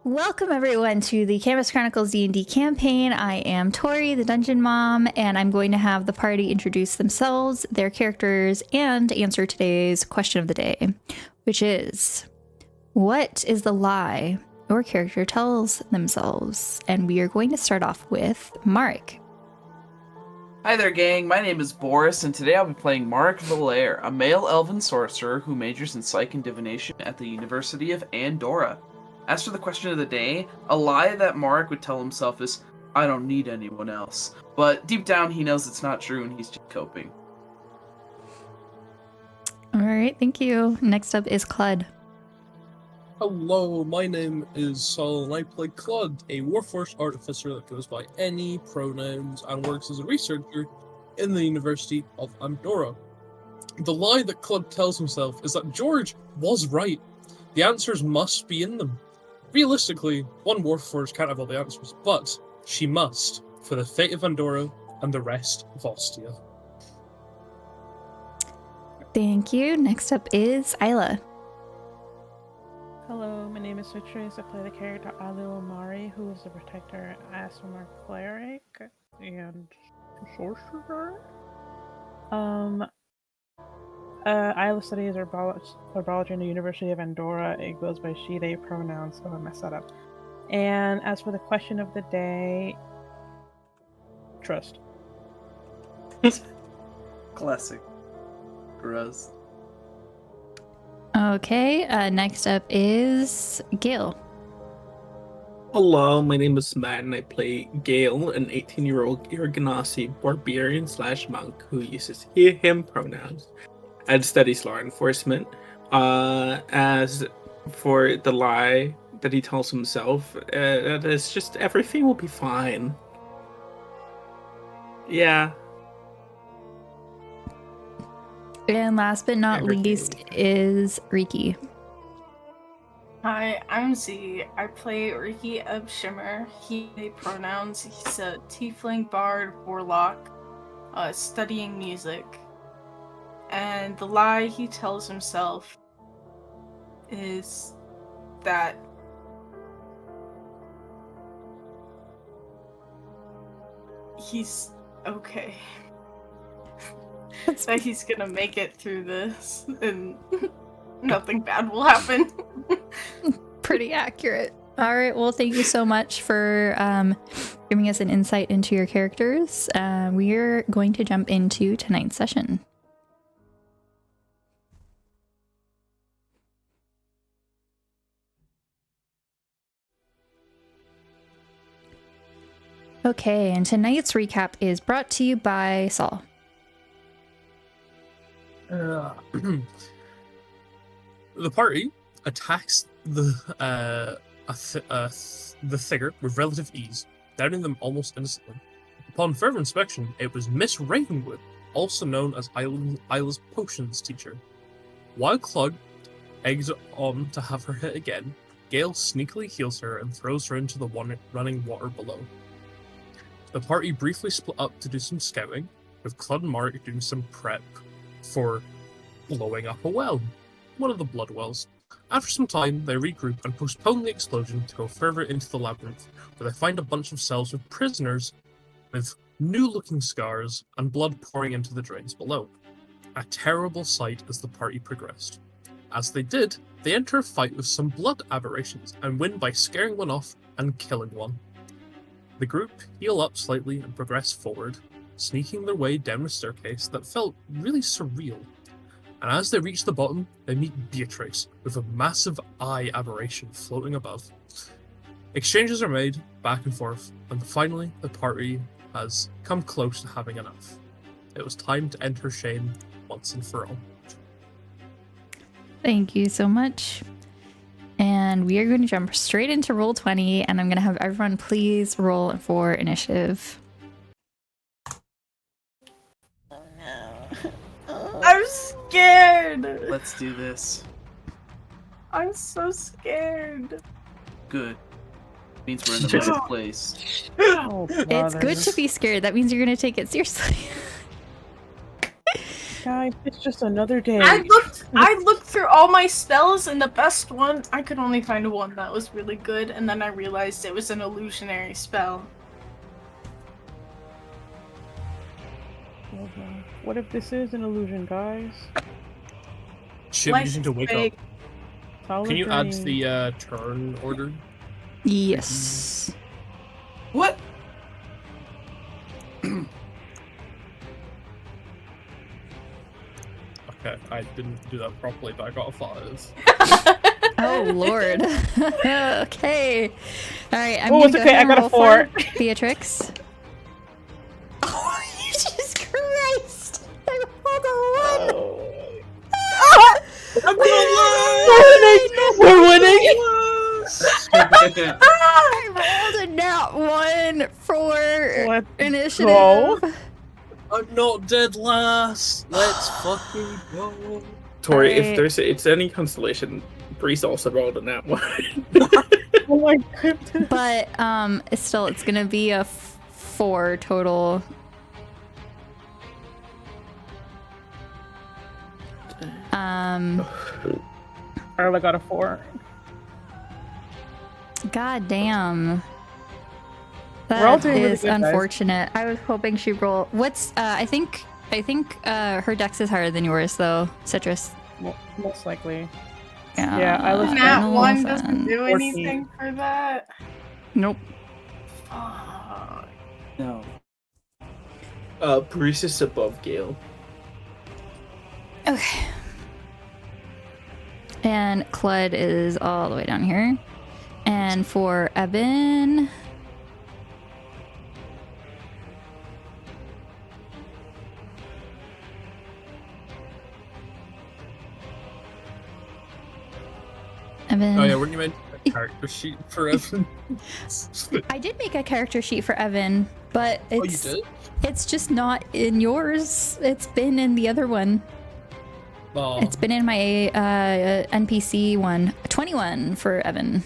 Welcome everyone to the Canvas Chronicles D&D campaign. I am Torii, the Dungeon Mom, and I'm going to have the party introduce themselves, their characters, and answer today's question of the day, which is, what is the lie your character tells themselves? And we are going to start off with Mark. Hi there, gang. My name is Boris, and today I'll be playing Mark Valaire, a male elven sorcerer who majors in psych and divination at the University of Andorra. As for the question of the day, a lie that Mark would tell himself is, I don't need anyone else. But deep down, he knows it's not true and he's just coping. All right, thank you. Next up is Clud. Hello, my name is Saul, and I play Clud, a Warforged artificer that goes by any pronouns and works as a researcher in the University of Andorra. The lie that Clud tells himself is that George was right. The answers must be in them. Realistically, one Warforged can't have all the answers, but she must, for the fate of Andorra and the rest of Ostia. Thank you. Next up is Isla. Hello, my name is Beatrix. I play the character Alil Mari, who is the protector, Asmar cleric, and sorcerer. Isla studies herbology in the University of Andorra. It goes by she, they pronouns, so I messed that up. And as for the question of the day, trust. Classic. Gross. Okay, next up is Gil. Hello, my name is Matt, and I play Gale, an 18-year-old Irganasi barbarian/monk who uses he/him pronouns and studies law enforcement. As for the lie that he tells himself, it's just everything will be fine. Yeah. And last but not Everything least is Riki. Hi, I'm Z. I play Riki of Shimmer. He, they pronouns. He's a tiefling bard warlock, studying music. And the lie he tells himself is that he's okay. That he's gonna make it through this and nothing bad will happen. Pretty accurate. All right, well, thank you so much for giving us an insight into your characters. We're going to jump into tonight's session. Okay, and tonight's recap is brought to you by Saul. The party attacks the figure with relative ease, downing them almost instantly. Upon further inspection, it was Miss Ravenwood, also known as Isla's potions teacher. While Clud eggs on to have her hit again, Gale sneakily heals her and throws her into the running water below. The party briefly split up to do some scouting, with Clud and Mark doing some prep for blowing up a well, one of the blood wells. After some time, they regroup and postpone the explosion to go further into the labyrinth, where they find a bunch of cells with prisoners with new-looking scars and blood pouring into the drains below. A terrible sight as the party progressed. As they did, they enter a fight with some blood aberrations and win by scaring one off and killing one. The group heal up slightly and progress forward, sneaking their way down a staircase that felt really surreal. And as they reach the bottom, they meet Beatrix with a massive eye aberration floating above. Exchanges are made back and forth, and finally the party has come close to having enough. It was time to end her shame once and for all. Thank you so much. And we are going to jump straight into Roll20, and I'm going to have everyone please roll for initiative. Oh no. I'm scared! Let's do this. I'm so scared. Good. Means we're in the right place. Oh, It's good to be scared. That means you're going to take it seriously. Guys, it's just another day. I looked through all my spells, and the best one, I could only find one that was really good, and then I realized it was an illusionary spell. What if this is an illusion, guys? Shit, we Life just need to wake fake. up. Solid Can you add dream. the turn order? Yes. What? Okay, I didn't do that properly, but I got a 5. Oh lord. Okay. All right. I'm Oh, gonna it's go okay, ahead I and got a roll 4. for Beatrix. Oh, Jesus Christ! I rolled a 1. I'm We're winning! I rolled a nat 1 for Let's initiative. go. I'm not dead last. Let's fucking go. Tori, Alright. if it's any consolation, Breeze also rolled in that one. Oh my goodness. But it's gonna be a 4 total. Arla got a 4. God damn. We're all That doing really is good, guys. unfortunate. I was hoping she'd roll. What's I think her dex is higher than yours though, Citrus. Most likely. Yeah, Yeah, I was- Nat no 1 doesn't fun. do 14. anything for that. Nope. Fuck. No. Breeze is above Gale. Okay. And Clud is all the way down here. And for Eben. Evan. Oh yeah, weren't you meant a character sheet for Evan? I did make a character sheet for Evan, but Oh, you it's did? it's just not in yours. It's been in the other one. Oh, It's been in my NPC one. 21 for Evan.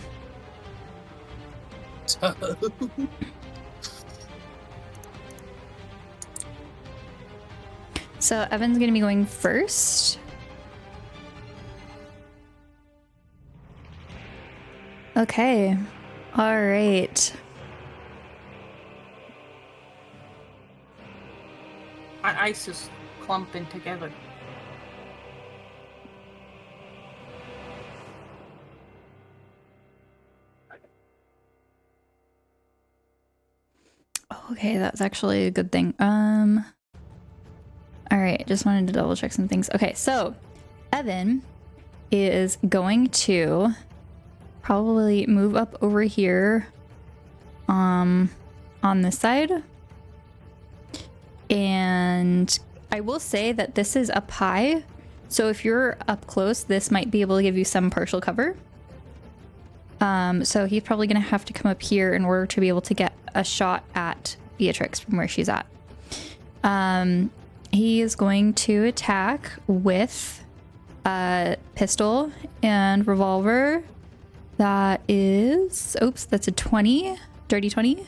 So Evan's gonna be going first. Okay. All right. My ice is clumping together. Okay, that's actually a good thing. All right, just wanted to double check some things. Okay, so Evan is going to probably move up over here on this side. And I will say that this is up high, so if you're up close, this might be able to give you some partial cover. So he's probably gonna have to come up here in order to be able to get a shot at Beatrix from where she's at. He is going to attack with a pistol and revolver. That is, oops, that's a 20, dirty 20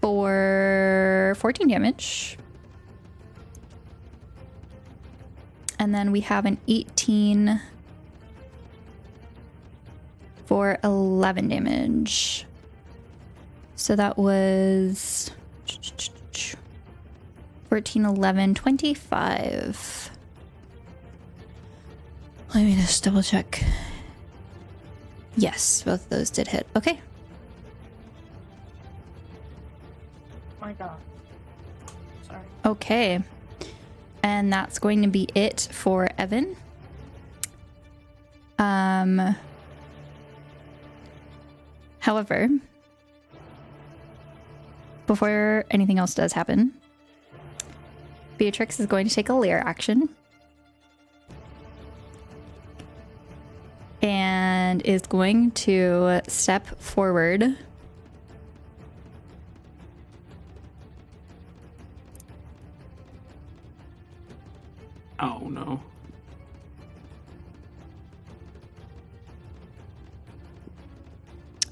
for 14 damage. And then we have an 18 for 11 damage. So that was 14, 11, 25. Let me just double check. Yes, both of those did hit. Okay. My god. Sorry. Okay. And that's going to be it for Evan. However, before anything else does happen, Beatrix is going to take a lair action and is going to step forward. Oh no.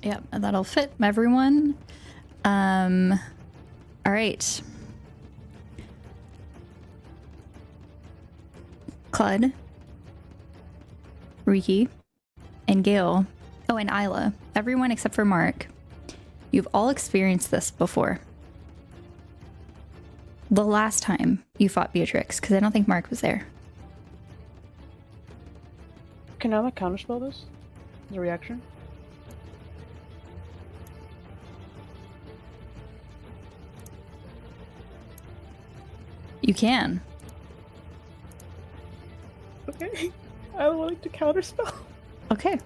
Yep, and that'll fit everyone. All right. Clud, Riki, and Gale. Oh, and Isla. Everyone except for Mark. You've all experienced this before. The last time you fought Beatrix, because I don't think Mark was there. Can I counterspell this? As a reaction? You can. Okay. I would like to counterspell. Okay.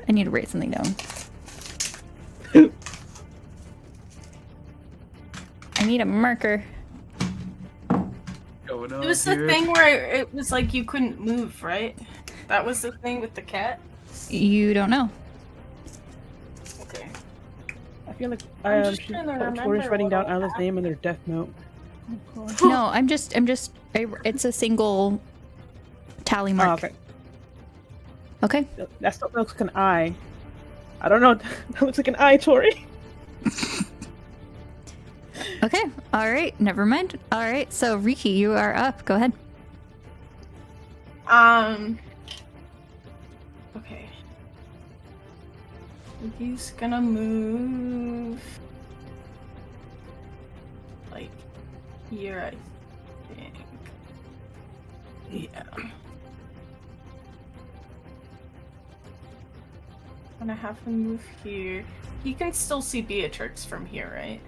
I need to write something down. I need a marker. Going on It was here. the thing where it was like you couldn't move, right? That was the thing with the cat? You don't know. Okay. I feel like I'm just trying to remember Tori's writing what down all Isla's name in their death note. Oh, God. No, it's a single tally Oh, mark. okay. Okay. That still looks like an eye. I don't know. That looks like an eye, Tori. Okay. All right. Never mind. All right. So, Riki, you are up. Go ahead. Okay. He's gonna move like here, I think. Yeah. Gonna have him move here. He can still see Beatrix from here, right?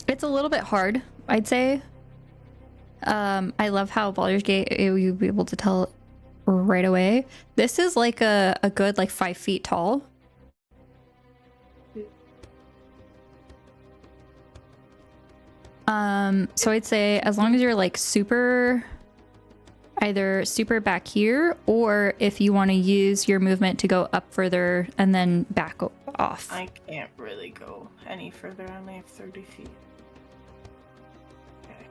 It's a little bit hard, I'd say. I love how Baldur's Gate, you'll be able to tell right away. This is like a good, like 5 feet tall. So I'd say as long as you're like either super back here, or if you want to use your movement to go up further and then back off. I can't really go any further. I only have 30 feet. Okay.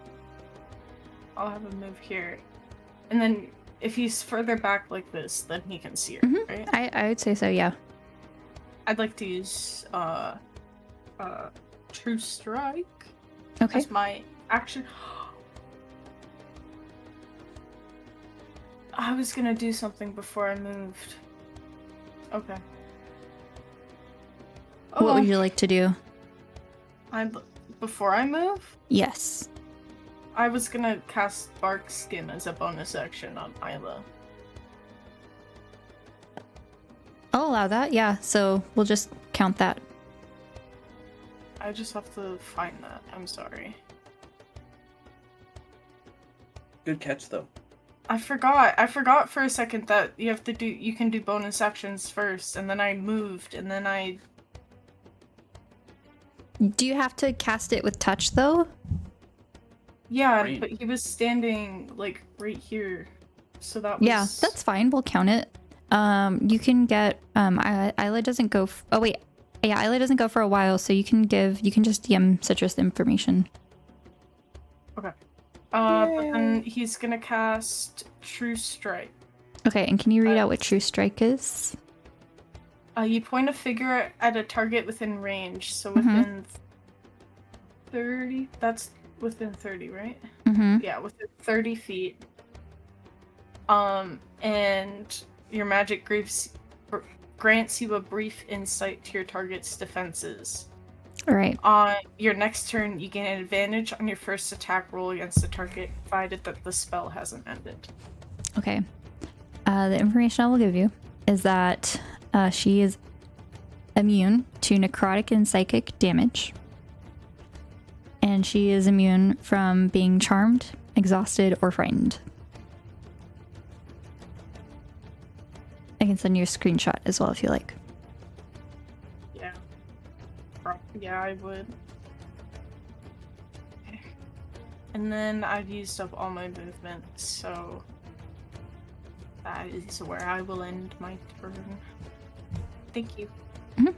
I'll have him move here. And then if he's further back like this, then he can see her, right? I would say so, yeah. I'd like to use True Strike Okay. as my action. I was gonna do something before I moved. Okay. What would you like to do? Before I move, Yes. I was gonna cast Bark Skin as a bonus action on Isla. I'll allow that, yeah. So we'll just count that. I just have to find that. I'm sorry. Good catch, though. I forgot for a second that you can do bonus actions first, and then I moved, and then I... Do you have to cast it with touch, though? Yeah, Right. but he was standing, like, right here. So that was... Yeah, that's fine. We'll count it. You can get, Isla doesn't go, oh wait. Yeah, Isla doesn't go for a while, so you can just DM Citrus information. Okay. But then he's gonna cast True Strike. Okay, and can you read out what True Strike is? You point a figure at a target within range, so within 30... That's within 30, right? Mm-hmm. Yeah, within 30 feet. And your magic grants you a brief insight to your target's defenses. All right. On your next turn, you gain an advantage on your first attack roll against the target, provided that the spell hasn't ended. Okay. The information I will give you is that she is immune to necrotic and psychic damage. And she is immune from being charmed, exhausted, or frightened. I can send you a screenshot as well if you like. Yeah. Yeah, I would. Okay. And then I've used up all my movement, so that is where I will end my turn. Thank you. Mhm.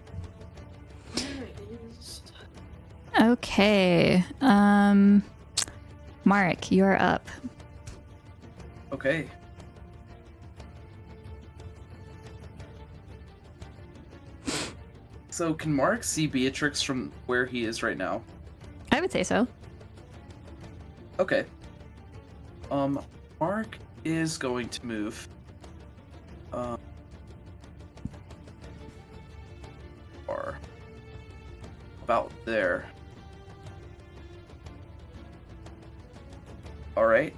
Where is... Okay. Marek, you're up. Okay. So can Mark see Beatrix from where he is right now? I would say so. Okay. Mark is going to move. Or about there. Alright.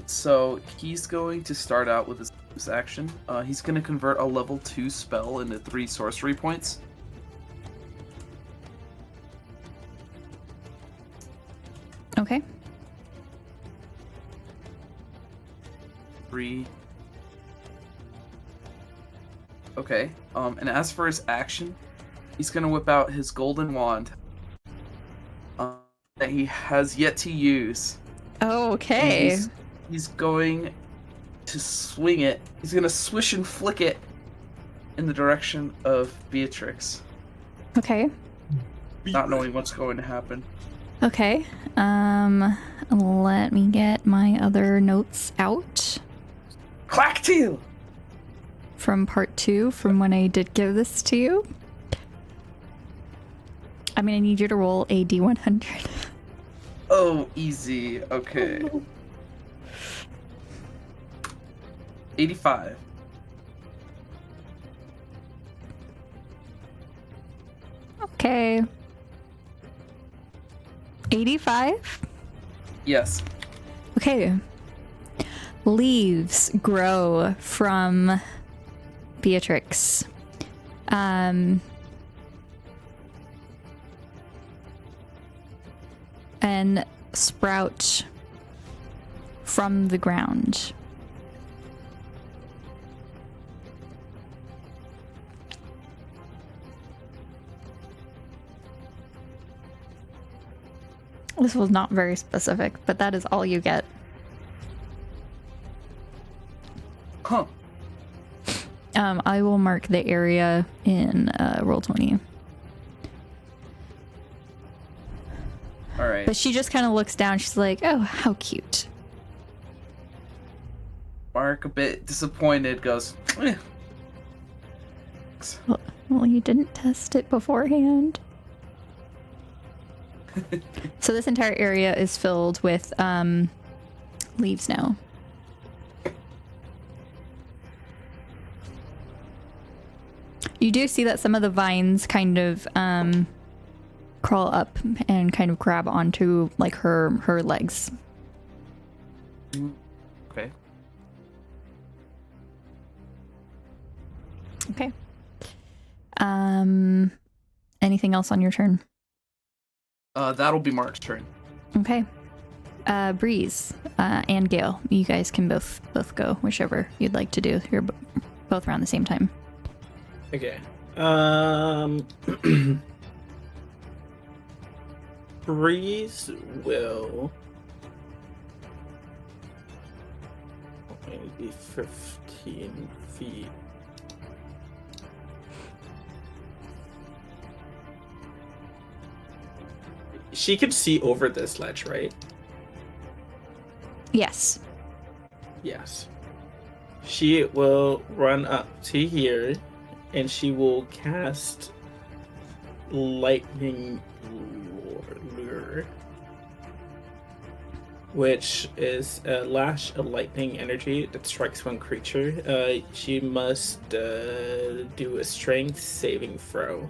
So he's going to start out with his bonus action. He's going to convert a level 2 spell into 3 sorcery points. Okay. 3. Okay. And as for his action, he's going to whip out his golden wand that he has yet to use. Okay. And he's going to swing it. He's going to swish and flick it in the direction of Beatrix, Okay. not knowing what's going to happen. Okay. Let me get my other notes out Clack to! from part 2 from when I did give this to you. I mean, I need you to roll a D100. Oh, easy. Okay. 85. Okay. 85? Yes. Okay. Leaves grow from Beatrix. And sprout from the ground. This was not very specific, but that is all you get. Huh. I will mark the area in Roll20. Alright. But she just kind of looks down. She's like, oh, how cute. Mark, a bit disappointed, goes, "Eh." Well, you didn't test it beforehand. So this entire area is filled with leaves now. You do see that some of the vines kind of crawl up and kind of grab onto like her legs. Okay. Okay. Anything else on your turn? That'll be Mark's turn. Okay. Breeze and Gale, you guys can both go, whichever you'd like to do. You're both around the same time. Okay. Breeze will maybe 15 feet. She can see over this ledge, right? Yes. Yes. She will run up to here and she will cast Lightning Lure, which is a lash of lightning energy that strikes one creature. She must do a strength saving throw.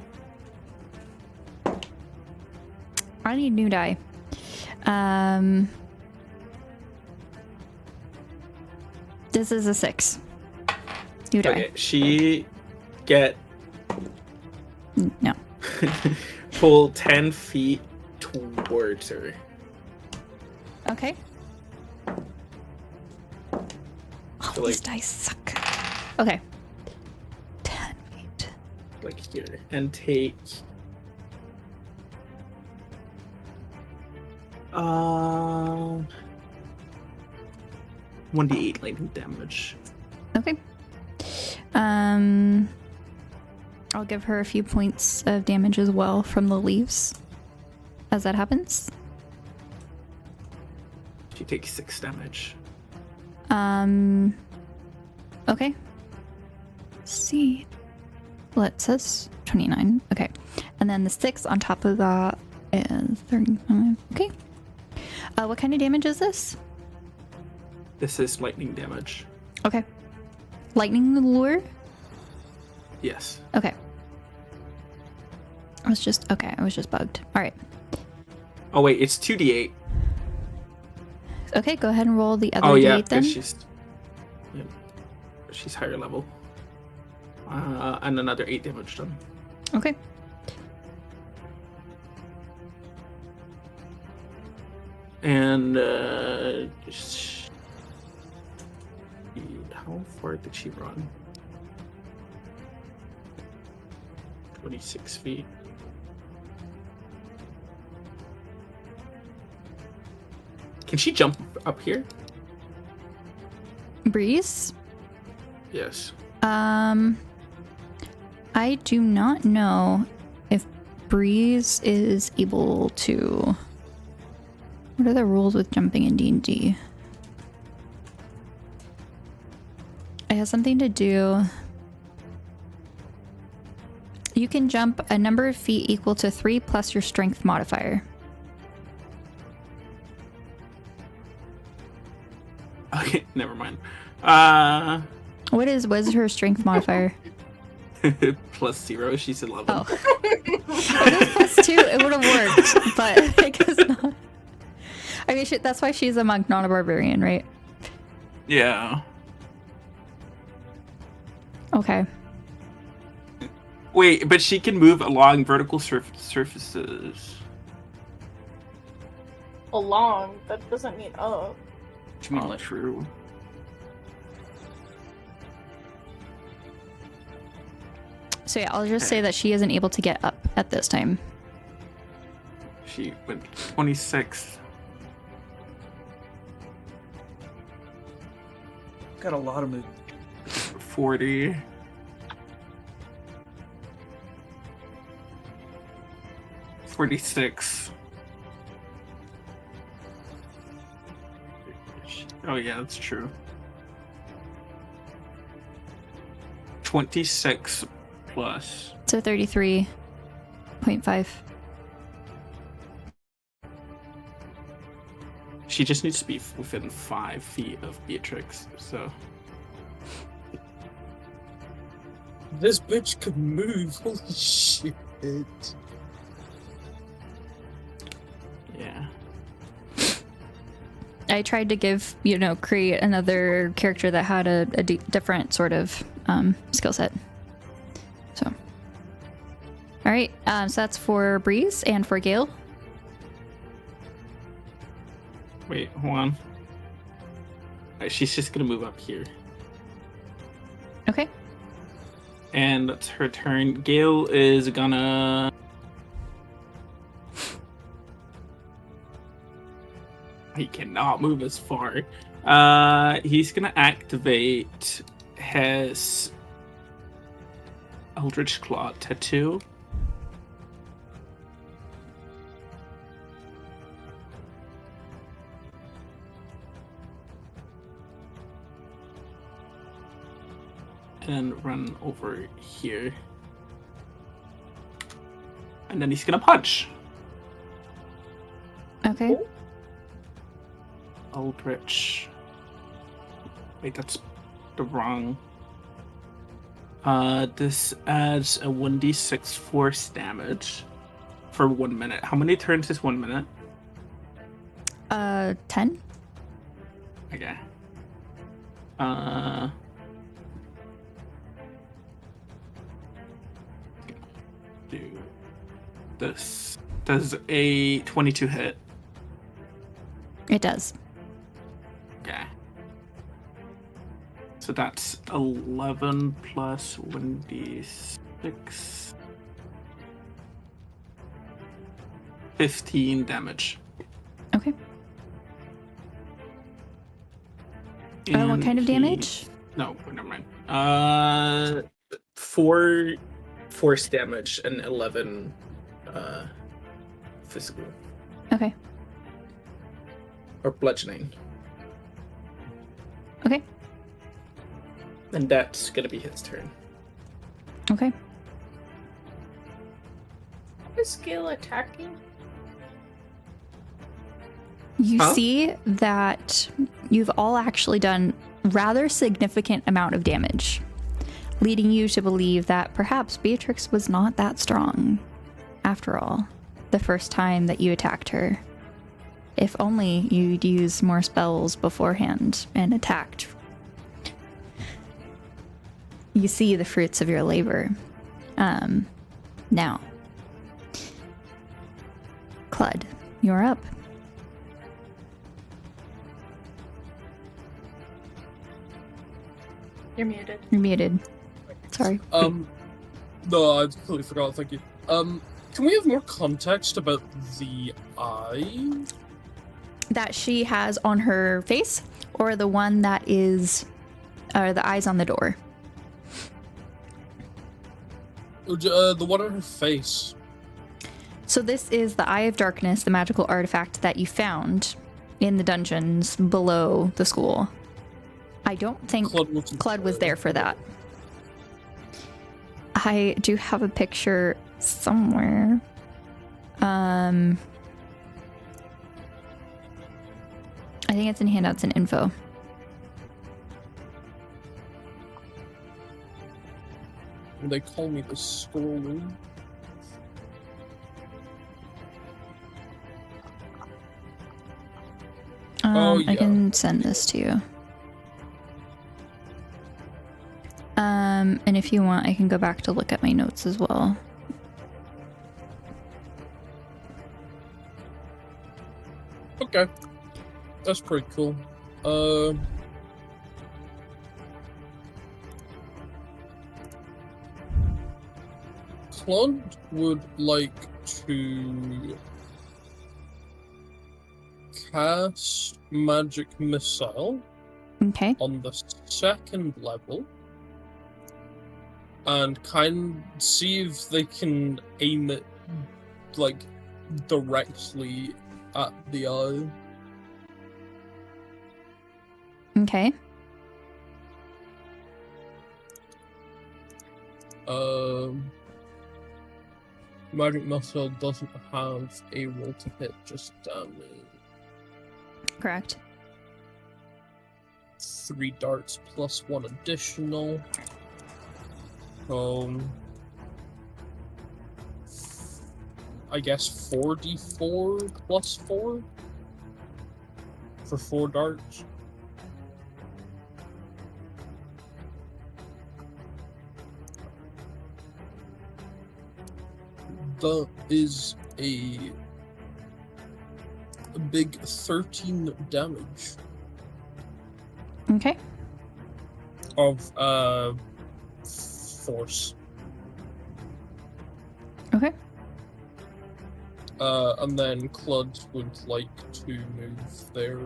I need new die. This is a 6. New die. Okay, she get No. pull 10 feet towards her. Okay. Oh, So, these like- dice suck. Okay. 10 feet. Like here, and take 1d8 lightning damage. Okay. I'll give her a few points of damage as well from the leaves as that happens. She takes 6 damage. Okay. Let's see. Well, it says 29. Okay. And then the 6 on top of that And 35. Okay. What kind of damage is this? This is lightning damage. Okay. Lightning lure? Yes. Okay. I was just bugged. All right. Oh wait, it's 2d8. Okay, go ahead and roll the other Oh yeah, d8 then. because she's higher level. And another 8 damage done. Okay. And how far did she run? 26 feet. Can she jump up here? Breeze? Yes. I do not know if Breeze is able to. What are the rules with jumping in D&D? It has something to do. You can jump a number of feet equal to 3 plus your strength modifier. Okay, never mind. What is her strength modifier? Plus 0, she's 11. Oh. If it was +2, it would have worked, but I guess not. I mean, that's why she's a monk, not a barbarian, right? Yeah. Okay. Wait, but she can move along vertical surfaces. Along, that doesn't mean up. Which means Oh, like true. So yeah, I'll just say that she isn't able to get up at this time. She went 26. got a lot of movement. 40. 46. Oh yeah, that's true. 26 plus. So 33.5. She just needs to be within 5 feet of Beatrix, so. This bitch can move. Holy shit. Yeah. I tried to create another character that had a different sort of skill set. So. All right, so that's for Breeze and for Gale. Wait, hold on. She's just gonna move up here. Okay. And that's her turn. Gale is gonna... He cannot move as far. He's gonna activate his Eldritch Claw tattoo. And run over here. And then he's gonna punch. Okay. Eldritch. Wait, that's the wrong. This adds a 1d6 force damage for 1 minute. How many turns is 1 minute? 10. Okay. Do this. Does a 22 hit? It does. Okay. So that's 11 plus 1d6. 15 damage. Okay. What And kind of damage? No, never mind. 4 force damage and 11 physical. Okay. Or bludgeoning. Okay. And that's gonna be his turn. Okay. Is Gale attacking? You Huh? see that you've all actually done rather significant amount of damage, leading you to believe that perhaps Beatrix was not that strong, after all, the first time that you attacked her. If only you'd used more spells beforehand and attacked. You see the fruits of your labor. Now. Clud, you're up. You're muted. You're muted. Sorry. No, I completely forgot. Thank you. Can we have more context about the eye? That she has on her face, or the one that is, the eyes on the door? The one on her face. So this is the Eye of Darkness, the magical artifact that you found in the dungeons below the school. I don't think Clud was there for that. I do have a picture somewhere. I think it's in handouts and info. They call me the scrolling. Oh, yeah. I can send this to you. And if you want, I can go back to look at my notes as well. Okay. That's pretty cool. Claude would like to cast Magic Missile Okay. on the second level and see if they can aim it like directly at the eye. Okay. Magic Missile doesn't have a roll to hit, just damage. Correct. 3 darts plus 1 additional. I guess 4d4 plus 4 for 4 darts. That is a big 13 damage Okay. of force. Okay. And then Clud would like to move their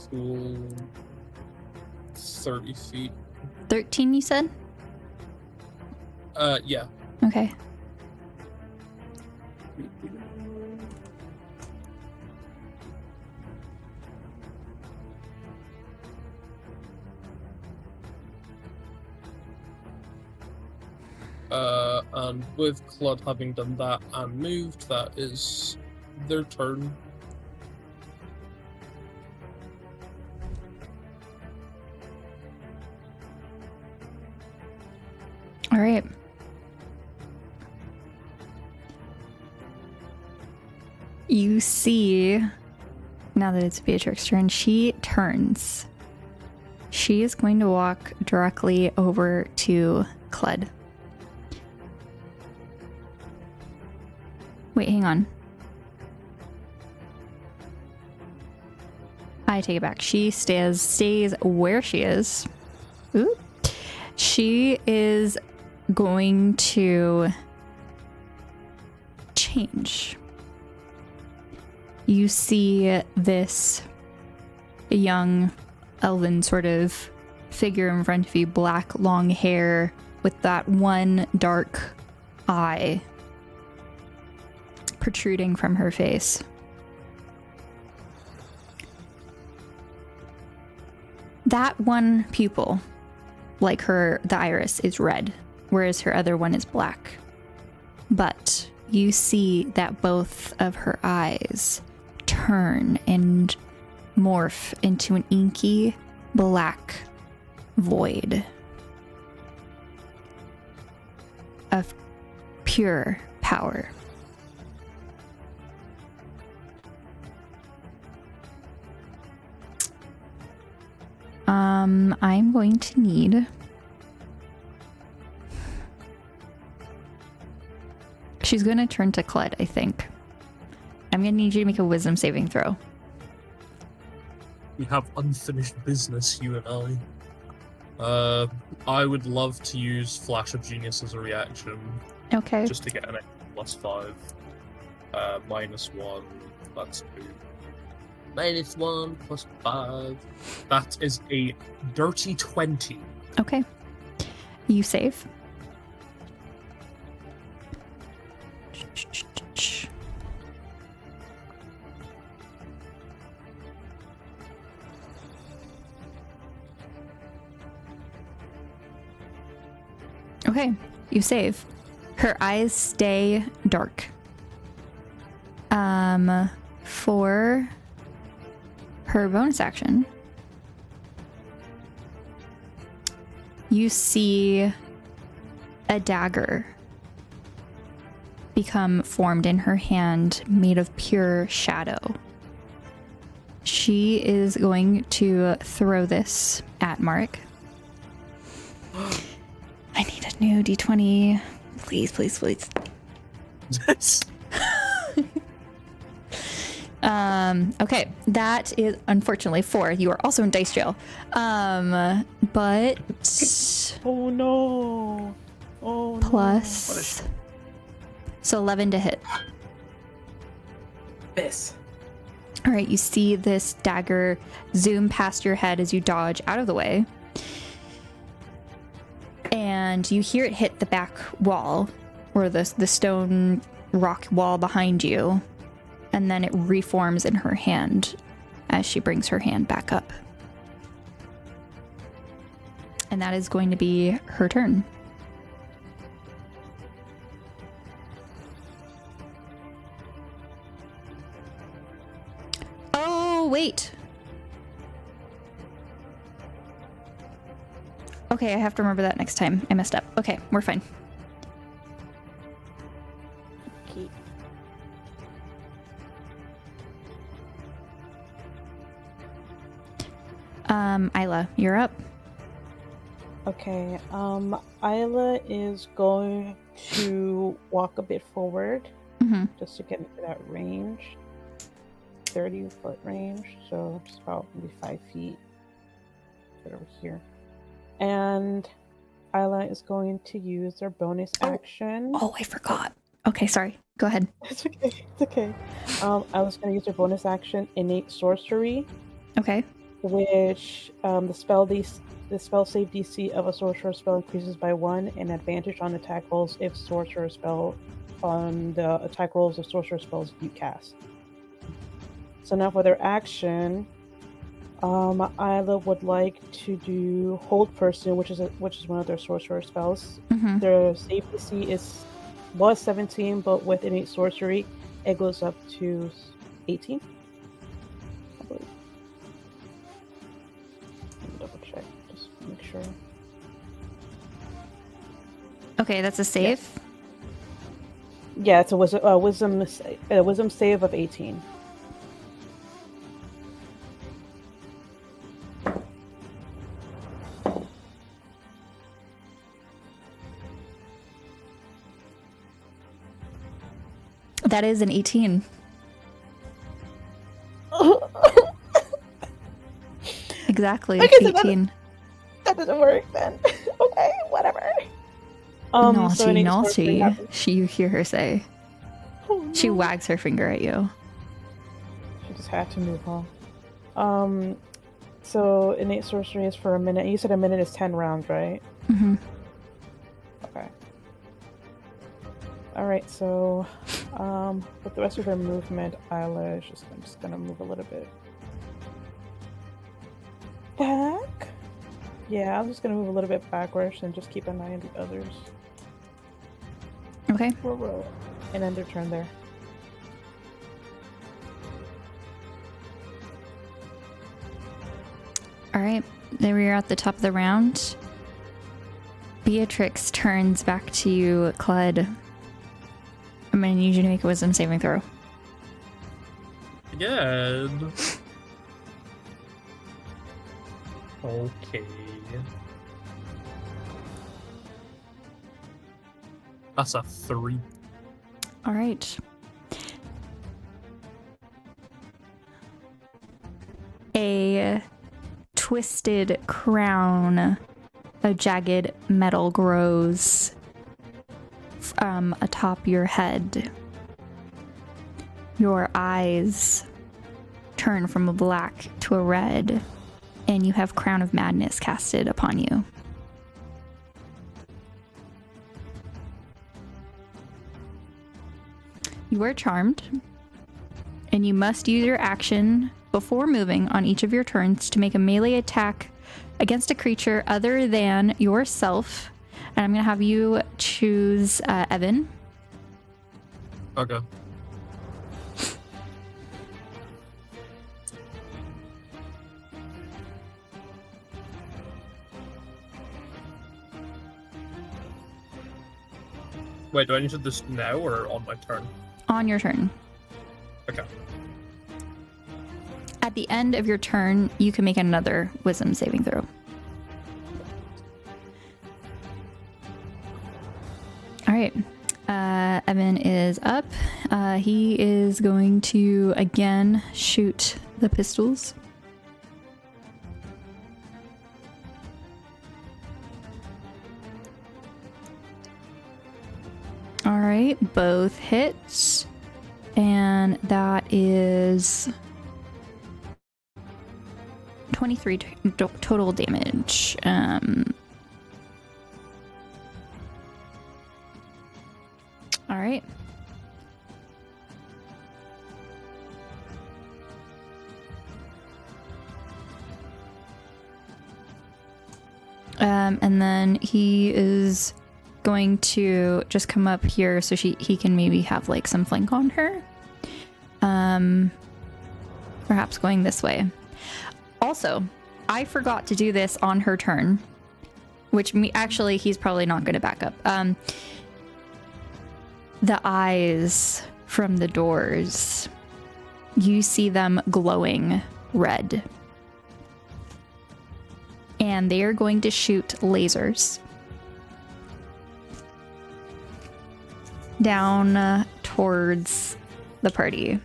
full 30 feet. 13, you said? Yeah. Okay. And with Clud having done that and moved, that is their turn. All right. You see, now that it's Beatrix's turn, she turns. She is going to walk directly over to Clud. Wait, hang on. I take it back. She stays where she is. Ooh. She is going to change. You see this young elven sort of figure in front of you, black long hair with that one dark eye protruding from her face. That one pupil, like her, the iris, is red, whereas her other one is black. But you see that both of her eyes turn and morph into an inky black void of pure power. I'm going to need... She's going to turn to Kled, I think. I'm going to need you to make a wisdom saving throw. We have unfinished business, you and I. I would love to use Flash of Genius as a reaction, Okay. just to get an extra +5. -1, that's 2. -1 +5. That is a dirty 20. Okay. You save. Okay, you save. Her eyes stay dark. For her bonus action, you see a dagger become formed in her hand, made of pure shadow. She is going to throw this at Mark. I need a new d20. Please, please, please. Okay, that is unfortunately 4. You are also in dice jail. But Oh no. Oh plus so 11 to hit. Miss. All right, you see this dagger zoom past your head as you dodge out of the way. And you hear it hit the back wall, or the stone rock wall behind you. And then it reforms in her hand as she brings her hand back up. And that is going to be her turn. Oh, wait. Okay, I have to remember that next time. I messed up. Okay, we're fine. Okay. Isla, you're up. Okay, Isla is going to walk a bit forward Mm-hmm. just to get into that range. 30-foot range, so just about maybe 5 feet. Right over here. And Isla is going to use their bonus action. Oh, I forgot. Okay, sorry. Go ahead. It's okay. It's okay. Isla's going to use their bonus action, Innate Sorcery, Okay. which the spell save DC of a sorcerer spell increases by 1, and advantage on attack rolls if sorcerer spell on the attack rolls of sorcerer spells you cast. So now for their action, Isla would like to do Hold Person, which is one of their sorcerer spells. Mm-hmm. Their save DC was 17, but with innate sorcery, it goes up to 18. I believe. Let me double check, just make sure. Okay, that's a save. Yeah, it's a wisdom save of 18. That is an 18. Exactly, Okay, so 18. That doesn't work then. Okay, whatever. Naughty, so innate sorcery naughty. happens. You hear her say. Oh, no. She wags her finger at you. She just had to move on. So innate sorcery is for a minute. You said a minute is 10 rounds, right? Mm-hmm. Okay. Alright, so with the rest of their movement, Isla is I'm just gonna move a little bit back. Yeah, I'm just gonna move a little bit backwards and just keep an eye on the others. Okay. And end their turn there. All right, there we are at the top of the round. Beatrix turns back to you, Cled. I'm going to need you to make a wisdom saving throw. Again. Okay. That's a 3. All right. A twisted crown of jagged metal grows from atop your head. Your eyes turn from a black to a red, and you have Crown of Madness casted upon you. You are charmed, and you must use your action before moving on each of your turns to make a melee attack against a creature other than yourself. And I'm going to have you choose Evan. Okay. Wait, do I need to do this now or on my turn? On your turn. Okay. At the end of your turn, you can make another wisdom saving throw. All right. Evan is up. He is going to again shoot the pistols. All right, both hits. And that is 23 total damage. All right. And then he is going to just come up here so he can maybe have like some flank on her. Perhaps going this way. Also, I forgot to do this on her turn, which actually he's probably not going to back up. The eyes from the doors, you see them glowing red. And they are going to shoot lasers down towards the party.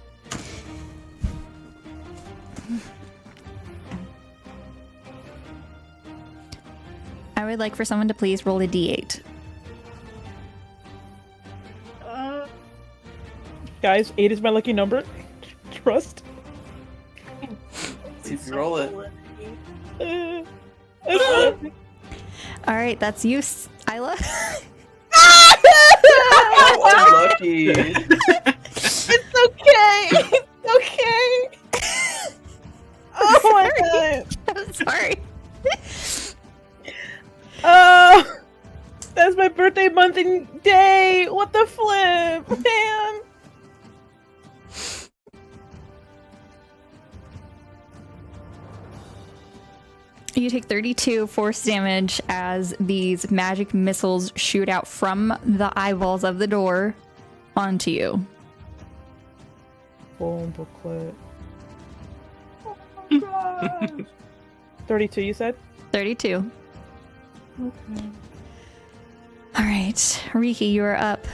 I would like for someone to please roll a d8. Guys, 8 is my lucky number. Trust. See if you roll it. All right, that's you, Isla. Oh, lucky. It's okay. It's okay. Oh my god. I'm sorry. Oh, that's my birthday month and day. What the flip, man? You take 32 force damage as these magic missiles shoot out from the eyeballs of the door onto you. Boom, booklet. Oh my god. 32, you said? 32. Okay. All right, Riki, you are up.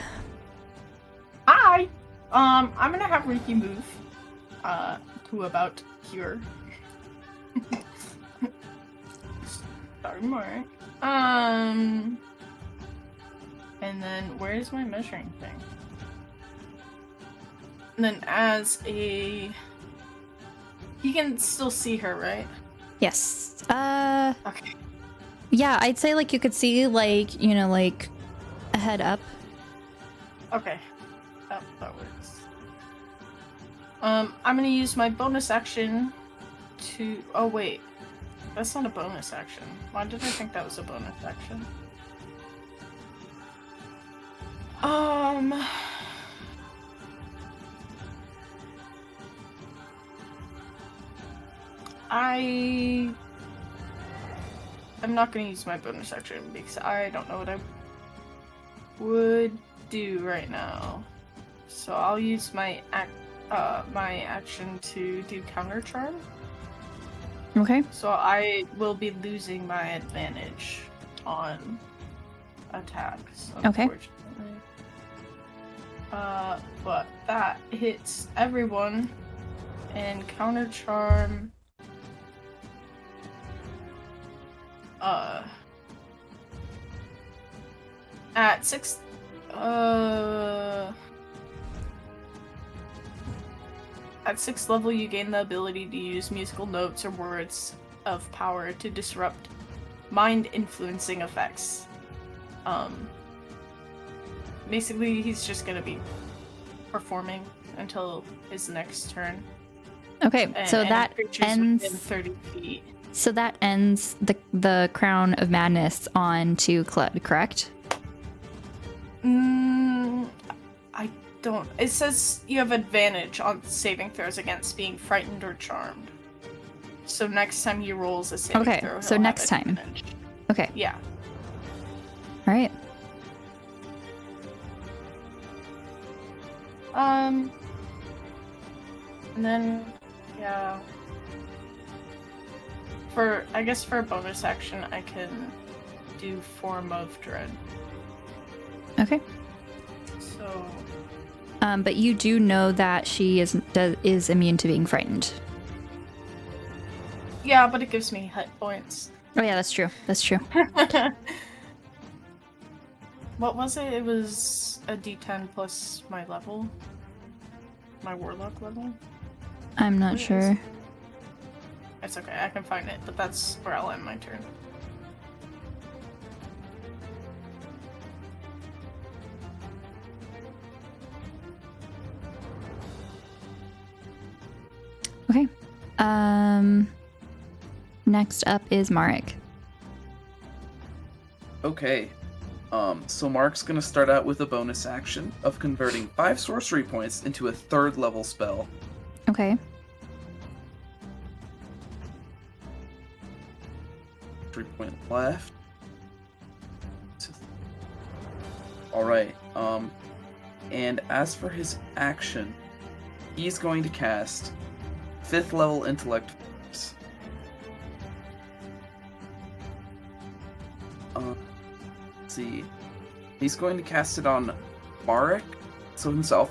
Hi! I'm gonna have Riki move to about here. Sorry, more. And then where's my measuring thing? And then as a... He can still see her, right? Yes. Okay. Yeah, I'd say like you could see like, you know, like a head up. Okay. That works. I'm gonna use my bonus action to... Oh, wait. That's not a bonus action. Why did I think that was a bonus action? I'm not going to use my bonus action because I don't know what I would do right now. So I'll use my action to do counter charm. Okay. So I will be losing my advantage on attacks, Okay. unfortunately. But that hits everyone, and counter charm. At 6th level, you gain the ability to use musical notes or words of power to disrupt mind-influencing effects. Basically, he's just gonna be performing until his next turn. Okay, so And that creatures ends. within 30 feet. So that ends the Crown of Madness on to Clud, correct? I don't. It says you have advantage on saving throws against being frightened or charmed. So next time he rolls a saving Okay, throw, so he'll next have time. advantage. Okay. Yeah. All right. And then, yeah. I guess for a bonus action, I can do Form of Dread. Okay. So, But you do know that she is immune to being frightened. yeah, but it gives me hit points. Oh yeah, that's true. That's true. What was it? It was a D10 plus my level? My Warlock level? I'm not What is sure. it? It's okay, I can find it, but that's where I'll end my turn. Okay. Next up is Marek. Okay. So Mark's gonna start out with a bonus action of converting 5 sorcery points into a 3rd level spell. Okay. 3 point left. Alright, and as for his action, he's going to cast 5th level intellect force. Let's see. He's going to cast it on Marek, so himself,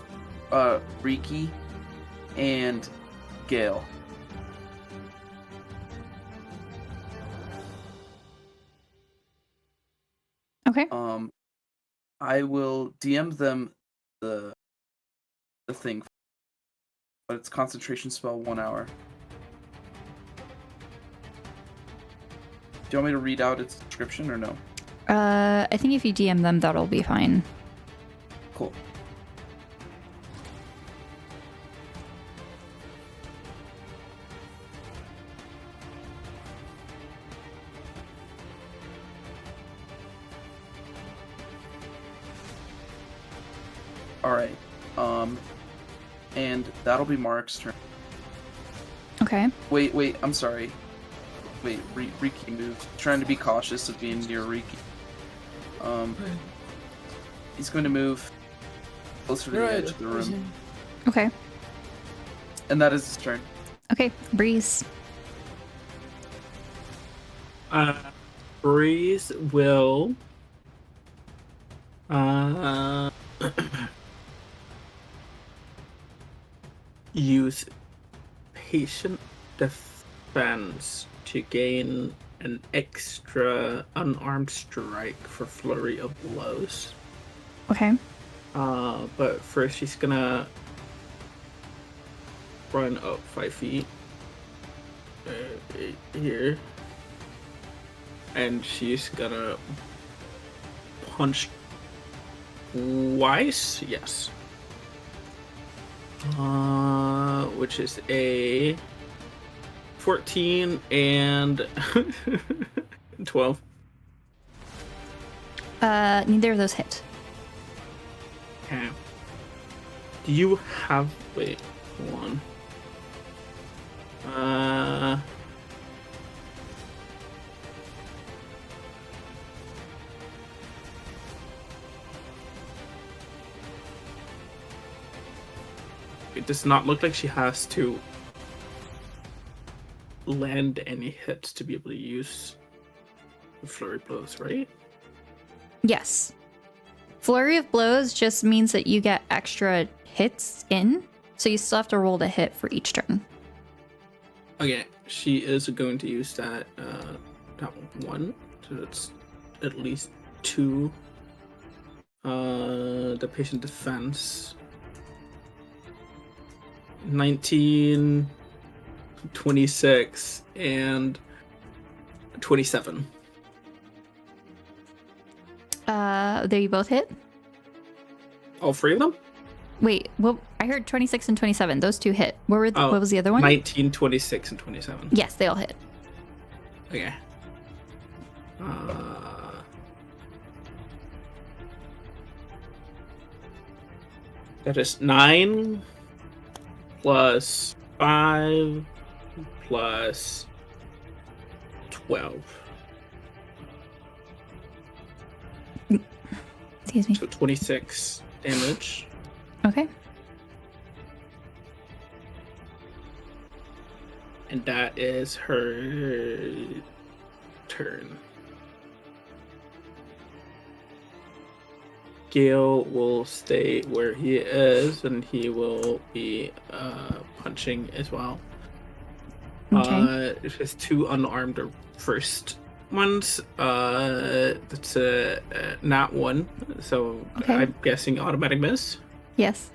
Riki, and Gale. Okay. I will DM them the thing, but it's concentration spell 1 hour. Do you want me to read out its description or no? I think if you DM them, that'll be fine. Cool. Alright. And that'll be Mark's turn. Okay. Wait, I'm sorry. Wait, Riki moved. Trying to be cautious of being near Riki. He's going to move closer to the edge of the room. Okay. And that is his turn. Okay. Breeze. Breeze will use patient defense to gain an extra unarmed strike for flurry of blows. Okay. But first she's gonna run up 5 feet here, and she's gonna punch twice. Yes. Which is a 14 and 12. Neither of those hit. Okay. Do you have... Wait, hold on. it does not look like she has to land any hits to be able to use the flurry blows, right? Yes. Flurry of blows just means that you get extra hits in, so you still have to roll to hit for each turn. Okay, she is going to use that one, so that's at least 2. The patient defense 19, 26, and 27. There you both hit? All 3 of them? Wait, well, I heard 26 and 27. Those 2 hit. What was the other one? 19, 26, and 27. Yes, they all hit. Okay. That is 9 plus 5 plus 12. Excuse me. So 26 damage. Okay. And that is her turn. Gale will stay where he is, and he will be punching as well. Okay. It has 2 unarmed first ones. That's a nat 1, so Okay. I'm guessing automatic miss. Yes.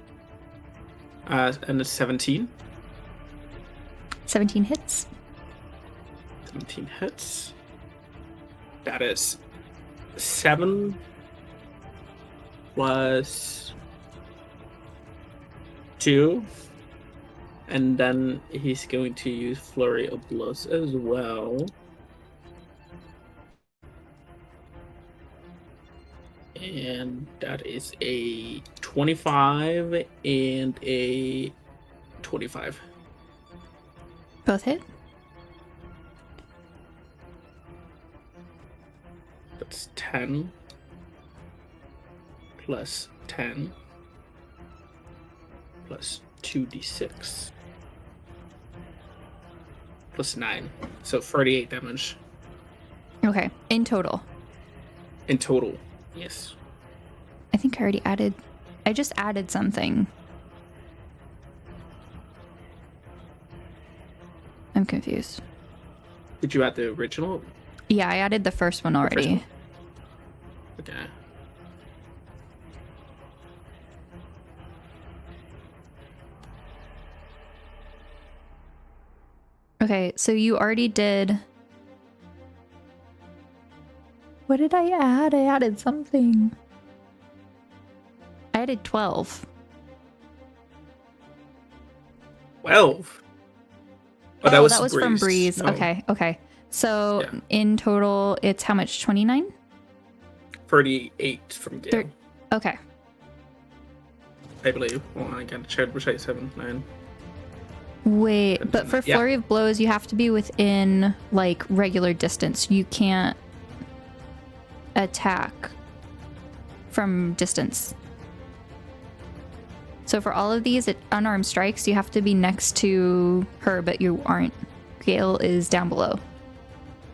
And it's 17. 17 hits. 17 hits. That is 7 plus 2. And then he's going to use Flurry of Blows as well. And that is a 25 and a 25. Both hit. That's 10 plus 10 plus 2d6 plus 9. So 38 damage Okay. In total. in total. Yes. I think I just added something. I'm confused. Did you add the original? Yeah, I added the first one already. one? Okay. Okay, so you already did. What did I add? I added something. I added 12. 12. Oh, that was from Breeze. No. Okay. So Yeah. in total, it's how much? 29? 38 from Gale, Okay. I believe. Well, I got to check which 7, 9. Wait, but for Yeah. Flurry of Blows, you have to be within, like, regular distance. You can't attack from distance. So for all of these unarmed strikes, you have to be next to her, but you aren't. Gale is down below.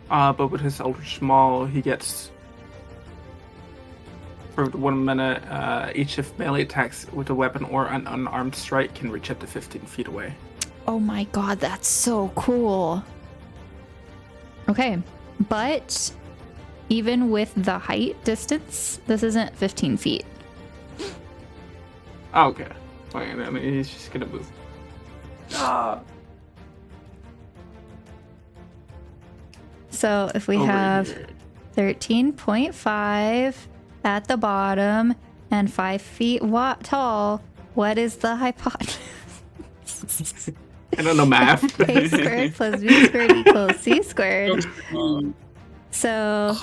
But with his Eldritch Maul, he gets, for 1 minute, each of melee attacks with a weapon or an unarmed strike can reach up to 15 feet away. Oh my god, that's so cool. Okay, but even with the height distance, this isn't 15 feet. Oh, okay. Wait, I mean, he's just gonna move. So if we Over have here. 13.5 at the bottom and 5 feet tall, what is the hypotenuse? I don't know math. A squared plus B squared equals C squared. So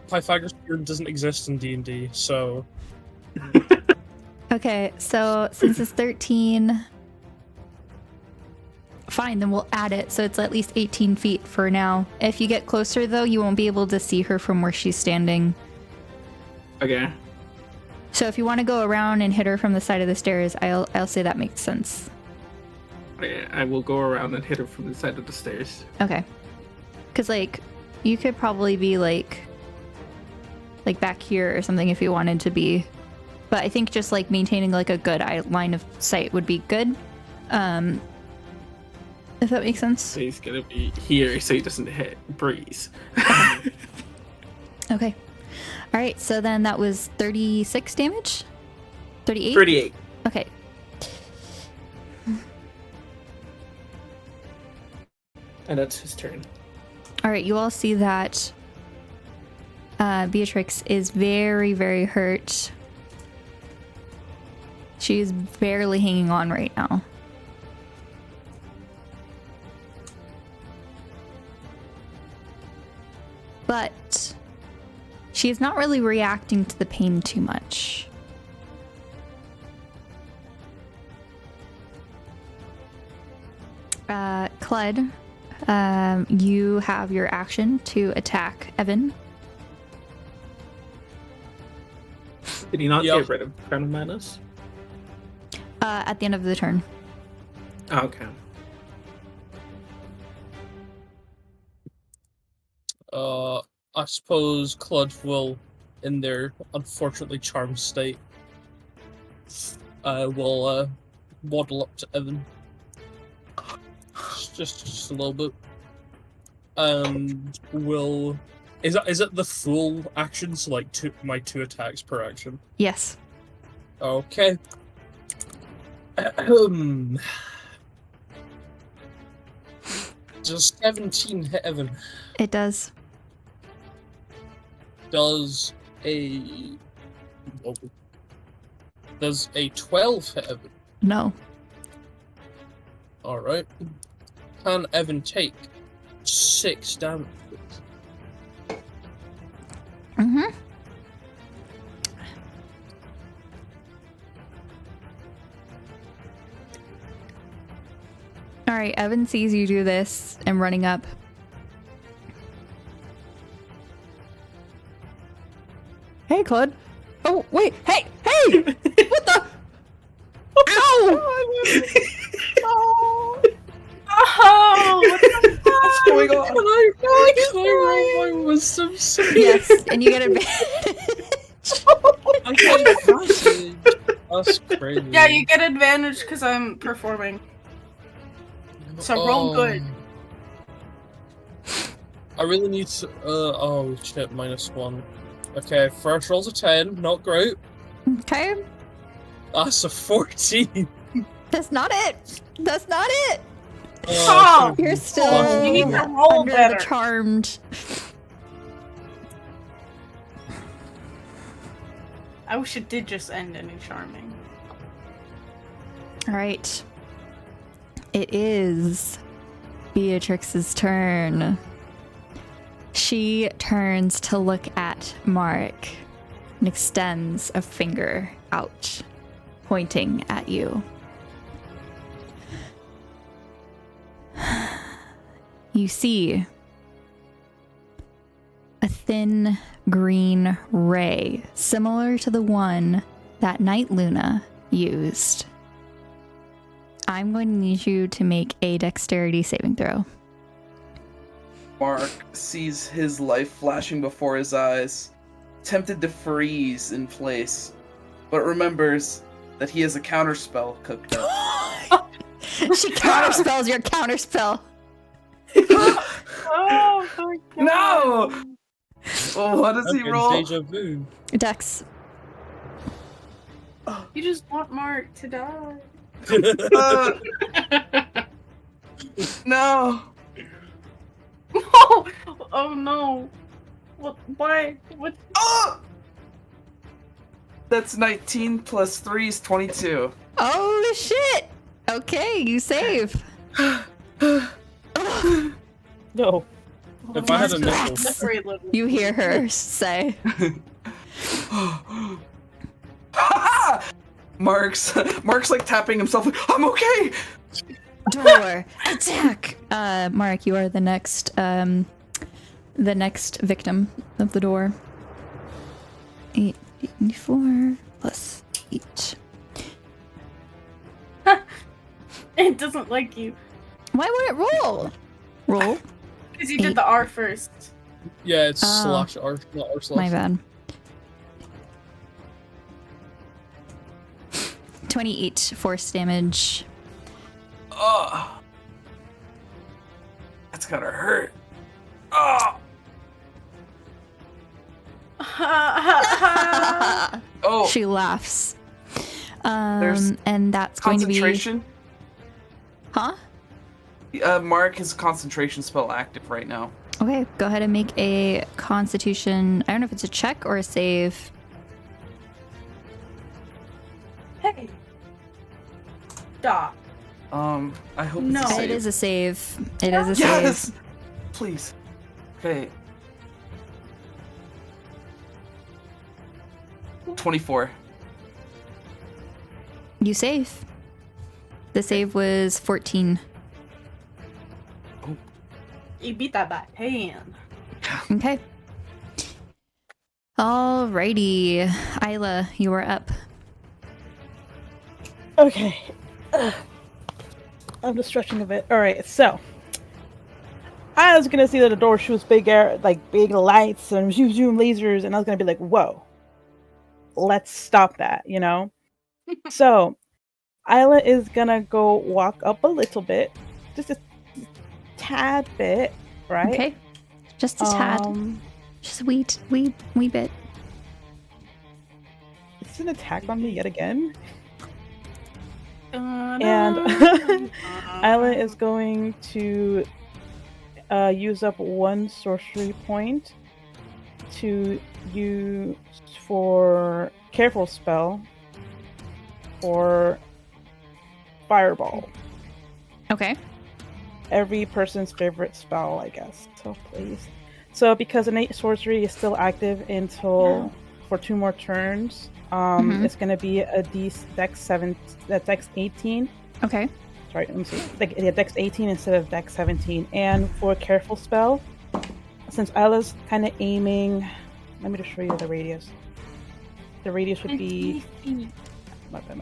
Pythagoras theorem doesn't exist in D&D, so okay, so since it's 13, fine, then we'll add it so it's at least 18 feet for now. If you get closer though, you won't be able to see her from where she's standing. Okay. So if you want to go around and hit her from the side of the stairs, I'll say that makes sense. Yeah, I will go around and hit her from the side of the stairs. Okay. Because, like, you could probably be, like back here or something if you wanted to be. But I think just, like, maintaining, like, a good line of sight would be good. If that makes sense. So he's gonna be here so he doesn't hit Breeze. Okay. All right, so then that was 36 damage? 38? 38. Okay. And that's his turn. All right, you all see that Beatrix is very, very hurt. She's barely hanging on right now. But she is not really reacting to the pain too much. Clud, you have your action to attack Evan. Did he not Yeah. get rid of Crown of Madness? At the end of the turn. Oh, okay. I suppose Clud will, in their unfortunately charmed state, will waddle up to Evan. Just a little bit. And will... Is it the full action? So like my 2 attacks per action? Yes. Okay. Does 17 hit Evan? It does. Does a 12 hit Evan? No. Alright. Can Evan take 6 damage? Mm-hmm. All right, Evan sees you do this and running up. Hey, Claude. Oh, wait. Hey! Hey! What the? Ow! Oh, what's going on? Can I roll my wisdom save? Yes, and you get advantage. I get advantage. That's crazy. Yeah, you get advantage because I'm performing. So roll good. I really need to. Oh shit, -1. Okay, first roll's a 10, not great. Okay. That's a 14. That's not it. That's not it. Oh, You're still you need to roll under better. the charmed. I wish it did just end in a charming. All right. It is Beatrix's turn. She turns to look at Mark and extends a finger out, pointing at you. You see a thin green ray, similar to the one that Night Luna used. I'm going to need you to make a dexterity saving throw. Mark sees his life flashing before his eyes, tempted to freeze in place, but remembers that he has a counterspell cooked up. She counterspells your counterspell. Oh my god. No! Well, what does he Okay, roll? Deja vu. Dex. You just want Mark to die. Uh, no! Oh, oh no. What? Why? What? Oh! That's 19 plus 3 is 22. Oh shit! Okay, you save. No. If I had a nickel. Slippery little. You hear her say. Mark's like tapping himself. Like, I'm okay. Door attack. Mark, you are the next victim of the door. 8, 4, plus 8. It doesn't like you. Why would it roll? Roll? Because you did the R first. Yeah, it's Oh. /R, not R/. My bad. 28 force damage. Oh, that's gotta hurt. Oh, oh. She laughs. There's And that's going to be. Concentration. Huh? Mark has a concentration spell active right now. Okay, go ahead and make a constitution. I don't know if it's a check or a save. Hey. Stop. I hope No. it's a save. It is a save. It is a Yes! save. Please. Okay. 24. You save. The save was 14. You beat that by hand. Okay. Alrighty. Isla, you are up. Okay. I'm just stretching a bit. Alright, so. I was gonna see that the door shoots big air, like big lights and zoom lasers, and I was gonna be like, whoa. Let's stop that, you know? So, Isla is gonna go walk up a little bit. Just a tad bit, right? Okay. Just a tad. Just a wee bit. Is this an attack on me yet again? And And Isla is going to use up one sorcery point to use for careful spell for fireball. Okay. Every person's favorite spell, I guess. So please. So because innate sorcery is still active until for 2 more turns, it's gonna be a Dex 18. Okay. Sorry, let me see. Dex 18 instead of Dex 17. And for a careful spell, since Isla's kind of aiming, let me just show you the radius. The radius would be my bad.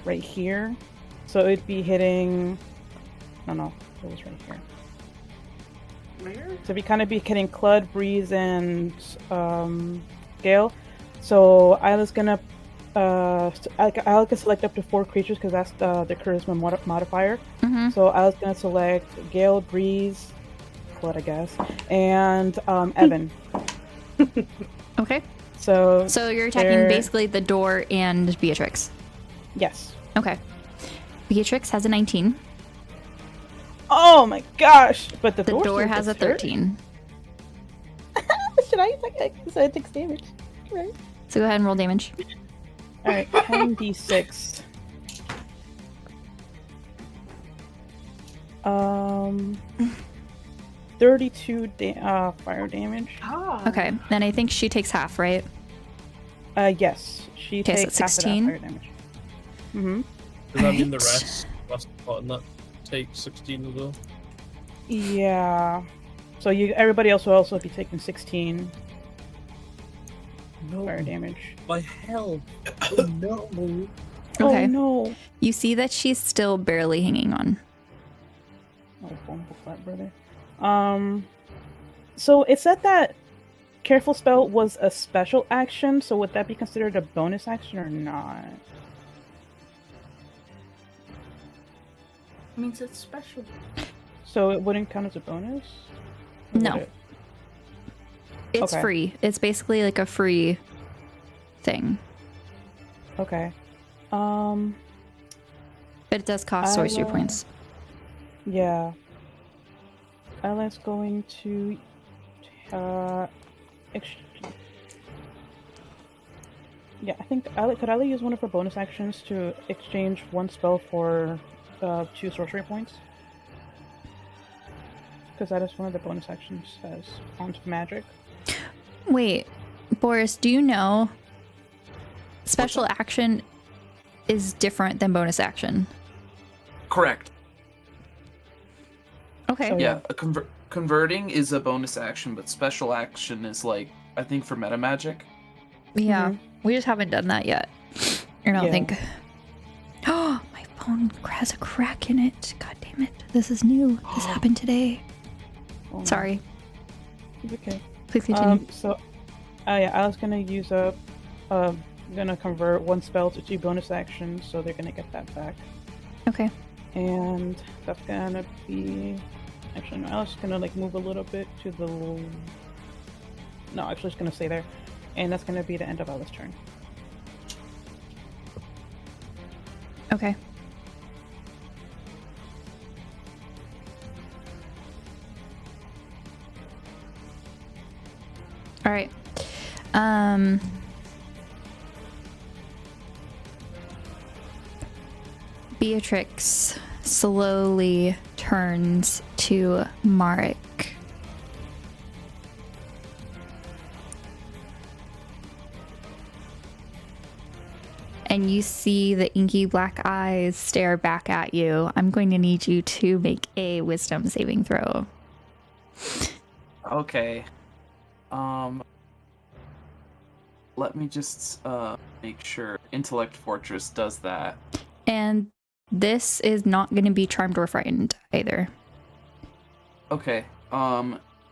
Right here. So it'd be hitting. No, it was right here. Where? So we kind of be hitting Clud, Breeze, and Gale. So Isla's gonna. Isla can select up to 4 creatures because that's the charisma modifier. Mm-hmm. So I was gonna select Gale, Breeze, Clud, I guess, and Evan. Okay. So you're attacking they're- basically the door and Beatrix. Yes. Okay. Beatrix has a 19. Oh my gosh! But the The door has a gets hurt. 13. Should I? So it takes damage, right? So go ahead and roll damage. All right, 10d6. 32 fire damage. Okay. Then I think she takes half, right? Yes, she Okay, so takes half of that 16? fire damage. Mm-hmm. Does that mean the Right. rest must button that take 16 as well? Yeah. So everybody else will also be taking 16 fire damage. By hell. Oh no. Okay. Oh no! You see that she's still barely hanging on. Oh, bumble flat brother. So it said that careful spell was a special action. So would that be considered a bonus action or not? Means it's special. So it wouldn't count as a bonus? Or No. would it? It's Okay. free. It's basically like a free thing. Okay. But it does cost I sorcery will- points. Yeah. Isla's going to yeah, I think could Isla use one of her bonus actions to exchange one spell for 2 sorcery points? Because that is one of the bonus actions as Font of Magic. Wait, Boris, do you know special action is different than bonus action? Correct. Okay. So- Yeah, converting is a bonus action, but special action is like, I think for meta magic. Yeah. We just haven't done that yet. I don't Yeah. think. Oh, my phone has a crack in it. God damn it. This is new. This happened today. Oh, Sorry. it's okay. Please continue. Yeah, I was gonna use up. Gonna convert one spell to 2 bonus actions, so they're gonna get that back. Okay. And that's gonna be. Actually, no, I was just gonna like move a little bit to the. No, actually, just gonna stay there, and that's gonna be the end of Ella's turn. Okay. All right. Beatrix slowly turns to Marek. And you see the inky black eyes stare back at you. I'm going to need you to make a wisdom saving throw. Okay. Let me just make sure Intellect Fortress does that. And this is not going to be charmed or frightened either. Okay.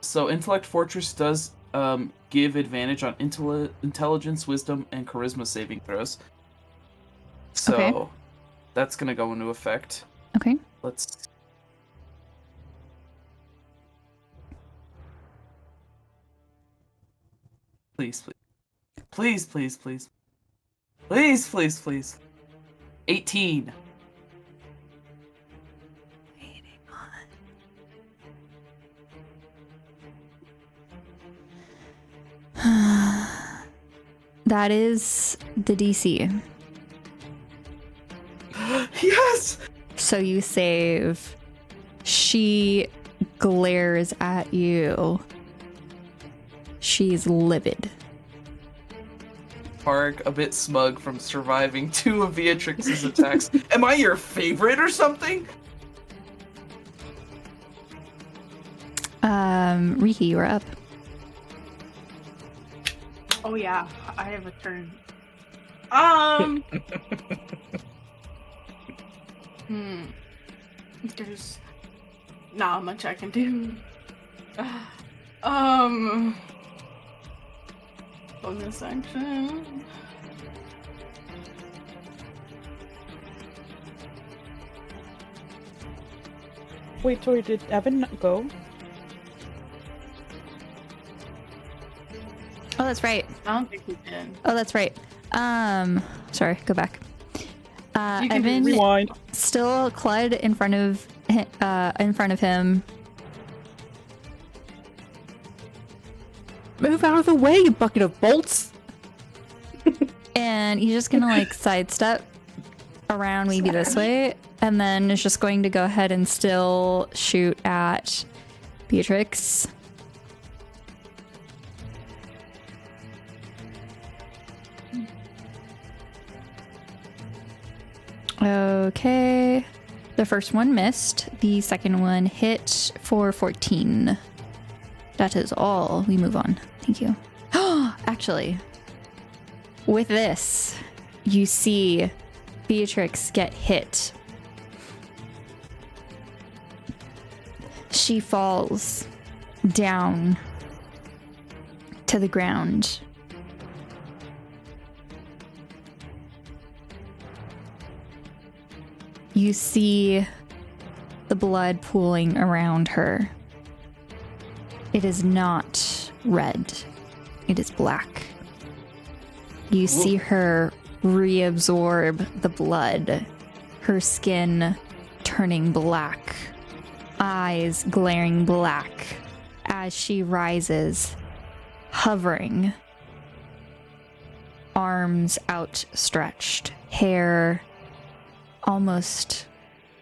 So Intellect Fortress does give advantage on intelligence, wisdom, and charisma saving throws. So Okay. that's gonna go into effect. Okay. Let's. Please, please. Please, please, please. Please, please, please. 18. That is the DC. Yes! So you save. She glares at you. She's livid. Park, a bit smug from surviving 2 of Beatrix's attacks. Am I your favorite or something? Riki, you're up. Oh yeah, I have a turn. There's not much I can do. Bonus action. Wait, Tori, did Evan not go? Oh, that's right. I don't think we did. Oh, that's right. Sorry, go back. You can Evan Rewind. still Clud in front of him. Move out of the way, you bucket of bolts! And he's just gonna like sidestep around maybe this way, and then is just going to go ahead and still shoot at Beatrix. Okay. The first one missed. The second one hit for 14. That is all. We move on. Thank you. Actually, with this, you see Beatrix get hit. She falls down to the ground. You see the blood pooling around her. It is not red. It is black. You see her reabsorb the blood, her skin turning black, eyes glaring black as she rises, hovering, arms outstretched, hair almost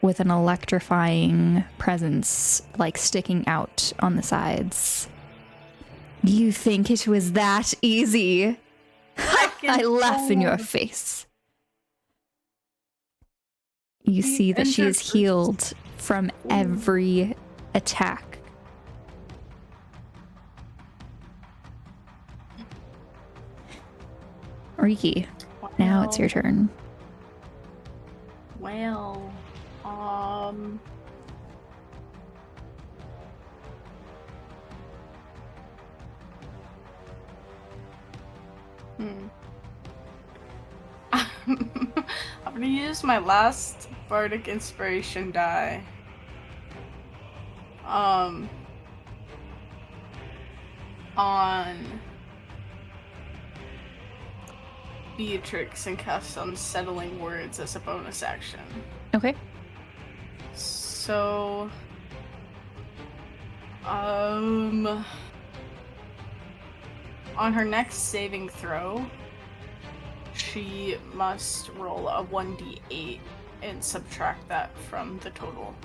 with an electrifying presence, like sticking out on the sides. You think it was that easy? I laugh in your face. You see that she is healed from every attack. Riki, now it's your turn. Well, I'm gonna use my last bardic inspiration die. On Beatrix and cast Unsettling Words as a bonus action. Okay. So, on her next saving throw, she must roll a 1d8 and subtract that from the total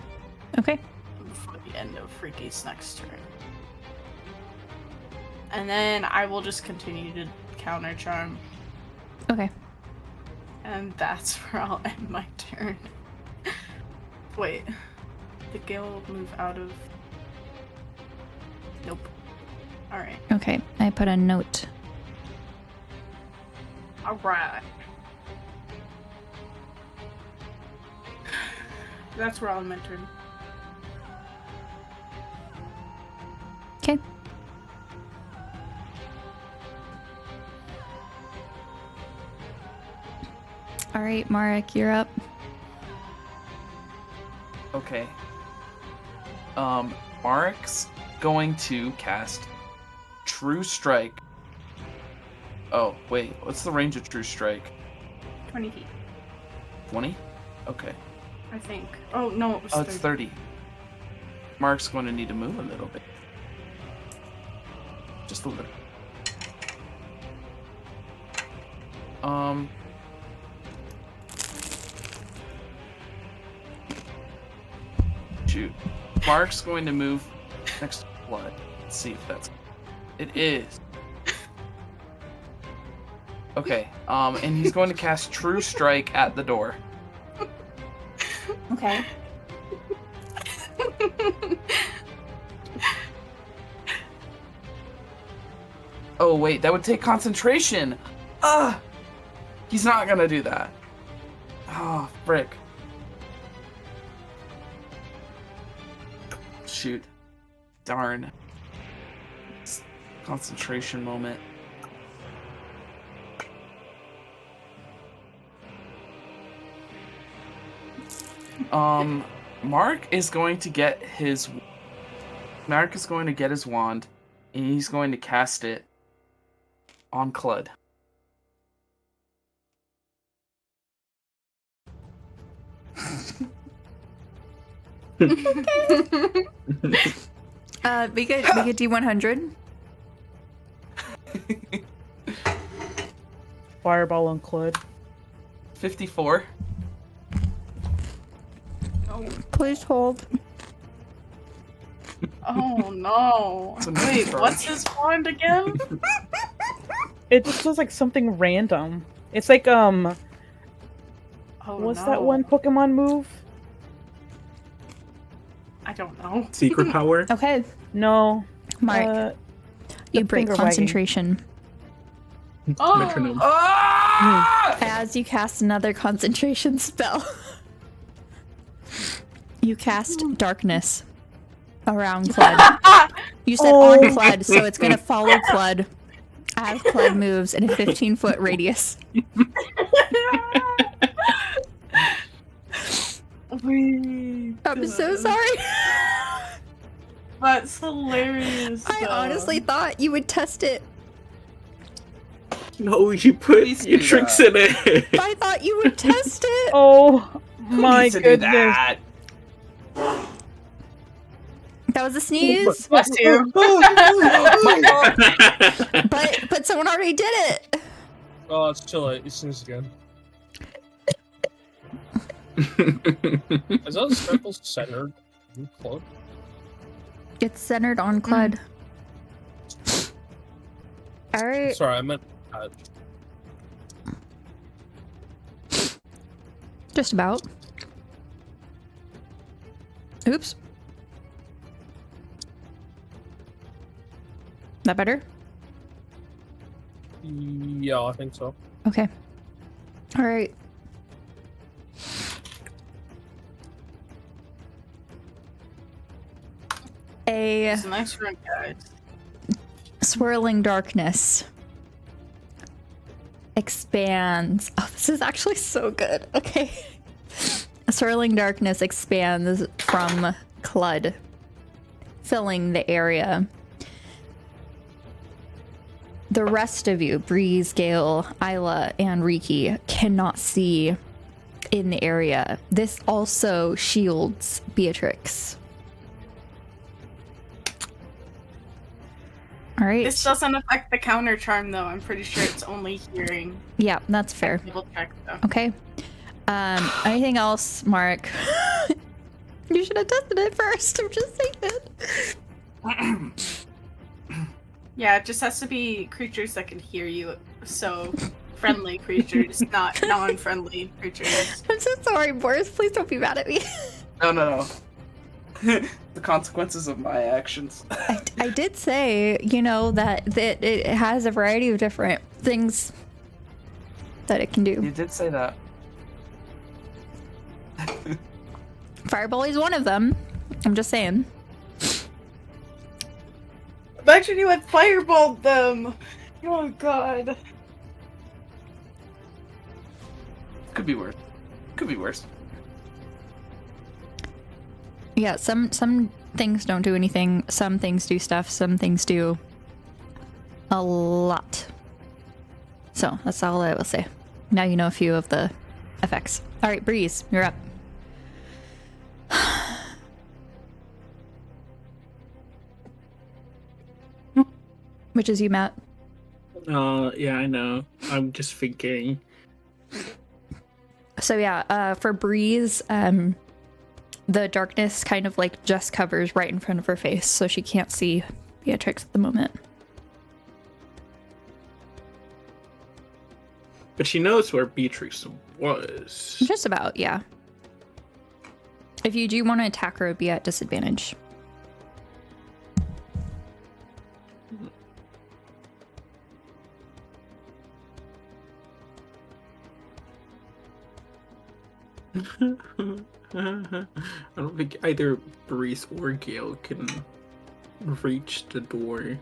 Okay. before the end of Riki's next turn. And then I will just continue to counter charm. Okay. And that's where I'll end my turn. Wait. Did Gale move out of... Nope. Alright. Okay. I put a note. Alright. That's where I'll end my turn. Okay. All right, Marek, you're up. Okay. Mark's going to cast True Strike. Oh, wait. What's the range of True Strike? 20 feet, 20? Okay. I think. Oh, no, it was 30. It's 30. Mark's going to need to move a little bit. Just a little. Shoot. Mark's going to move next to Blood. Let's see if that's... It is. Okay, and he's going to cast True Strike at the door. Okay. Oh, wait, that would take concentration! He's not gonna do that. Oh, frick. Shoot. Darn. Concentration moment. Mark is going to get his wand, and he's going to cast it on Clud. Make it D100. Fireball on Clud. 54. Please hold. Oh no. It's a Wait, charge. what's his wand again? It just feels like something random. It's like Oh, what's no. that one Pokemon move? I don't know. Secret power. Okay, No. Mark, you break finger wagging. concentration. Oh! Metronome. Ah! As you cast another concentration spell, you cast darkness around Clud. You said on Clud, so it's going to follow Clud as Clud moves in a 15-foot radius. I'm so sorry. That's hilarious. I though. honestly thought you would test it. No, you put Please do your tricks in it. I thought you would test it. Oh Who my needs to do goodness. that? That was a sneeze, Bless you. but someone already did it. Oh, it's too late. You sneeze again. Is that circle centered in Clud? It's centered on Clud. All right. Sorry, I meant Just about. Oops. That better? Yeah, I think so. Okay. All right. A It's a nice run, guys. swirling darkness expands. Oh, this is actually so good. Okay. A swirling darkness expands from Clud, filling the area. The rest of you, Breeze, Gale, Isla, and Riki, cannot see in the area. This also shields Beatrix. All right. This doesn't affect the counter charm, though. I'm pretty sure it's only hearing. Yeah, that's fair. Double check, though. Okay. Anything else, Mark? You should have tested it first. I'm just saying. Yeah, it just has to be creatures that can hear you. So, friendly creatures, not non-friendly creatures. I'm so sorry, Boris. Please don't be mad at me. No. The consequences of my actions. I did say, that it has a variety of different things that it can do. You did say that. Fireball is one of them. I'm just saying. Imagine you had fireballed them! Oh god. Could be worse. Could be worse. Yeah, some things don't do anything. Some things do stuff. Some things do a lot. So that's all I will say. Now you know a few of the effects. All right, Breeze, you're up. Which is you, Matt. Yeah, I know. I'm just thinking. So yeah, for Breeze, the darkness kind of like just covers right in front of her face, so she can't see Beatrix at the moment. But she knows where Beatrix was. Just about, yeah. If you do want to attack her, it'd be at disadvantage. I don't think either Breeze or Gale can reach the door.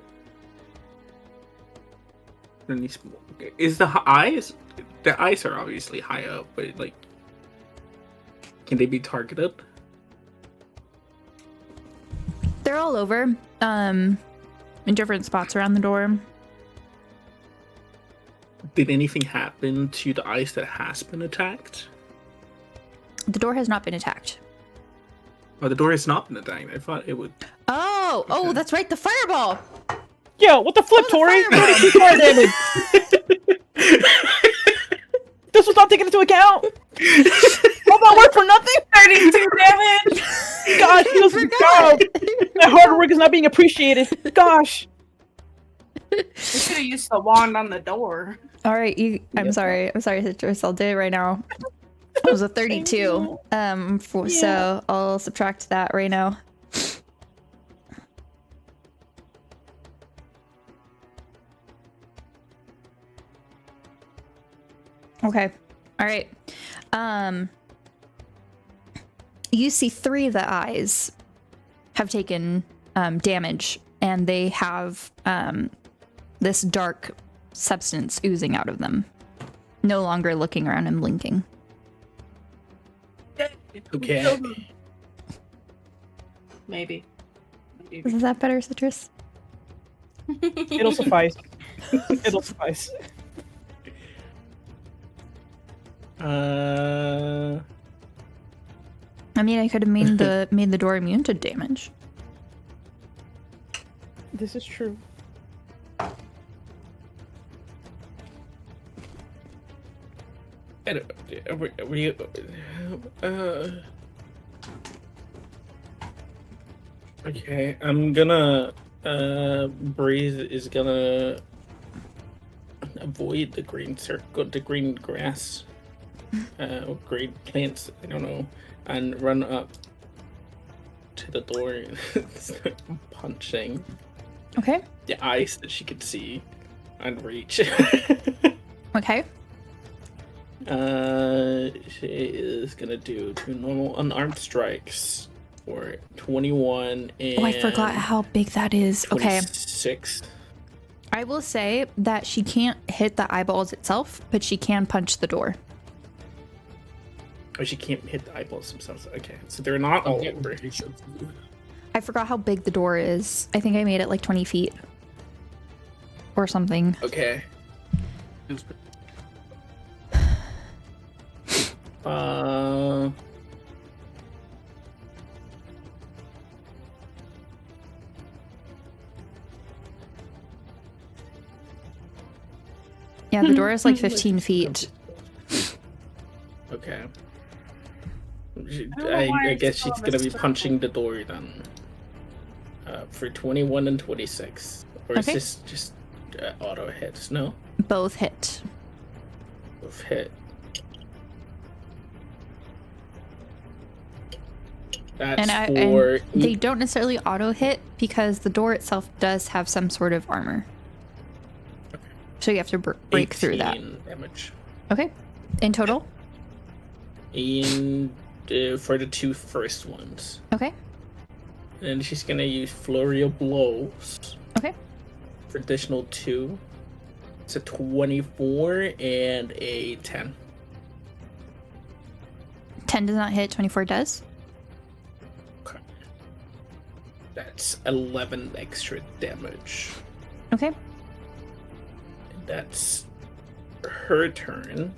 Is the eyes? The eyes are obviously high up, but like, can they be targeted? They're all over, in different spots around the door. Did anything happen to the ice that has been attacked? The door has not been attacked. Oh, the door has not been attacked. I thought it would. Oh, Okay. that's right, the fireball! Yo, what the flip, Torii? 32 fire damage! This was not taken into account! All that work for nothing? 32 damage! Gosh, this job! That hard work is not being appreciated. Gosh! We should have used the wand on the door. All right, I'm sorry, Citrus, I'll do it right now. It was a 32, so I'll subtract that right now. Okay. All right. You see 3 of the eyes have taken damage, and they have this dark substance oozing out of them. No longer looking around and blinking. Okay. Maybe. Is that better, Citrus? It'll suffice. It'll suffice. I mean, I could have made the door immune to damage. This is true. Okay, I'm gonna. Breeze is gonna avoid the green circle, the green grass, or green plants. I don't know, and run up to the door and start punching Okay. the ice that she could see. and reach. Okay. She is gonna do 2 normal unarmed strikes for 21 and Oh, I forgot how big that is. Okay. 26. I will say that she can't hit the eyeballs itself, but she can punch the door. Oh, she can't hit the eyeballs themselves. Okay, so they're not all over. I forgot how big the door is. I think I made it like 20 feet. Or something. Okay. Yeah, the door is like 15 feet. Okay. don't know why I I guess saw she's gonna this be punching the door then. For 21 and 26. Or is Okay. this just auto hits? No? Both hit. Both hit. That's And for they don't necessarily auto hit because the door itself does have some sort of armor. So you have to break through that. 18 damage. Okay. In total? For the 2 first ones. Okay. And she's gonna use Flurry of Blows. Okay. For additional 2. It's a 24 and a 10. 10 does not hit, 24 does. Okay. That's 11 extra damage. Okay. That's her turn.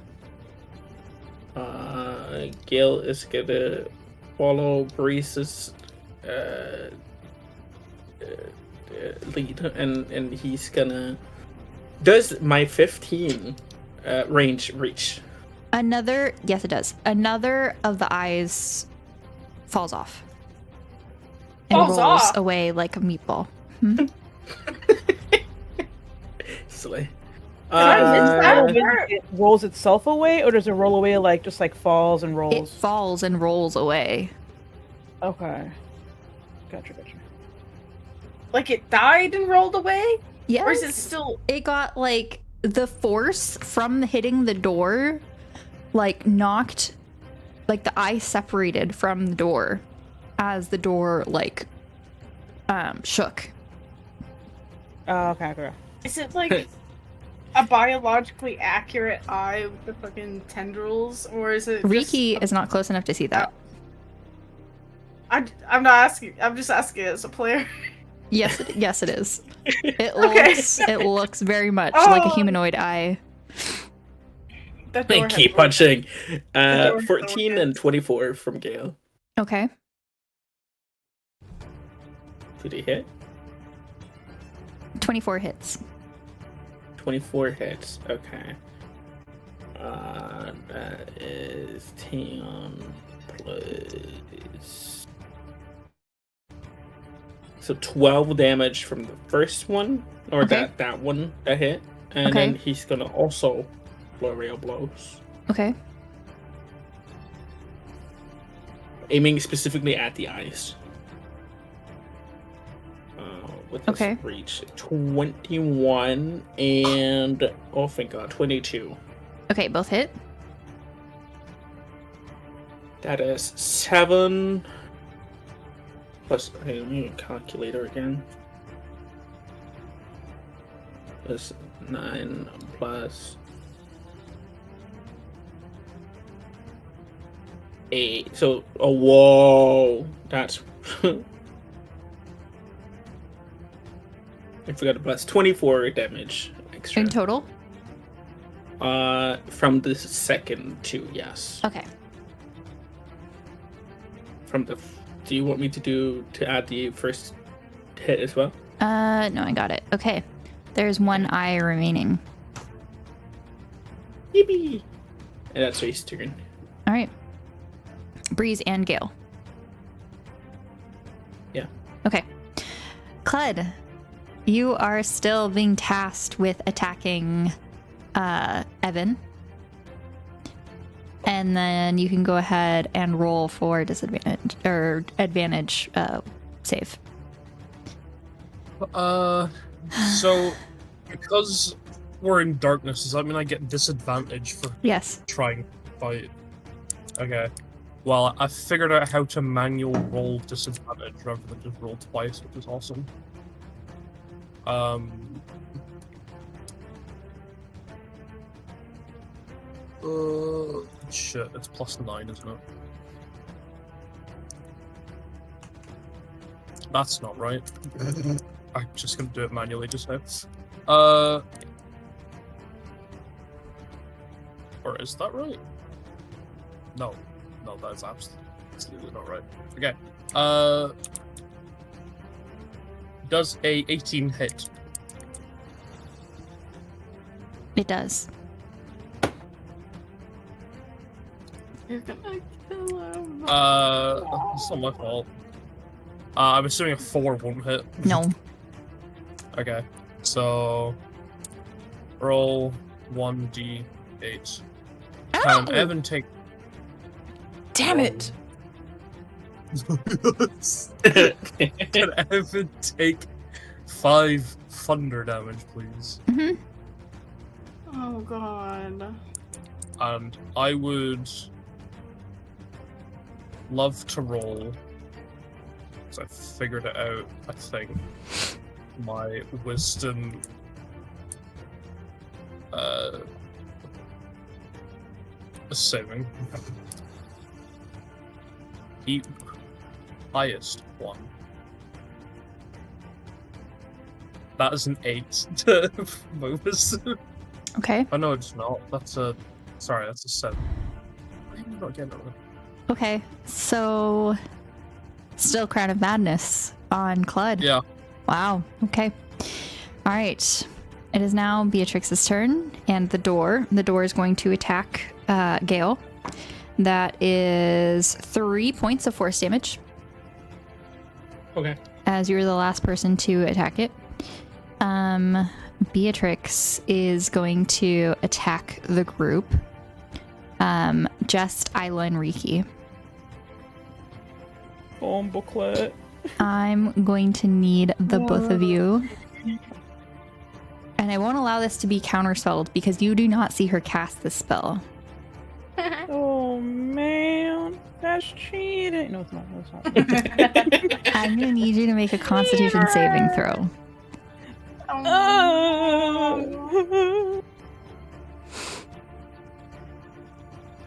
Gale is gonna follow Breeze's lead, and he's gonna. Does my 15 range reach? Yes, it does. Another of the eyes falls off. And Falls rolls off? away like a meatball. Silly. I miss that? It rolls itself away, or does it roll away like just like falls and rolls? It falls and rolls away. Okay. Gotcha. Like it died and rolled away? Yes. Or is it still... It got like the force from hitting the door, like knocked, like the eye separated from the door as the door like shook. Oh, okay. Is it like a biologically accurate eye with the fucking tendrils? Or is it Riki is not close enough to see that. I'm not asking. I'm just asking as a player. Yes, it is. It Okay. looks very much like a Oh. humanoid eye. That door And had keep broken. punching. door 14 broken. and 24 from Gale. Okay. Did he hit? 24 hits. 24 hits. Okay. That is 10 plus. So 12 damage from the first one, or Okay. that one that hit, and Okay. then he's gonna also flurry of blows, Okay. aiming specifically at the eyes. With this Okay. reach, 21 and oh thank God, 22. Okay, both hit. That is 7 plus. Hey, let me do a calculator again. Plus 9 plus 8. So, oh, whoa, that's. I forgot to plus 24 damage extra. In total? From the second 2, yes. Okay. From the. Do you want me to add the first hit as well? No, I got it. Okay. There's one eye remaining. Yippee! And that's Race's turn. All right. Breeze and Gale. Yeah. Okay. Cled, you are still being tasked with attacking Evan. And then you can go ahead and roll for disadvantage or advantage save. So, because we're in darkness, does that mean I get disadvantage for Yes. trying to fight? Okay. Well, I figured out how to manual roll disadvantage rather than just roll twice, which is awesome. Shit, it's +9, isn't it? That's not right. I'm just gonna do it manually just now. Or is that right? No, that's absolutely not right. Okay. Does a 18 hit? It does. You're gonna kill him. It's not my fault. I'm assuming a 4 won't hit. No. Okay, so roll 1d8. Can Evan take? Damn it! Can Evan take 5 thunder damage, please? Mm-hmm. Oh god. And I would love to roll, because I figured it out, I think, my wisdom saving. The highest one. That is an 8 to bonus. Okay. Oh no, it's not. That's a 7. Why am I not getting it? Okay. So, still Crown of Madness on Clud. Yeah. Wow. Okay. All right. It is now Beatrix's turn, and the door is going to attack Gale. That is 3 points of force damage, Okay. as you're the last person to attack it. Beatrix is going to attack the group. Just Isla and Riki. Phone booklet. I'm going to need the both of you. And I won't allow this to be counterspelled because you do not see her cast the spell. Oh man, that's cheating. No, it's not. No, it's not. I'm going to need you to make a Constitution saving throw. Oh.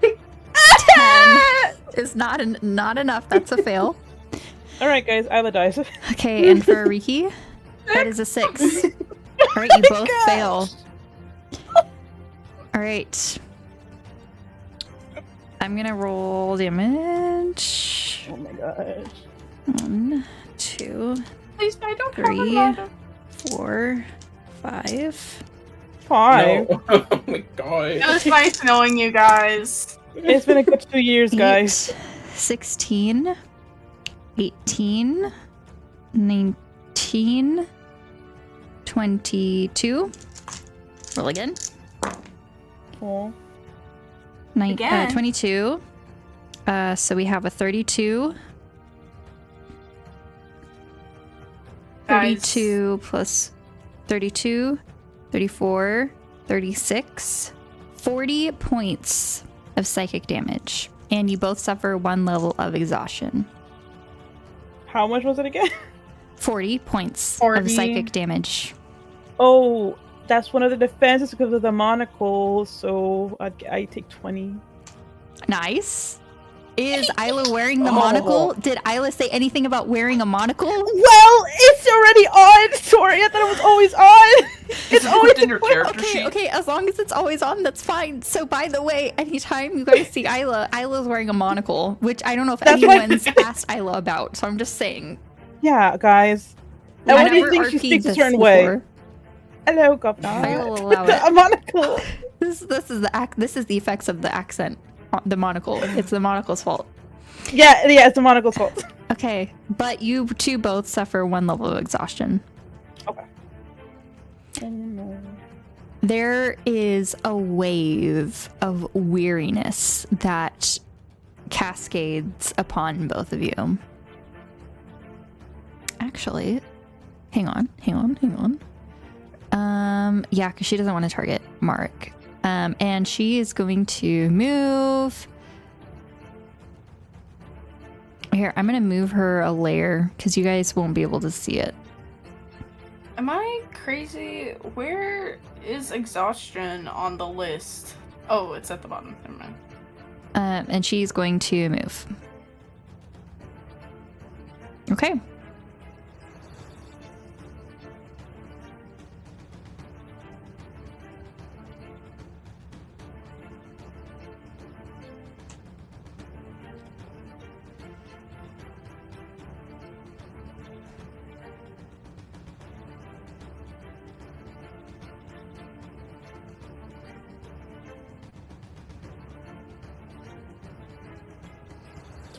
10 is not enough. That's a fail. All right, guys, Isla dies. Okay, and for Riki, that is a 6. All right, you both fail. All right. I'm gonna roll damage. Oh my gosh. 1, 2, Please, I don't 3, have a 4, 5. 5. No. Oh my god. It was nice knowing you guys. It's been a good 2 years, guys. 8, 16, 18, 19, 22. Roll again. Oh. Again. 22. So we have a 32. Guys. 32 plus 32, 34, 36. 40 points of psychic damage. And you both suffer 1 level of exhaustion. How much was it again? 40 points 40. of psychic damage. Oh, that's one of the defenses because of the monocle. So I take 20. Nice. Is Isla wearing the monocle? Did Isla say anything about wearing a monocle? Well, it's already on, Torii. I thought it was always on. It's always in your character sheet. Okay, as long as it's always on, that's fine. So, by the way, anytime you guys see Isla's wearing a monocle, which I don't know if That's why- anyone's asked Isla about, so I'm just saying. Yeah, guys. And I what do you never think she RP'd speaks a this certain way? before. Hello, governor. I will allow it. A monocle. This is the effects of the accent, the monocle. It's the monocle's fault. Yeah, it's the monocle's fault. Okay, but you two both suffer 1 level of exhaustion. Okay. Oh, no. There is a wave of weariness that cascades upon both of you. Actually, hang on. Yeah, because she doesn't want to target Mark. And she is going to move. Here, I'm going to move her a layer because you guys won't be able to see it. Am I crazy? Where is exhaustion on the list? Oh, it's at the bottom. Never mind. And she's going to move. Okay.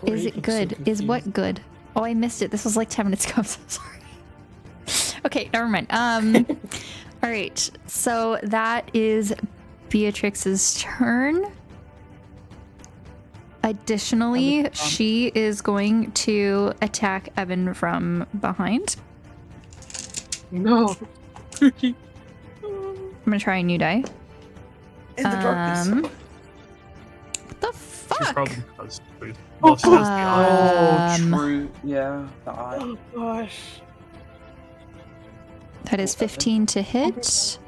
Is it good? Is what good? Oh, I missed it. This was like 10 minutes ago. I'm so sorry. Okay, never mind. All right. So that is Beatrix's turn. Additionally, she is going to attack Evan from behind. No. I'm gonna try a new die. In the darkness. What the She's fuck? probably because well, she has the eye. Oh, true. Yeah, the eye. Oh gosh. That is 15 to hit.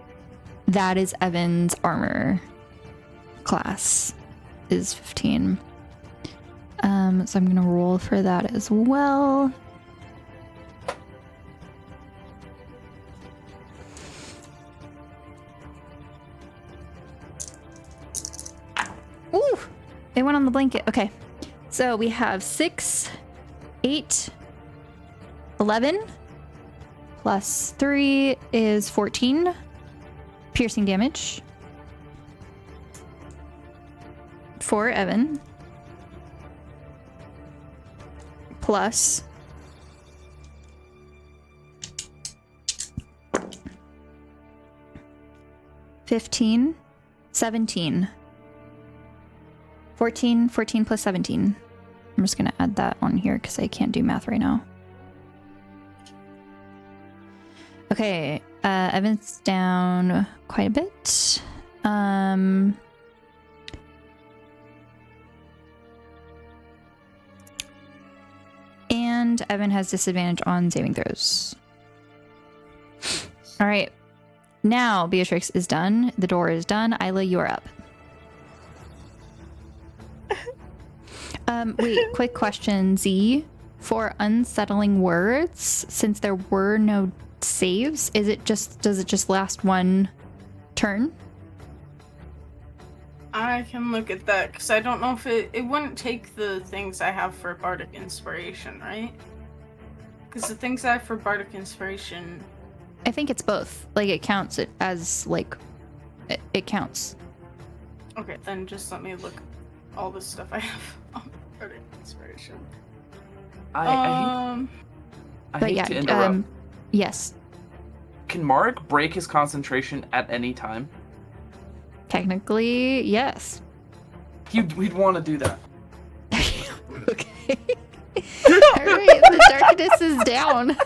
That is Evan's armor class is 15. So I'm gonna roll for that as well. Ooh, it went on the blanket. Okay, so we have 6, 8, 11. Plus 3 is 14 piercing damage for Evan. Plus 15, 17. 14 plus 17. I'm just going to add that on here because I can't do math right now. Okay, Evan's down quite a bit. And Evan has disadvantage on saving throws. All right, now Beatrix is done. The door is done. Isla, you are up. Wait, quick question, Z. For unsettling words, since there were no saves, does it just last one turn? I can look at that because I don't know if it wouldn't take the things I have for Bardic Inspiration, right? Because the things I have for Bardic Inspiration, I think it's both. Like it counts it as like it counts. okay, then just let me look at all the stuff I have on Bardic Inspiration. I hate to interrupt. Yes. Can Mark break his concentration at any time? Technically, yes. We'd want to do that. Okay. All right, the darkness is down.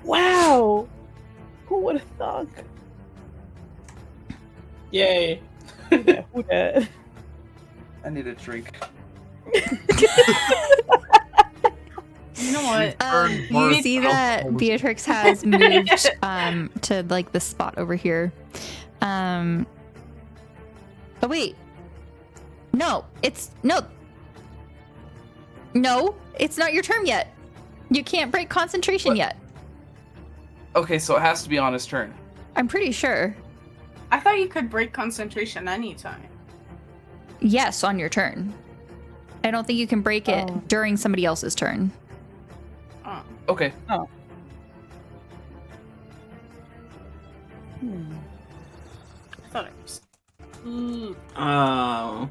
Wow. Who would have thought? Yay. Who dat? I need a drink. You know what? You see that Beatrix has moved to like the spot over here. Oh wait. No, it's not your turn yet. You can't break concentration What? yet. Okay, so it has to be on his turn. I'm pretty sure. I thought you could break concentration anytime. Yes, on your turn. I don't think you can break it during somebody else's turn. Oh. Okay. Oh. I thought it was. Oh.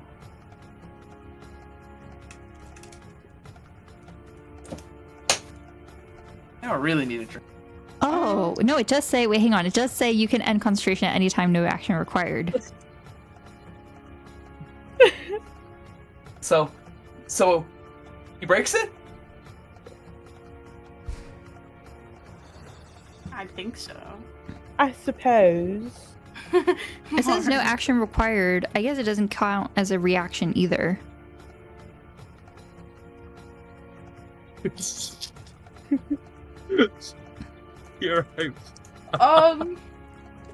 I don't really need a drink. Oh, no, it does say, wait, hang on. It does say you can end concentration at any time, no action required. So he breaks it? I think so. I suppose. It says no action required. I guess it doesn't count as a reaction either. You're right.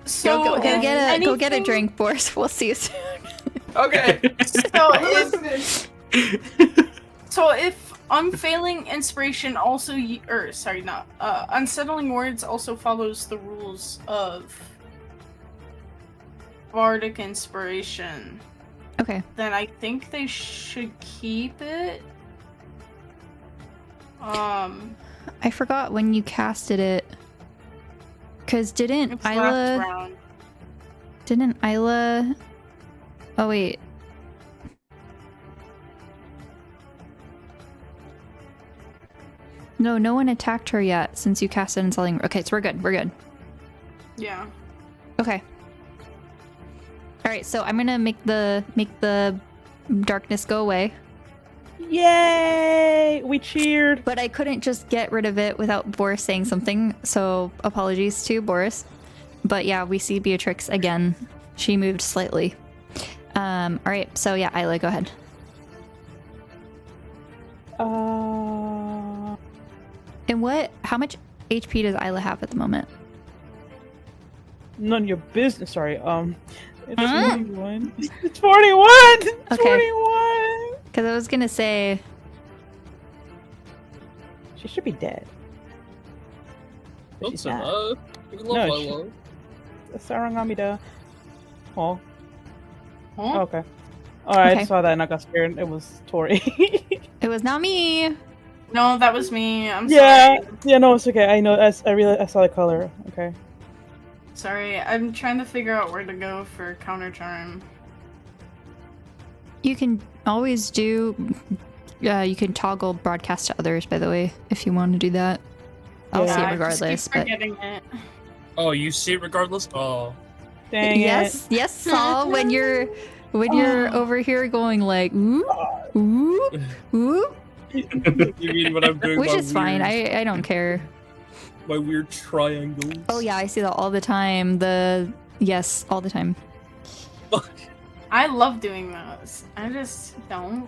So Go if get a anything- drink, Boris. We'll see you soon. Okay. So if unfailing inspiration also, unsettling words also follows the rules of bardic inspiration, Okay. then I think they should keep it. I forgot when you casted it. Cause didn't It's last Isla? round. Didn't Isla? Oh wait. No, no one attacked her yet since you casted Unsettling. Okay, so we're good. We're good. Yeah. Okay. All right, so I'm gonna make the darkness go away, Yay! We cheered. but I couldn't just get rid of it without Boris saying something. So apologies to Boris. But yeah, we see Beatrix again. She moved slightly. All right, so yeah, Isla, go ahead. And how much HP does Isla have at the moment? None of your business. Sorry. It's Huh? 41. It's 41. It's Okay. 41. Because I was gonna say, She should be dead. Don't She's say not. that. We love No, Lilo. Sarangamida. Oh. Huh? Okay. Alright, Okay. I saw that and I got scared. It was Torii. it was not me. No, that was me. I'm yeah. sorry. Yeah, no, it's okay. I know. I saw the color. Okay. Sorry, I'm trying to figure out where to go for counter charm. You can always do. You can toggle broadcast to others, by the way, if you want to do that. I'll Yeah. see it I regardless. just keep But forgetting it. Oh, you see it regardless? Oh. Dang yes, yes, Saul. When you're over here going like ooh, ooh, ooh, You mean when I'm doing which my is fine. weird- I don't care. my weird triangles? Oh yeah, I see that all the time. Yes, all the time. I love doing those. I just don't.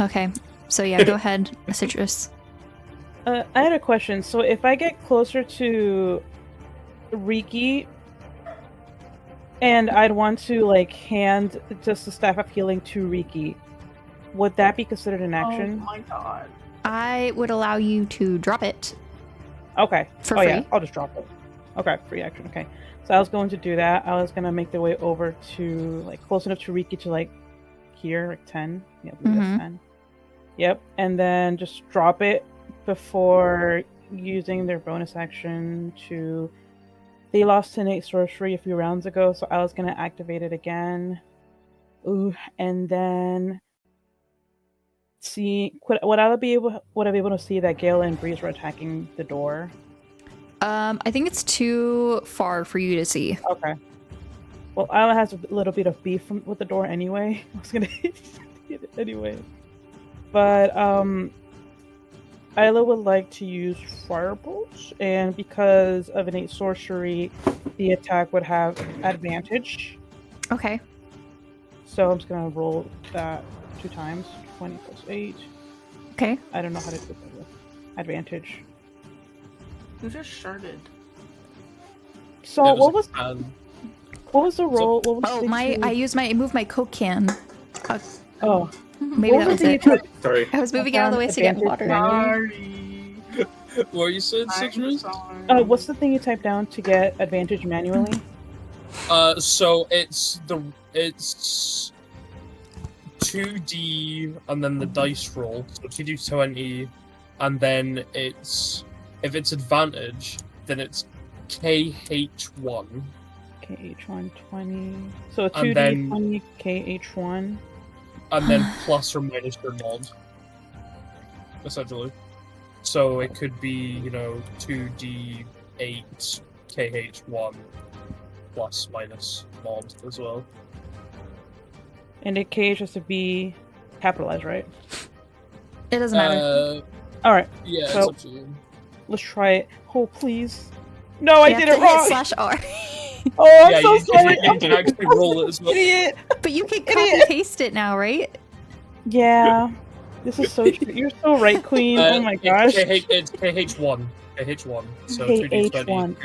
Okay, so yeah, go ahead, Citrus. I had a question. So if I get closer to Riki and I'd want to like hand just the staff of healing to Riki, would that be considered an action? Oh my god. I would allow you to drop it. Okay. For Yeah, free? I'll just drop it. Okay, free action. Okay. So I was going to do that. I was gonna make the way over to like close enough to Riki to like here, like 10. Yeah, I believe Mhm. that's 10. Yep, and then just drop it before using their bonus action to. They lost innate sorcery a few rounds ago, so I was gonna activate it again. Ooh, and then see would I be able to see that Gale and Breeze were attacking the door? I think it's too far for you to see. Okay. Well, Isla has a little bit of beef with the door anyway. I was gonna hit it anyway. But Isla would like to use Firebolt, and because of innate sorcery, the attack would have advantage. Okay. So I'm just gonna roll that 2 times. 20 plus 8. Okay. I don't know how to do that with advantage. Who just sharded? So It what was an- the roll? What was Oh, the I moved my Coke can. Oh, Maybe what that was the thing it. you typed- Sorry. I was moving it out of the way to get Advantage water. manually? Sorry. What you said, I'm Citrus? sorry. What's the thing you type down to get advantage manually? So it's 2D and then the dice roll, so 2d20, and then if it's advantage, then it's KH1, KH1 20. So And 2D then- 20 KH1. and then plus or minus your mod, essentially. So it could be, 2d8 KH1 plus minus mod as well. And the KH has to be capitalized, right? It doesn't matter. Alright, Yeah, So- it's up to you. let's try it. Oh, please. No, I You did have it to hit wrong. /R. Oh, I'm Yeah, so you sorry. can actually roll it as well. Idiot. But you can Idiot. copy paste it now, right? Yeah. This is so true. You're so right, Queen. Oh my gosh. It's KH1. KH1. So KH1. 2d20,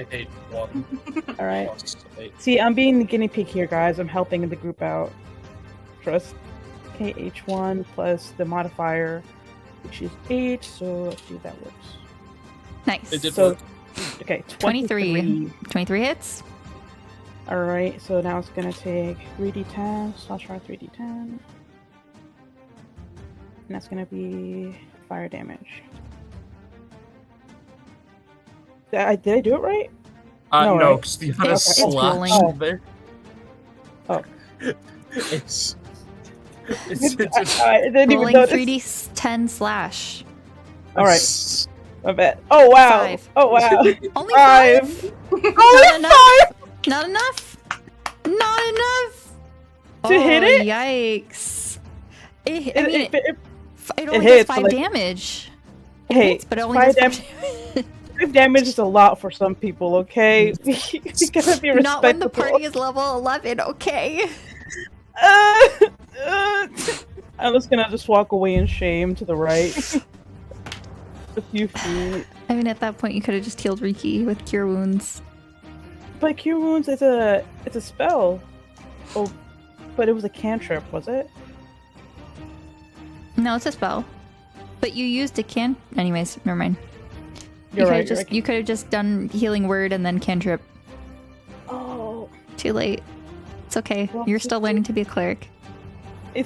KH1. All right. Plus 8. See, I'm being the guinea pig here, guys. I'm helping the group out. Trust. KH1 plus the modifier, which is 8. So let's see if that works. Nice. It did So, work. okay, 23. 23 hits. All right, so now it's gonna take 3d10 /R 3d10, and that's gonna be fire damage. Did I do it right? No, No, right? because the other It's slash grueling. there. Oh. It's I didn't even Rolling notice. 3d10 slash. All right, my bad. Oh wow! 5. Oh wow! Only 5. Not enough. Not enough. Not enough. To hit it? Yikes. It only it does hits, 5 like- damage. It Hey, hits, but it only 5 does 5 damage. 5 damage is a lot for some people. Okay, we gotta be respectful. Not when the party is level 11, okay? I'm just gonna walk away in shame to the right. A few feet. I mean, at that point, you could have just healed Riki with Cure Wounds. But Cure Wounds is it's a spell. Oh, but it was a cantrip, was it? No, it's a spell. But you used a can. Anyways, never mind. You're right. You could have just done Healing Word and then cantrip. Oh, Too late. It's okay. Well, You're still learning to be a cleric. I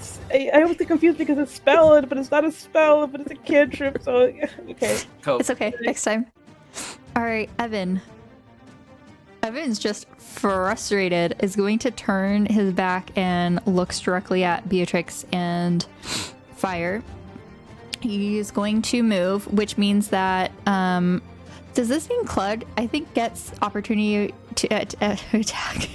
always get confused because it's spell, but it's not a spell, but it's a cantrip. So okay. Cool. It's okay. Next time. All right, Evan. Evan's just frustrated. Is going to turn his back and looks directly at Beatrix and Fire. He's going to move, which means that does this mean Clug? I think gets opportunity to attack.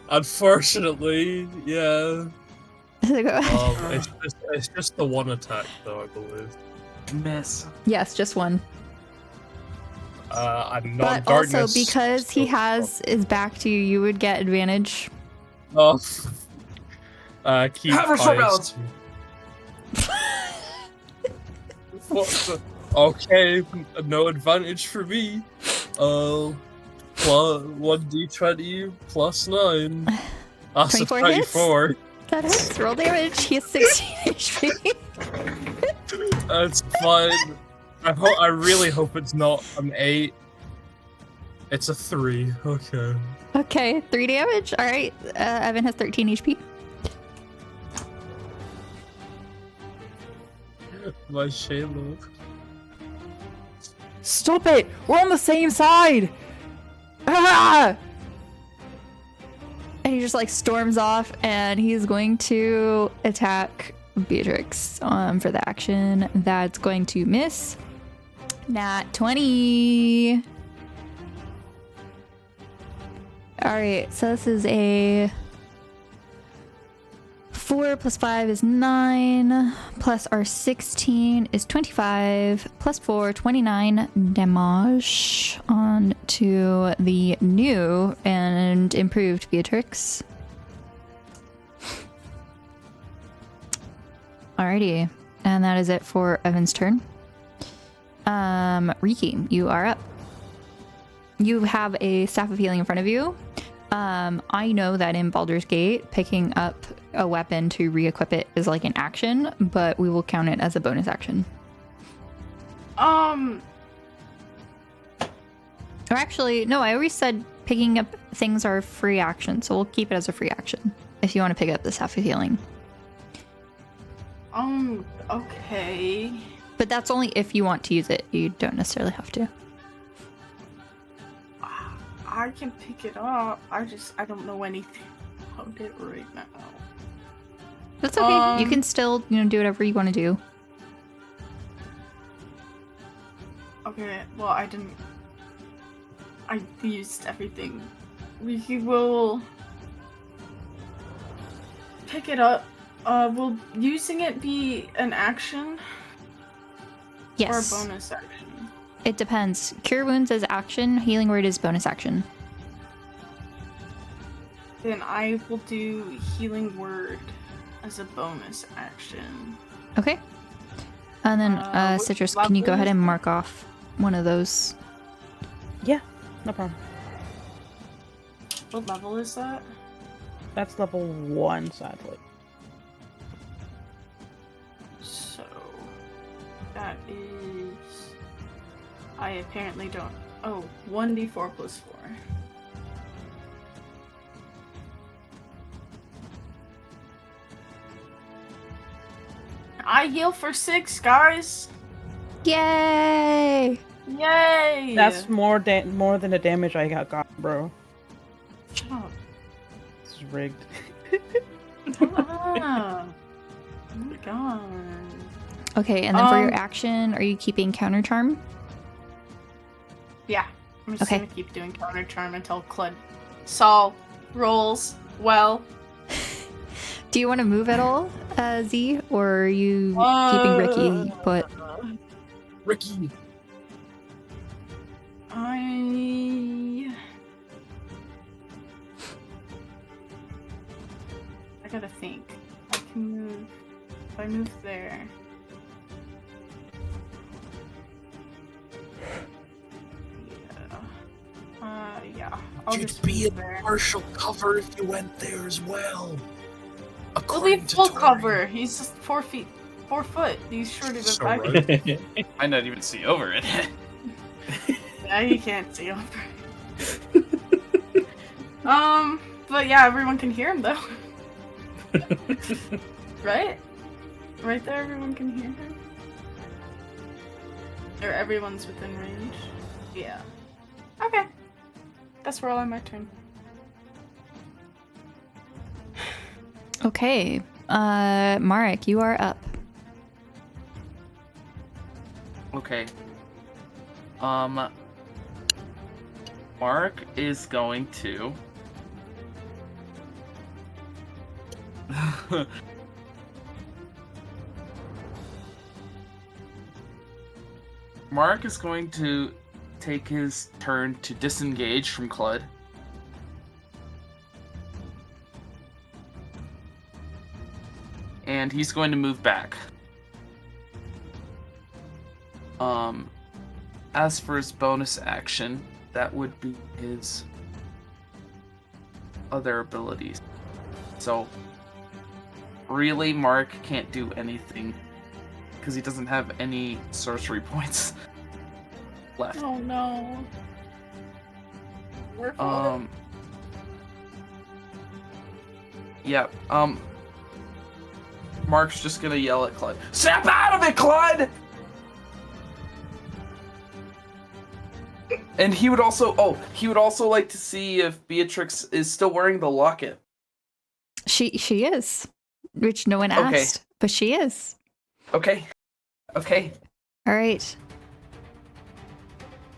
Unfortunately, yeah. Yes, It's just the one attack, though, I believe. Miss. just one. I'm But not also because he has his back to you, you would get advantage. Oh. Keep Have her short highest. balance. What the- Okay, no advantage for me. Plus 1d20 plus 9. That's a 24 hits? 24. That hits. Roll damage. He has 16 HP. That's fine. I really hope it's not an 8. It's a 3. Okay. Okay, 3 damage. All right. Evan has 13 HP. My Shayla. Stop it! We're on the same side! Ah! And he just like storms off, and he's going to attack Beatrix for the action. That's going to miss. Nat 20. All right, so this is a 4 plus 5 is 9, plus our 16 is 25, plus 4, 29 damage on to the new and improved Beatrix. Alrighty, and that is it for Evan's turn. Riki, you are up. You have a Staff of Healing in front of you. I know that in Baldur's Gate, picking up a weapon to re-equip it is like an action, but we will count it as a bonus action. Or actually, no, I always said picking up things are a free action, so we'll keep it as a free action if you want to pick up the Staff of Healing. Okay. But that's only if you want to use it. You don't necessarily have to. I can pick it up. I don't know anything about it right now. That's okay. You can still, do whatever you want to do. Okay, well, I used everything. We will pick it up. Will using it be an action? Yes. Or a bonus action? It depends. Cure wounds is action. Healing word is bonus action. Then I will do healing word as a bonus action. Okay. And then Which Citrus, can you go level ahead is and that? mark off one of those? Yeah, no problem. What level is that? That's level 1, sadly. So that is. I apparently don't. Oh, 1d4 plus 4. I heal for 6, guys. Yay! Yay! That's more than the damage I got, bro. Shut up. This is rigged. Ah. Oh my god. Okay, and then for your Um, action, are you keeping counter charm? Yeah, I'm just Okay. gonna keep doing counter charm until Saul rolls well. Do you want to move at all, Z, or are you keeping Ricky put? Ricky! I gotta think. I can move. If I move there. Yeah. I'll You'd just be move in there. partial cover if you went there as well. He'll be According to full Torii. cover. He's just 4 foot. He's short of So a back. right. I not even see over it. Yeah, you can't see over. But yeah, everyone can hear him though. Right? Right there, everyone can hear him. Or everyone's within range. Yeah. Okay. That's where I'll end my turn. Okay, Marek, you are up. Okay. Mark is going to. Mark is going to take his turn to disengage from Clud. And he's going to move back. As for his bonus action, that would be his other abilities. So, really, Mark can't do anything because he doesn't have any sorcery points left. Oh no. We're falling. Yeah, Mark's just gonna yell at Clud. Snap out of it, Clud! And he would also like to see if Beatrix is still wearing the locket. She is, which no one Okay. asked, but she is. Okay. Okay. All right.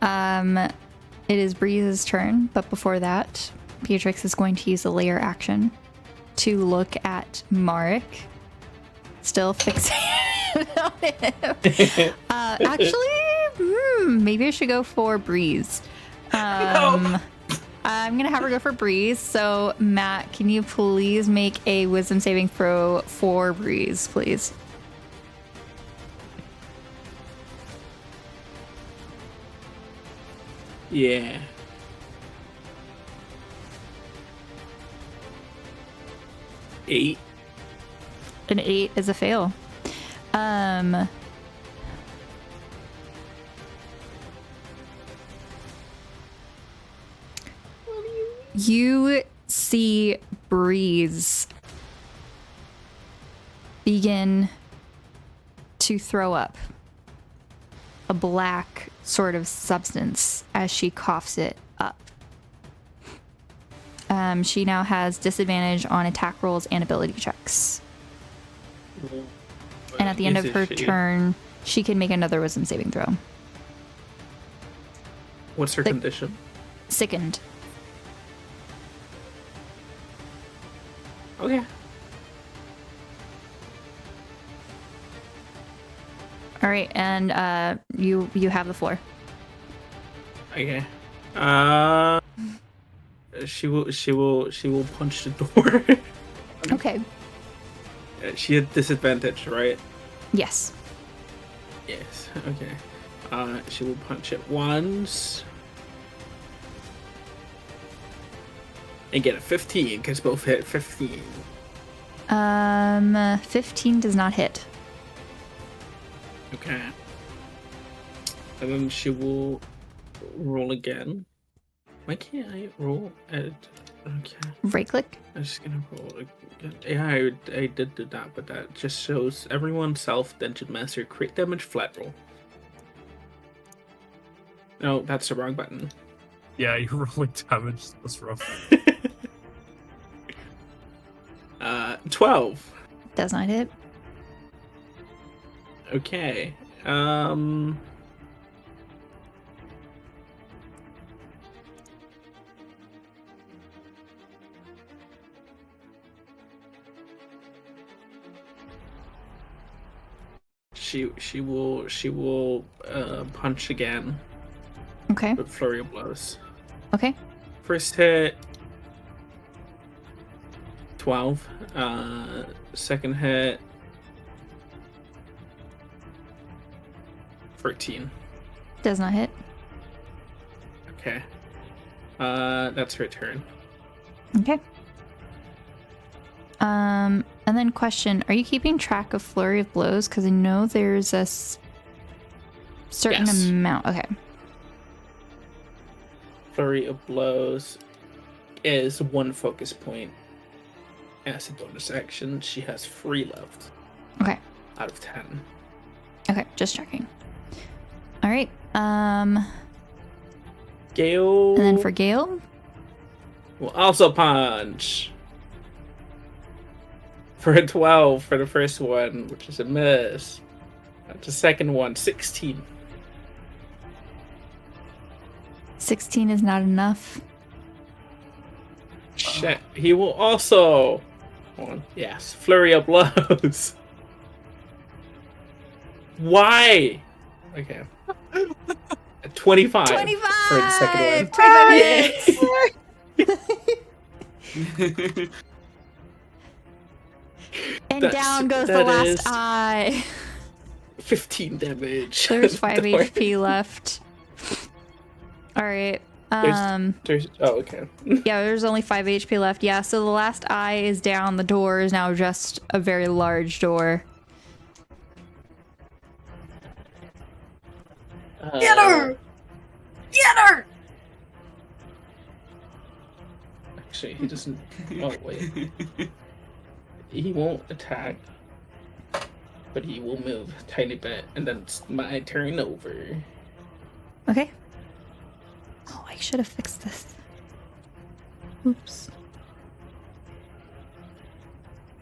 It is Breeze's turn, but before that, Beatrix is going to use a layer action to look at Marek, still fixated on him. Actually, maybe I should go for Breeze. No. I'm gonna have her go for Breeze. So, Matt, can you please make a Wisdom saving throw for Breeze, please? Yeah. Eight. An 8 is a fail. You see Breeze begin to throw up a black sort of substance as she coughs it up. She now has disadvantage on attack rolls and ability checks. And at the end of her turn, she can make another wisdom saving throw. What's her condition? Sickened. Okay. All right, and you have the floor. Okay. She will punch the door. Okay. She had disadvantage, right? Yes. Yes. Okay. She will punch it once. And get a 15, because both hit 15. 15 does not hit. Okay. And then she will roll again. Why can't I roll at... Okay. Right click. I'm just gonna roll again. Yeah, I did do that, but that just shows everyone Dungeon Master crit damage flat roll. No, that's the wrong button. Yeah, you're rolling damage. That's rough. 12. Does not hit. Okay. She will punch again Okay. with flurry of blows. Okay. First hit 12. Second hit 13. Does not hit. Okay. That's her turn. Okay. And then question, are you keeping track of flurry of blows? Because I know there's a certain Yes. amount. Okay. Flurry of blows is 1 focus point. As a bonus action, she has 3 left. Okay. Out of 10. Okay, just checking. All right. Gale. And then for Gale, will also punch. For a 12 for the first one, which is a miss. The second one, 16. 16 is not enough. Shit. He will also... Hold on. Yes, flurry of blows. Why? Okay. 25. 25 for the second one. 25 hits. And That's- down goes the that last is- eye. 15 damage. There's 5 Door. HP left. All right. There's oh, okay. Yeah, there's only 5 HP left. Yeah, so the last eye is down. The door is now just a very large door. Get her! Get her! Actually, he doesn't... Oh, wait. He won't attack. But he will move a tiny bit, and then it's my turn over. Okay. Oh, I should have fixed this. Oops.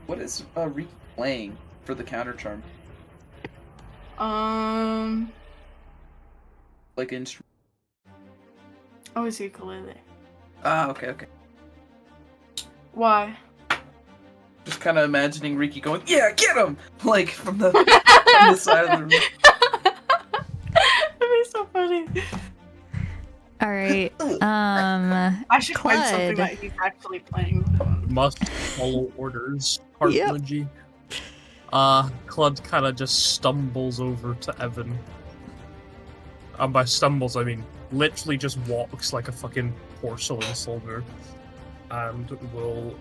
What is Riki playing for the counter charm? Like instrument? Oh, it's ukulele. Ah, okay. Why? Just kind of imagining Riki going, "Yeah, get him!" Like from the, from the side of the room. That'd be so funny. All right. I should find something Clyde. that he's actually playing. Must follow orders. Heart Yep. emoji. Clud kind of just stumbles over to Evan. And by stumbles, I mean literally just walks like a fucking porcelain soldier. And will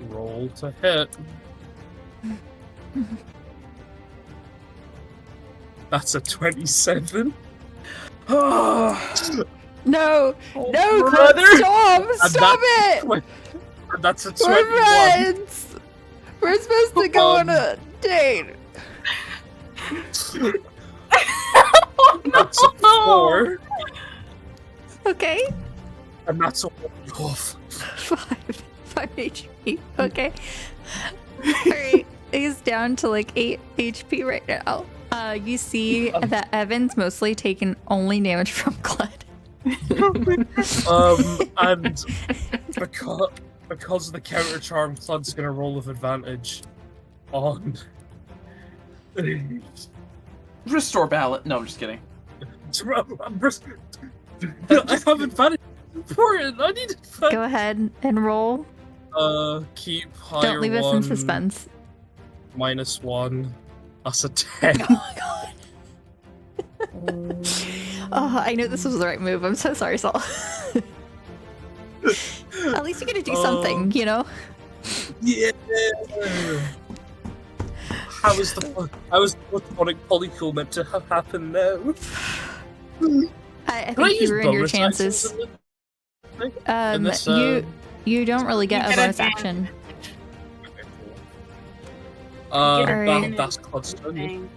roll to hit. That's a 27. Oh, No! Oh, No, brother! Stop! And Stop it! And that's a We're 21. friends! We're supposed to go on a date! That's a 4. Okay? And that's a 1. 5 HP. Okay. Alright. He's down to like 8 HP right now. You see that Evan's mostly taken only damage from Cled. And because of the counter charm, Clud's gonna roll with advantage on. restore ballot. No, I'm just kidding. I have advantage. Important. I need advantage. Go ahead and roll. Keep higher Don't leave us in one, suspense. -1. That's a 10. Oh my god. Oh, I knew this was the right move. I'm so sorry, Saul. At least you're gonna do something, you know? Yeah. How is the platonic polycule meant to have happened now? I Can I think use you ruined your bonus chances. actions in this, You don't really get You a get bonus advantage. action. Get That's constant. thing.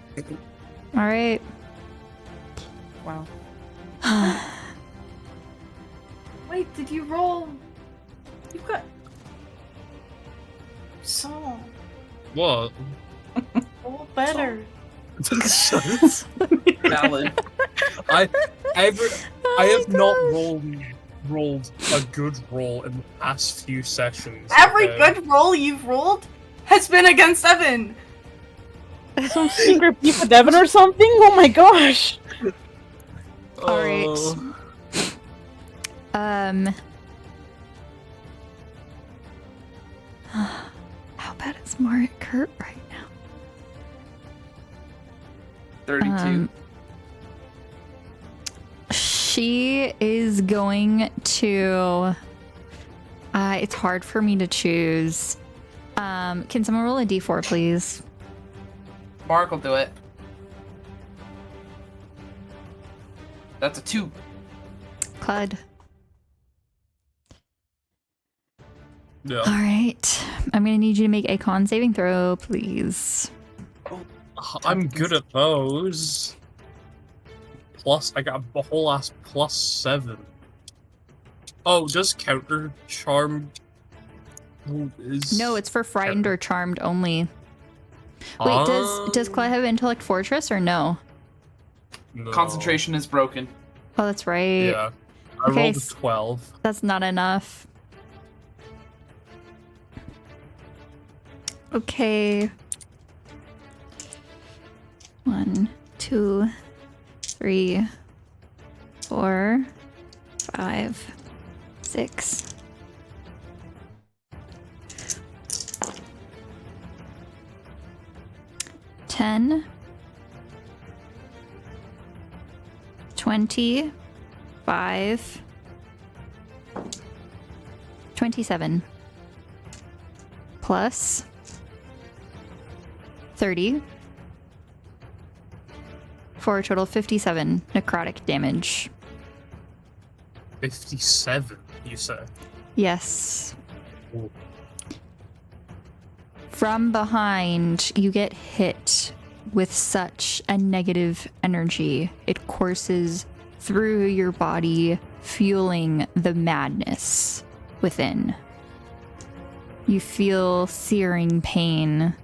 All right. Wow. Wait, did you roll? You got. Saul, What? roll better. Valid. I have not rolled a good roll in the past few sessions. Every okay? good roll you've rolled has been against Evan. Some secret beef with Devin or something? Oh my gosh! All right. Oh. How bad is Mark hurt right now? 32. She is going to. It's hard for me to choose. Can someone roll a d4, please? Mark will do it. That's a 2. Clyde. Yeah. All right. I'm gonna need you to make a con saving throw, please. I'm good at those. Plus, I got a whole ass +7. Oh, does counter charm? No, it's for frightened or charmed only. Wait, does Clyde have intellect fortress or no? No. Concentration is broken. Oh, that's right. Yeah. I Okay, rolled a 12. That's not enough. Okay. 1, 2, 3, 4, 5, 6. $10, 20, 5, 27, plus 30, for a total of 57 necrotic damage. 57, you say? Yes. Ooh. From behind, you get hit with such a negative energy. It courses through your body, fueling the madness within. You feel searing pain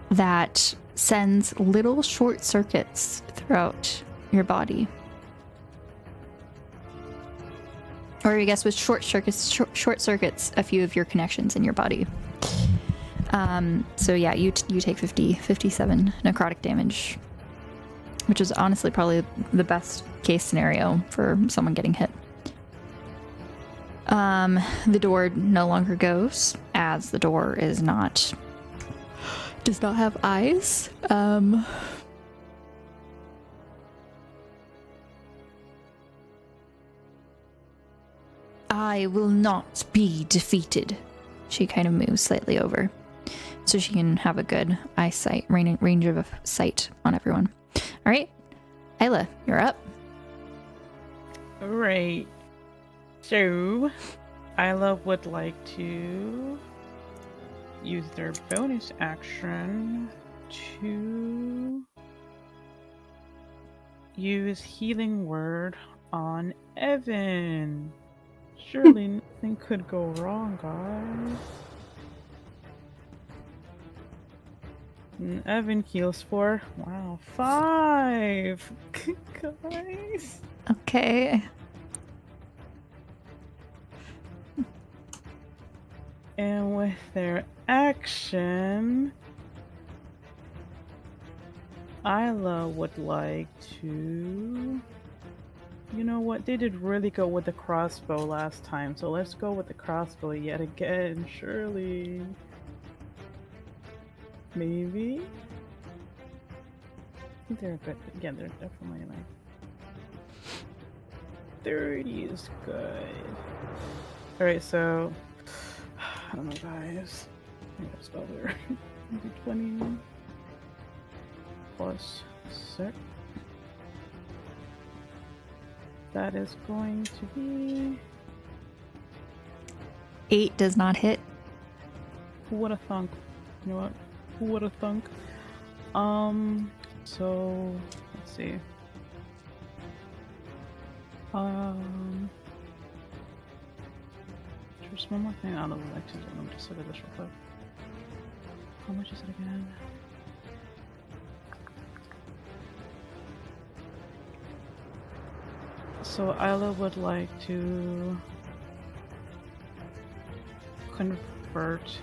that sends little short circuits throughout your body. Or I guess with short circuits a few of your connections in your body. So yeah, you take 57 necrotic damage, which is honestly probably the best case scenario for someone getting hit. The door no longer goes, as the door does not have eyes. I will not be defeated. She kind of moves slightly over so she can have a good eyesight, range of sight on everyone. All right, Isla, you're up. Alright. So, Isla would like to use their bonus action to use Healing Word on Evan. Surely nothing could go wrong, guys. And Evan heals for, 5. Guys. Okay. And with their action, Isla would like to... You know what? They did really good with the crossbow last time, so let's go with the crossbow yet again, surely. Maybe? I think they're good. Yeah, they're definitely like... 30 is good. Alright, so... I don't know, guys. I gotta spell there. Maybe 20 plus 6. That is going to be... 8 does not hit. Who would have thunk? You know what? Who would have thunk? So... Let's see. Just one more thing. I don't know what I can do. Let me just look at this real quick. How much is it again? So Isla would like to convert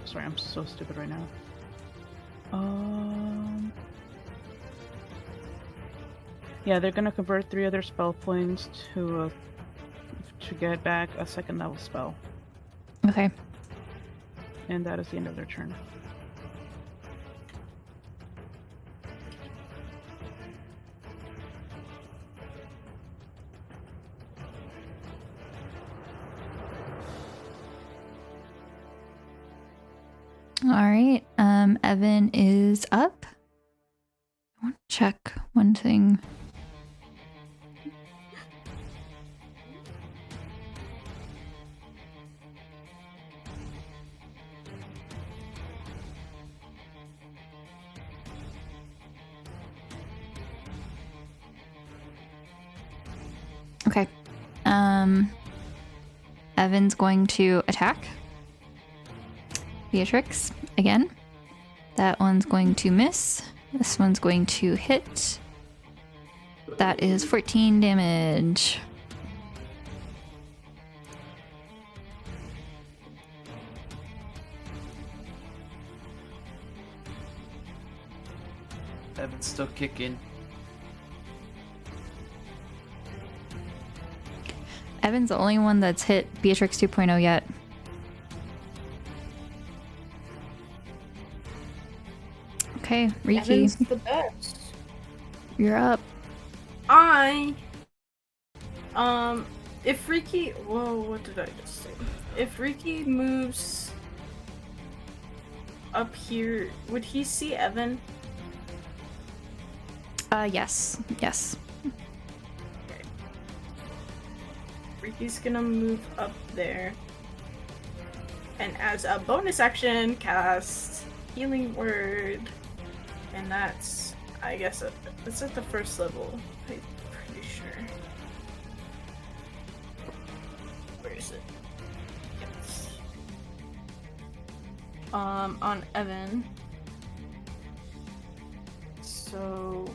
sorry, I'm so stupid right now. Yeah, they're gonna convert 3 other spell points to get back a 2nd level spell. Okay. And that is the end of their turn. All right. Evan is up. I want to check one thing. Okay. Evan's going to attack Beatrix again. That one's going to miss. This one's going to hit. That is 14 damage. Evan's still kicking. Evan's the only one that's hit Beatrix 2.0 yet. Okay, Riki, Evan's the best. you're up. If Riki, whoa, what did I just say? If Riki moves up here, would he see Evan? Yes. Okay. Riki's gonna move up there. And as a bonus action, cast Healing Word. And that's, I guess, it's at the 1st level. I'm pretty sure. Where is it? Yes. On Evan. So...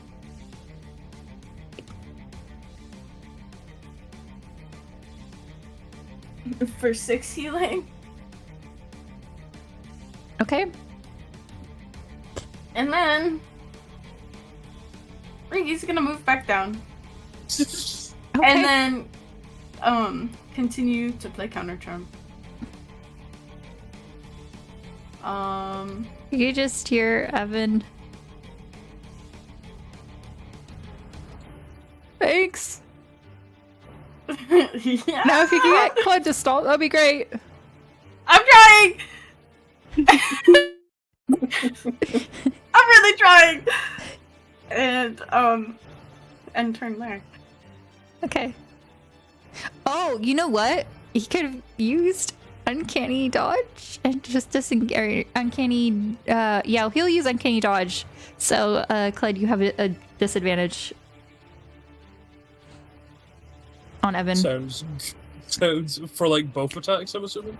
for 6 healing. Okay. And then Riki's gonna move back down. Okay. And then continue to play counter charm. You just hear Evan. Thanks. Yeah. Now, if you can get Clyde to stop, that'd be great. I'm trying. I'm really trying. And turn there. Okay. Oh, you know what? He could have used Uncanny Dodge and just Uncanny. Yeah, he'll use Uncanny Dodge. So, Clyde, you have a disadvantage on Evan. Sounds for like both attacks, I'm assuming.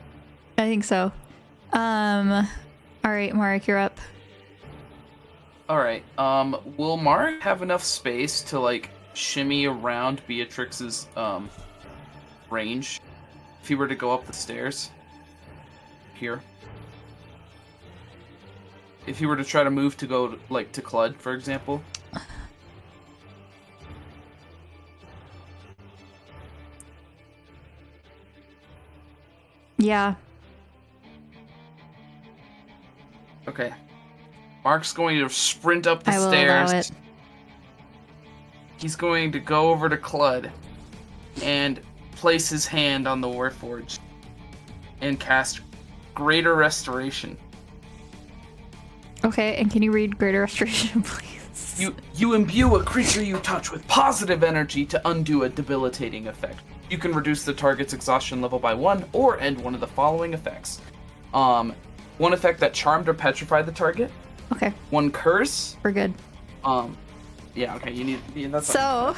I think so. All right, Marek, you're up. Alright, will Mark have enough space to, like, shimmy around Beatrix's, range. If he were to go up the stairs. Here. If he were to try to move to go, like, to Clud, for example. Yeah. Okay. Mark's going to sprint up the I will stairs. allow it. He's going to go over to Clud and place his hand on the Warforged and cast Greater Restoration. Okay, and can you read Greater Restoration, please? You imbue a creature you touch with positive energy to undo a debilitating effect. You can reduce the target's exhaustion level by 1 or end one of the following effects. One effect that charmed or petrified the target. Okay. One curse. We're good. Yeah, okay, you need... Yeah, that's So,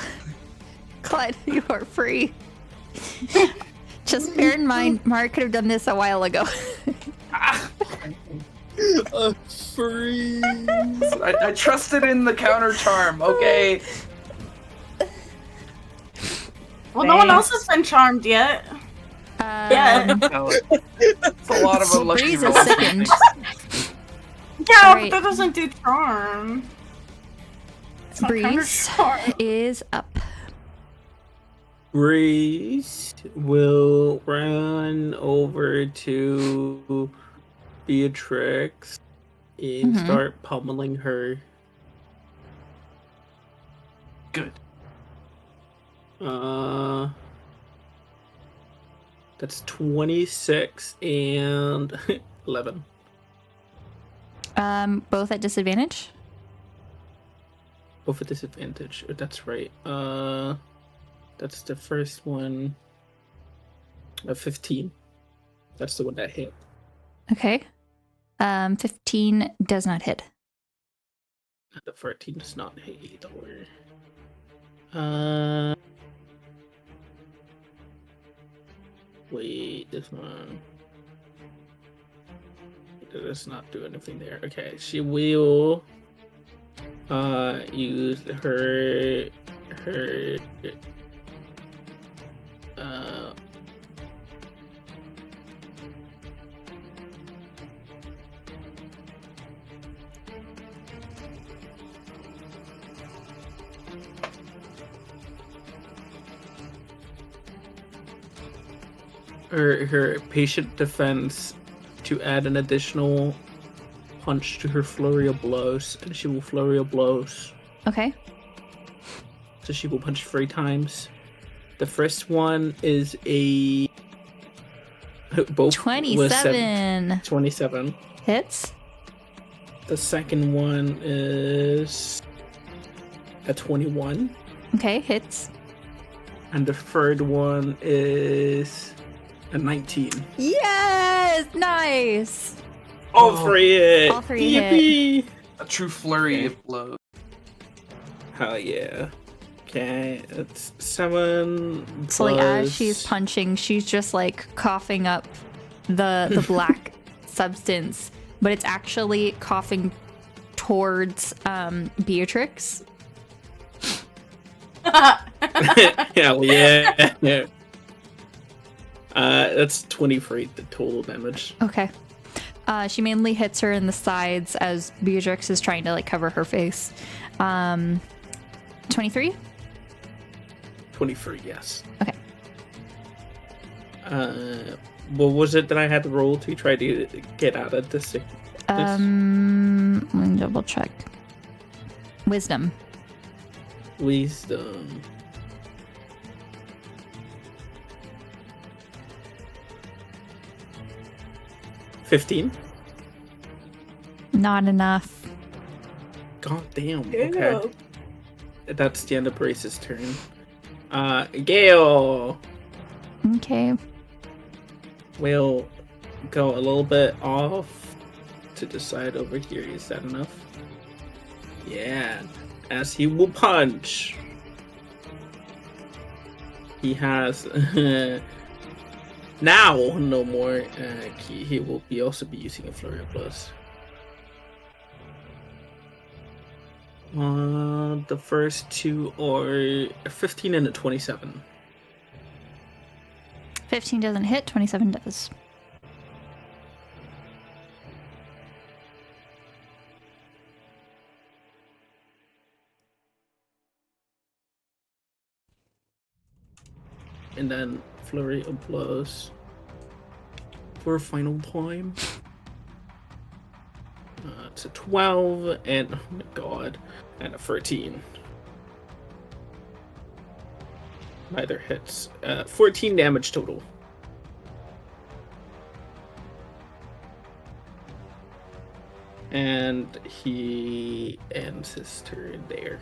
Clyde, you are free. Just bear in mind, Mark could have done this a while ago. Freeze! I trusted in the counter charm, okay? Well, no one else has been charmed yet. Yeah. It's a lot of Well, unlucky Breeze is rolls. sickened. Yeah, Alright. but that doesn't do charm. It's not Breeze charm. is up. Breeze will run over to Beatrix and Mhm. start pummeling her. Good. That's 26 and 11. Both at disadvantage. Both at disadvantage. Oh, that's right. That's the first one. 15. That's the one that hit. Okay. 15 does not hit. The 13 does not hit either. Wait, this one. Does not do anything there. Okay, she will use her her patient defense to add an additional punch to her flurry of blows, and she will flurry of blows. Okay. So she will punch 3 times. The first one is a both 27 27. hits. The second one is a 21, Okay, hits. and the third one is a 19. Yes, nice. All 3 hit. All 3 hit. Yippee! A true flurry of blows. Hell yeah. Okay, it's 7. So like as plus- she's punching, she's just like coughing up the black substance, but it's actually coughing towards Beatrix. Hell yeah. Yeah. That's 23 the total damage. Okay. She mainly hits her in the sides as Beatrix is trying to like cover her face. 23? 23, yes. Okay. What was it that I had to roll to try to get out of this? Let me double check. Wisdom. Wisdom. $15. Not enough. God damn. Okay. That's the end of Brace's turn. Gale Okay. will go a little bit off to the side over here. Is that enough? Yeah. As he will punch. He has now no more. He will be also be using a flurry of blows. The first 2 are 15 and a 27. 15 doesn't hit, 27 does. And then flurry of blows for a final time. It's a 12 and, oh my god, and a 13. Neither hits. 14 damage total. And he ends his turn there.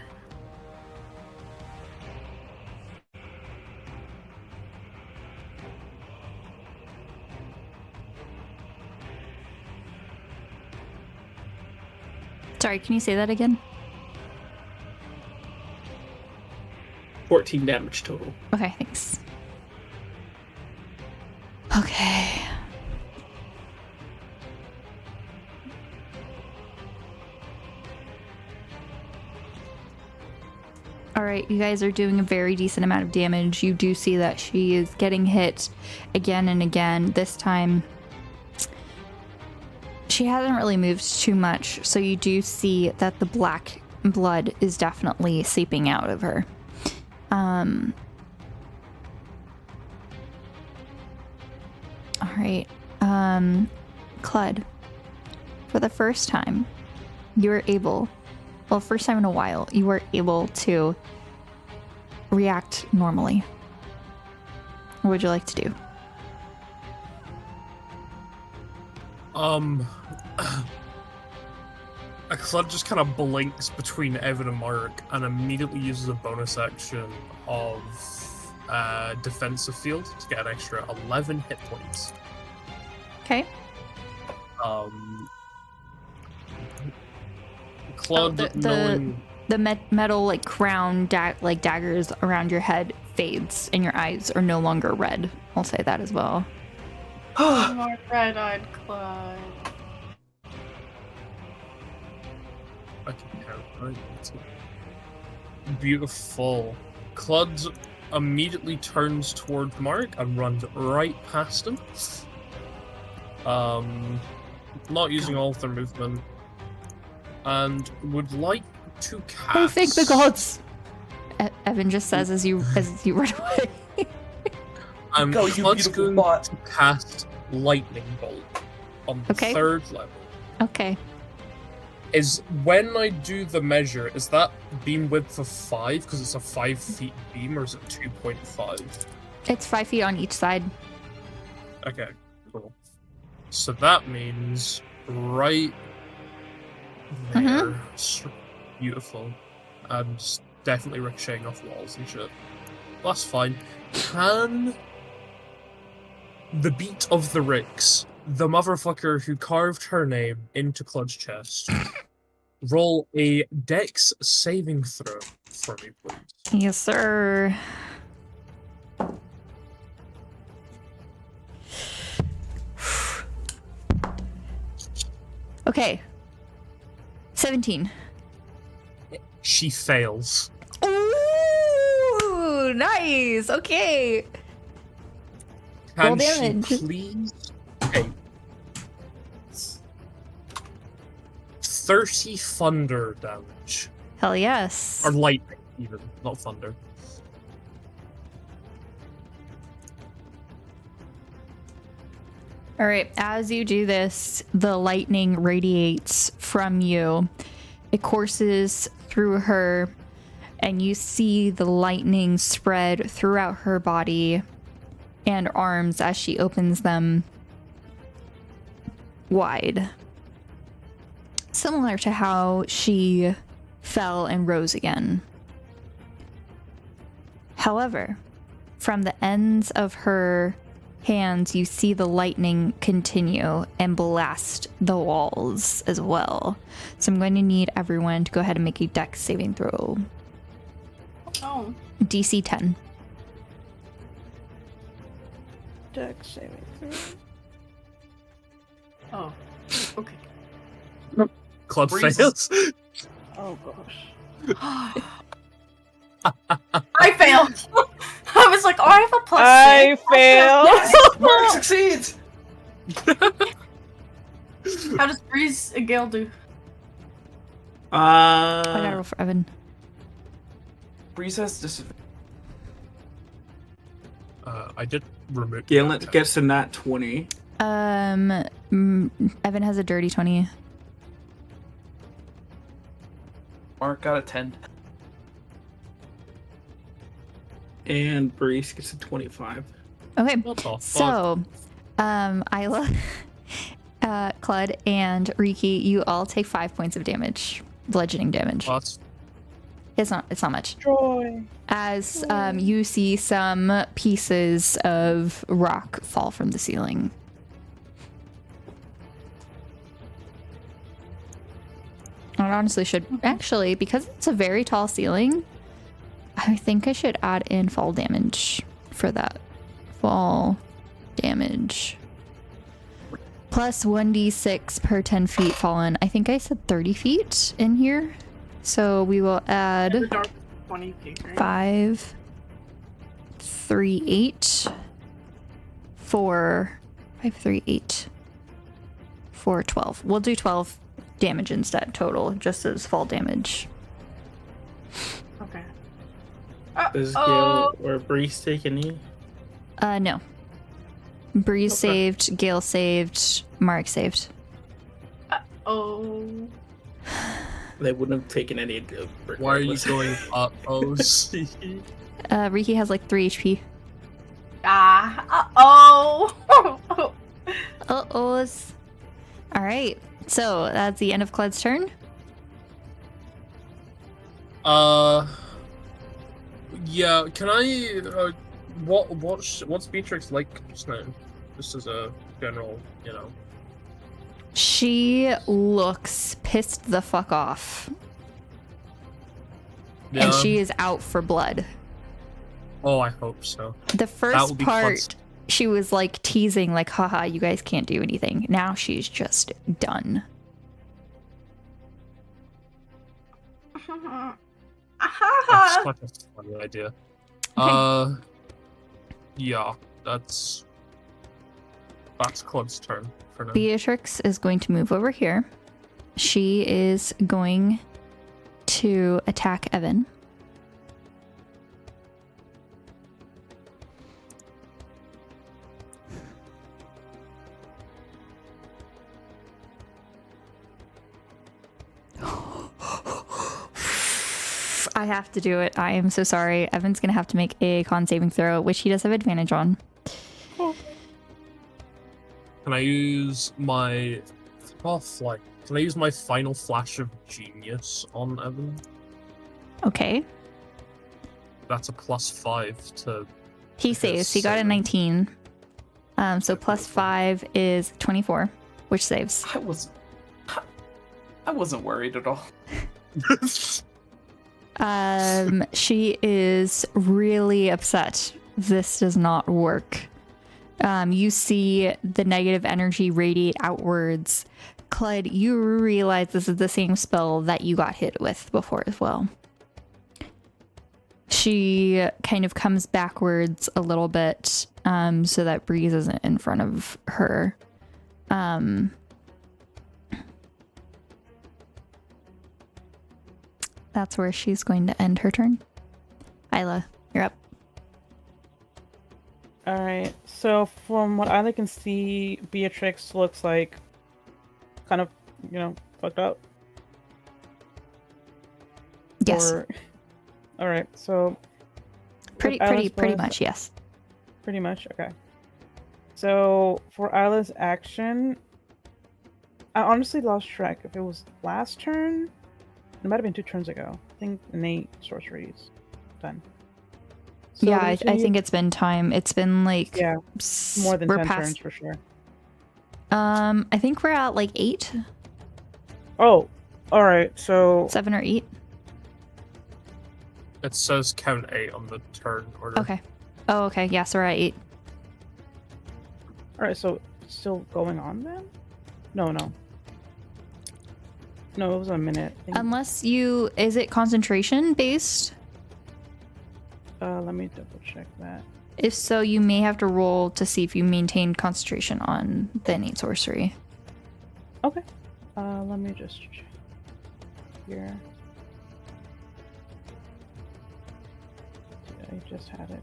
Sorry, can you say that again? 14 damage total. Okay, thanks. Okay. Alright, you guys are doing a very decent amount of damage. You do see that she is getting hit again and again. This time, she hasn't really moved too much, so you do see that the black blood is definitely seeping out of her. Alright, Clud, for the first time, you were able, well, first time in a while, you were able to react normally. What would you like to do? Clud just kind of blinks between Evan and Mark and immediately uses a bonus action of defensive field to get an extra 11 hit points. Okay. Clud, knowing... The metal like crown daggers around your head fades and your eyes are no longer red. I'll say that as well. More red-eyed Clyde. I can count, right? Beautiful. Clud immediately turns towards Mark and runs right past him. Not using all of their movement. And would like to cast... Oh, thank the gods! Evan just says as you run away. Go, you Clud's beautiful going bot. to cast Lightning Bolt on the Okay. 3rd level. Okay. Is when I do the measure, is that beam width of 5 because it's a 5 feet beam, or is it 2.5? It's 5 feet on each side. Okay, cool. So that means right there. Beautiful. And definitely ricocheting off walls and shit. That's fine. Can the beat of the Ricks, the motherfucker who carved her name into Clud's chest, roll a dex saving throw for me, please? Yes, sir. Okay. 17. She fails. Ooh, nice. Okay. Roll Can she damage. please take 30 thunder damage? Hell yes. Or lightning, even, not thunder. All right, as you do this, the lightning radiates from you. It courses through her, and you see the lightning spread throughout her body and arms as she opens them wide. Similar to how she fell and rose again. However, from the ends of her hands, you see the lightning continue and blast the walls as well. So I'm going to need everyone to go ahead and make a dex saving throw. Oh. DC 10. Dex saving throw. Oh. Okay. Club Breezes. fails. Oh gosh. I failed. I was like, oh, I have a plus I 6. failed. Yes! Mark succeeds! How does Breeze and Gale do? I gotta roll for Evan. Breeze has disadvantage. I did remove. Gale gets a nat 20. Evan has a dirty 20. Mark got a 10. And Breeze gets a 25. Okay, What the fuck? so Isla, Clud, and Riki, you all take 5 points of damage, bludgeoning damage. That's It's not much. Joy. As you see some pieces of rock fall from the ceiling. I honestly should actually, because it's a very tall ceiling, I think I should add in fall damage for that. Fall damage. Plus 1d6 per 10 feet fallen. I think I said 30 feet in here. So we will add The dark 20 feet, right? 5, 3, 8, 4, 5, 3, 8, 4, 12. We'll do 12 damage instead total, just as fall damage. Okay. Does Oh, Gale or Breeze take any? No. Breeze Okay. saved, Gale saved, Mark saved. oh. They wouldn't have taken any. why are you regardless. going up? Oh, see. Riki has like 3 HP. Oh. Uh-ohs. Alright, so that's the end of Cled's turn. Yeah. Can I? What's Beatrix like just now? Just as a general, you know. She looks pissed the fuck off. Yeah. And she is out for blood. Oh, I hope so. The That first would be part, she was like teasing, like, haha, you guys can't do anything. Now she's just done. That's such a funny idea. Yeah, that's Claude's turn for now. Beatrix is going to move over here. She is going to attack Evan. I have to do it. I am so sorry. Evan's gonna have to make a con saving throw, which he does have advantage on. Can I use my Can I use my final flash of genius on Evan? Okay. That's a +5 to. He saves. He got a 19. So plus 5 is 24, which saves. I wasn't worried at all. She is really upset. This does not work. You see the negative energy radiate outwards. Clyde, you realize this is the same spell that you got hit with before as well. She kind of comes backwards a little bit, so that Breeze isn't in front of her. That's where she's going to end her turn. Isla, you're up. Alright, so from what I can see, Beatrix looks like kind of, fucked up. Yes. Alright, so Pretty much, yes. pretty much, okay. So for Isla's action, I honestly lost track if it was last turn. It might have been 2 turns ago. I think innate sorceries done. So Yeah, there's I any- think it's been time. It's been like yeah, more than we're 10 past. turns for sure. I think we're at like 8, Oh, all right. So 7 or 8. It says count 8 on the turn order. Okay. Oh, okay. Yeah, so we're at 8. all right. So still going on then? No, it was a minute. I think. Unless you, is it concentration based? Let me double check that. If so, you may have to roll to see if you maintain concentration on the innate sorcery. Okay. Let me just check here. I just had it.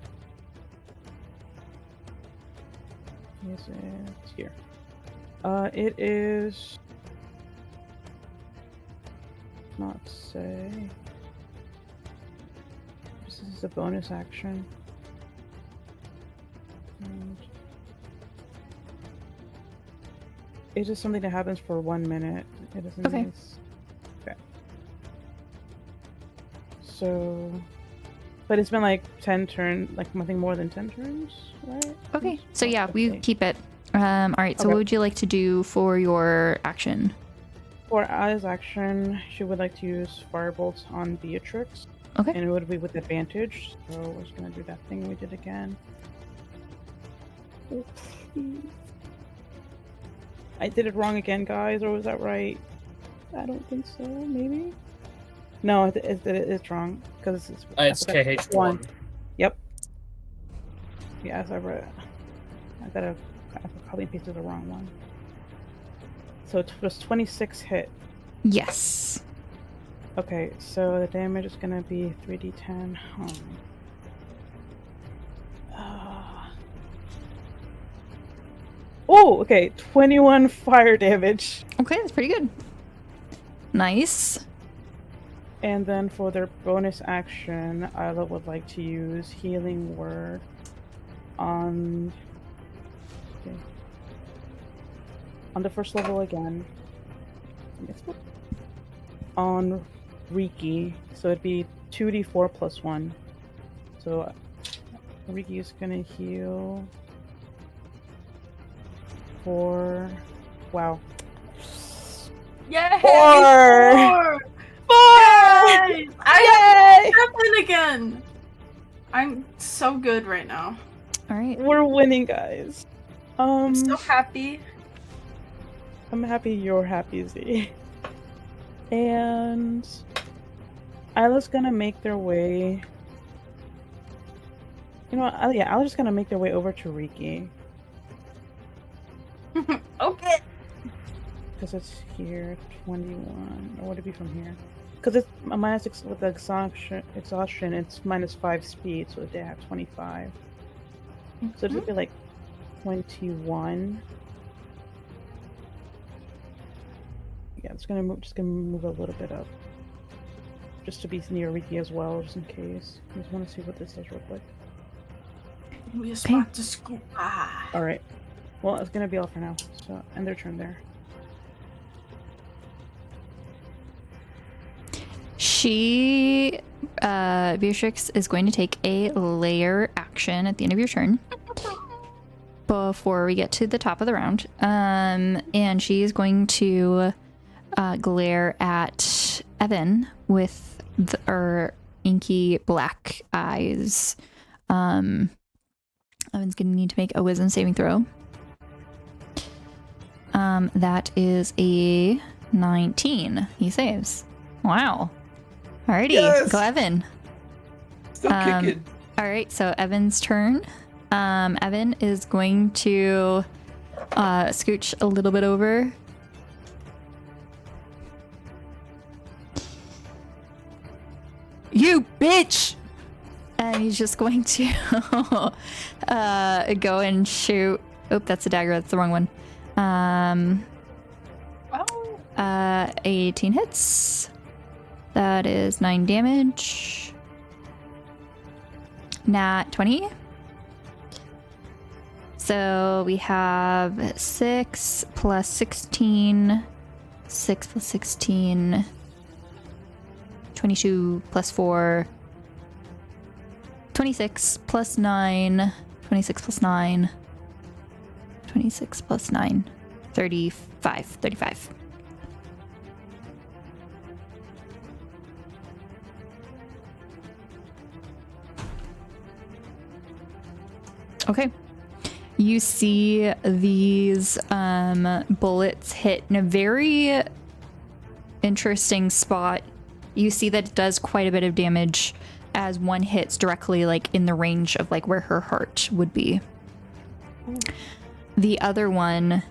Is it here? It is not say. This is a bonus action. And it's just something that happens for 1 minute. It doesn't. Okay. Okay. So, but it's been like 10 turns, like nothing more than 10 turns, right? Okay, so yeah, we Okay. keep it. All right, so Okay. what would you like to do for your action? For Ali's action, she would like to use Firebolt on Beatrix. Okay. And it would be with advantage. So we're just gonna do that thing we did again. Oopsie. I did it wrong again, guys, or was that right? I don't think so. Maybe. No, it's wrong because it's It's I forgot KH1. Yep. Yes, I read. I probably pasted the wrong one. So it was 26 hit. Yes. Okay, so the damage is gonna be 3d10. Oh, okay, 21 fire damage. Okay, that's pretty good. Nice. And then for their bonus action, Isla would like to use Healing Word on the first level again. On Riki, so it'd be 2d4 plus 1. So Riki is gonna heal for Yay! 4! 4! Yay! I happened again. I'm so good right now. All right. We're winning, guys. So happy. I'm happy you're happy, Z. And Isla's gonna make their way. You know what? Isla's just gonna make their way over to Riki. Okay. Because it's here, 21. Or would it be from here? Because it's a minus 6 with the exhaustion, it's minus 5 speed, so they have 25. So it'd be like 21. Yeah, it's gonna move. Just gonna move a little bit up, just to be near Riki as well, just in case. I just want to see what this does real quick. We just want to scoop. Ah. All right. Well, it's gonna be all for now. So end their turn there. Beatrix is going to take a layer action at the end of your turn before we get to the top of the round. And she is going to glare at Evan with her inky black eyes. Evan's going to need to make a wisdom saving throw. That is a 19. He saves. Wow. Alrighty, Yes! go Evan. Still kicking. All right, so Evan's turn. Evan is going to scooch a little bit over. You bitch! And he's just going to go and shoot. Oh, that's a dagger. That's the wrong one. 18 hits. That is 9 damage. Nat 20. So we have 6 plus 16. 6 plus 16. 22 plus 4. 26 plus 9. 26 plus 9. 26 plus 9. 35. 35. Okay. You see these bullets hit in a very interesting spot. You see that it does quite a bit of damage as one hits directly like in the range of like where her heart would be. The other one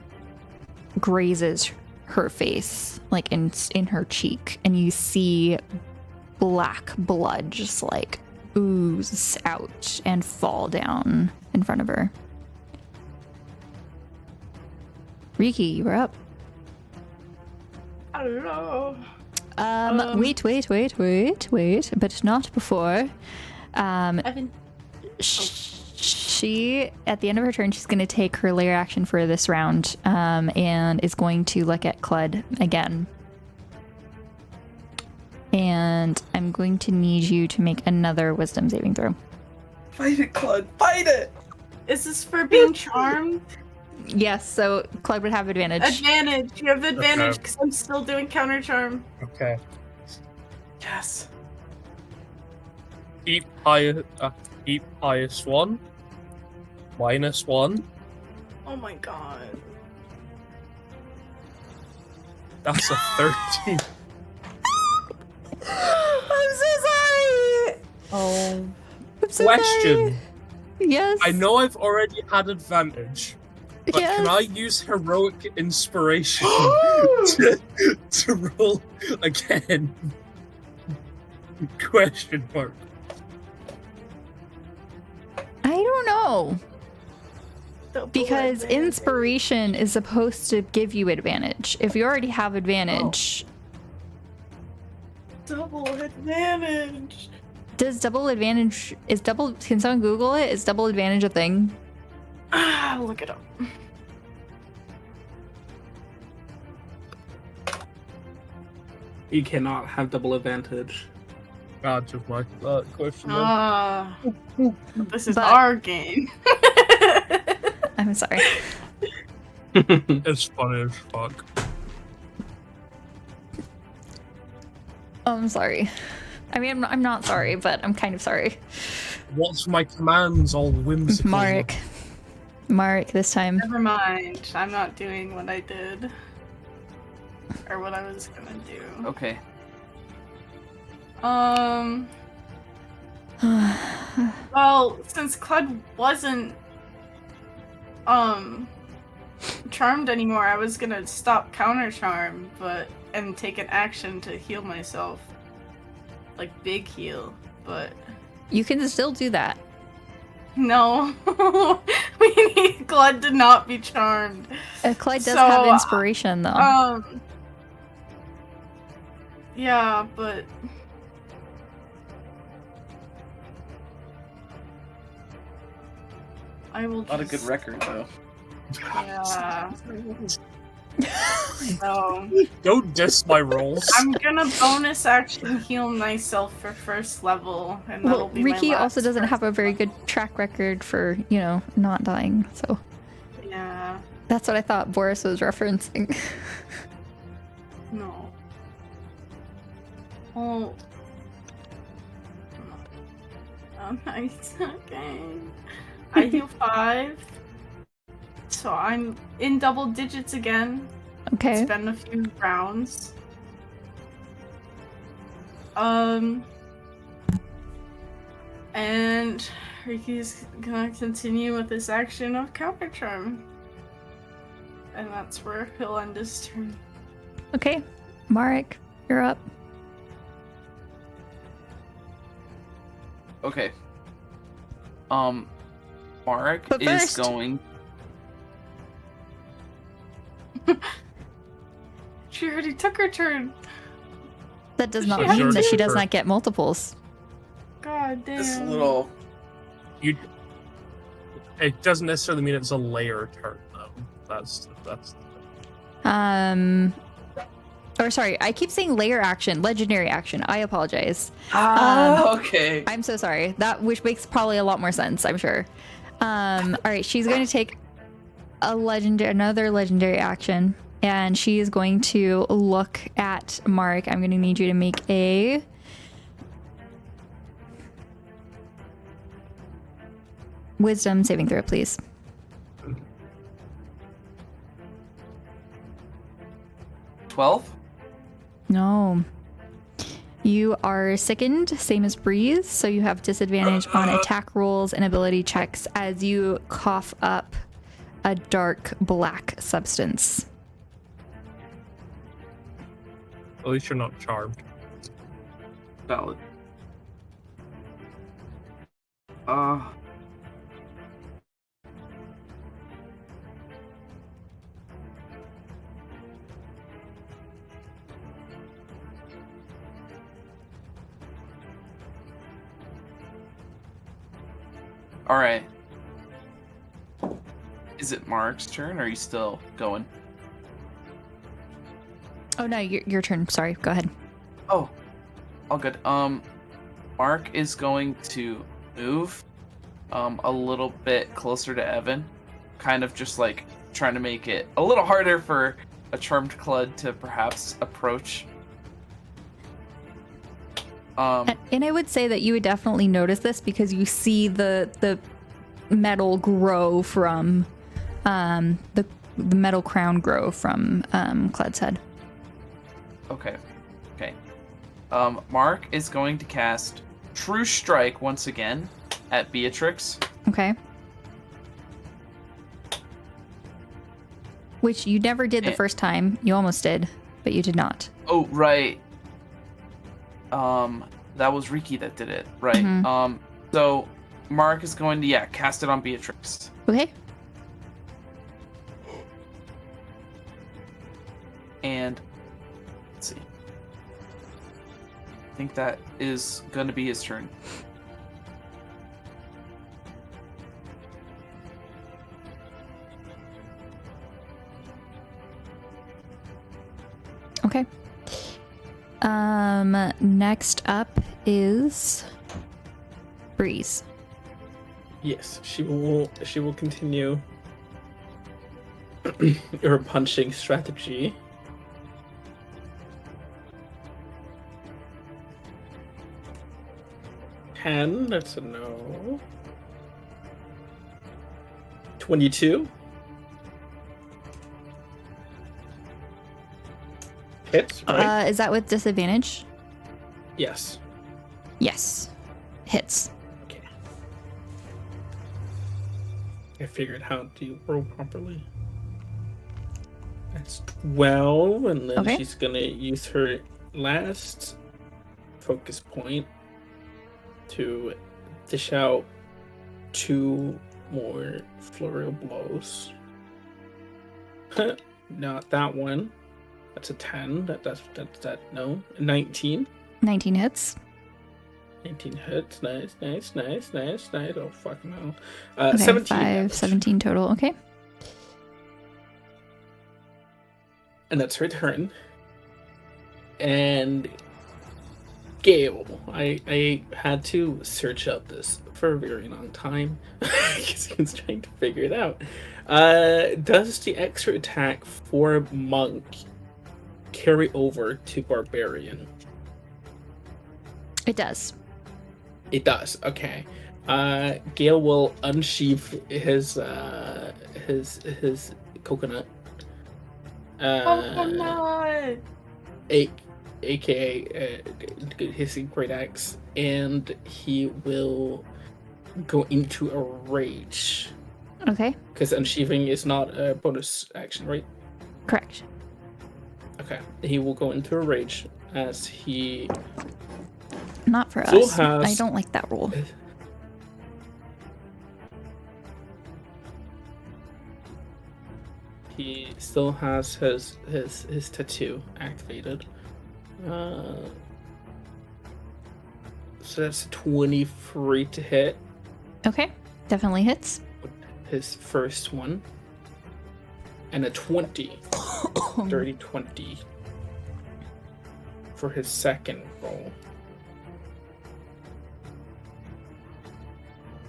grazes her face, like in her cheek, and you see black blood just like ooze out and fall down in front of her. Riki, you are up. Hello. Wait, but not before. Evan. She, at the end of her turn, she's going to take her lair action for this round, and is going to look at Clud again. And I'm going to need you to make another wisdom saving throw. Fight it, Clud. Fight it! Is this for being charmed? Yes, so Clud would have advantage. Advantage. You have advantage Okay. because I'm still doing counter charm. Okay. Yes. Keep highest one. -1. Oh my god. That's a 13. I'm so sorry! Oh. I'm so Question. sorry. Yes. I know I've already had advantage, but Yes. can I use heroic inspiration to roll again? Question mark. I don't know. Double Because advantage. inspiration is supposed to give you advantage. If you already have advantage, Double advantage. does double advantage can someone Google it? Is double advantage a thing? Look it up. You cannot have double advantage. Just my question mark. This is But- our game. I'm sorry. It's funny as fuck. I'm sorry. I mean, I'm not sorry, but I'm kind of sorry. What's my commands all whimsical? Mark, this time. Never mind. I'm not doing what I did. Or what I was gonna do. Okay. Well, since Clud wasn't charmed anymore, I was gonna stop counter charm, and take an action to heal myself. Like big heal, but You can still do that. no. We need Clud to not be charmed. Clyde does So, have inspiration, though. Yeah, but I will Not a good just- record, though. Yeah. So Don't diss my rolls. I'm gonna bonus action heal myself for first level, and that'll Well, be Riki my also last doesn't have a first very level. good track record for, not dying. So Yeah. that's what I thought Boris was referencing. No. Oh. Oh, nice. Okay. I heal 5. So I'm in double digits again. Okay. It's been a few rounds. And Riki's gonna continue with this action of counter charm. And that's where he'll end his turn. Okay. Marek, you're up. Okay. Marek But is first- going. She already took her turn. That does She not has mean that to. she does not get multiples. God damn. This little. It doesn't necessarily mean it's a layer turn, though. That's. Or sorry, I keep saying layer action, legendary action. I apologize. Okay. I'm so sorry. Which makes probably a lot more sense, I'm sure. All right, she's going to take another legendary action, and she is going to look at Mark. I'm going to need you to make a wisdom saving throw, please. $12? No. You are sickened, same as Breeze, so you have disadvantage on attack rolls and ability checks as you cough up a dark black substance. At least you're not charmed. Valid. All right. Is it Mark's turn, or are you still going? Oh no, your turn. Sorry, go ahead. Oh, all good. Mark is going to move a little bit closer to Evan, kind of just like trying to make it a little harder for a charmed Clud to perhaps approach. And I would say that you would definitely notice this because you see the metal grow from the metal crown grow from Cled's head. Okay. Mark is going to cast True Strike once again at Beatrix. Okay. Which you never did the first time. You almost did, but you did not. Oh, right. That was Riki that did it, right? Mhm. So Mark is going to cast it on Beatrix. Okay. And let's see. I think that is going to be his turn. Okay. Next up is Breeze. Yes, she will continue her punching strategy. That's a no. 22. Hits, right? Is that with disadvantage? Yes. Yes. Hits. Okay. I figured how to roll properly. That's 12, and then Okay. she's gonna use her last focus point to dish out 2 more flurry of blows. Not that one. That's a 10. That's no. 19. 19 hits. 19 hits. Nice. Oh fuck no. Okay, 17. 5, damage. 17 total. Okay. And that's her turn. And Gale, I had to search up this for a very long time because I was trying to figure it out. Does the extra attack for Monk carry over to Barbarian? It does. It does. Okay. Gale will unsheath his coconut. Coconut! AKA his great axe, and he will go into a rage. Okay. Because unsheathing is not a bonus action, right? Correct. Okay. He will go into a rage as he Not for still us. has I don't like that rule. He still has his tattoo activated. So that's 23 to hit. Okay. Definitely hits. His first one. And a 20. Dirty 20. For his second roll.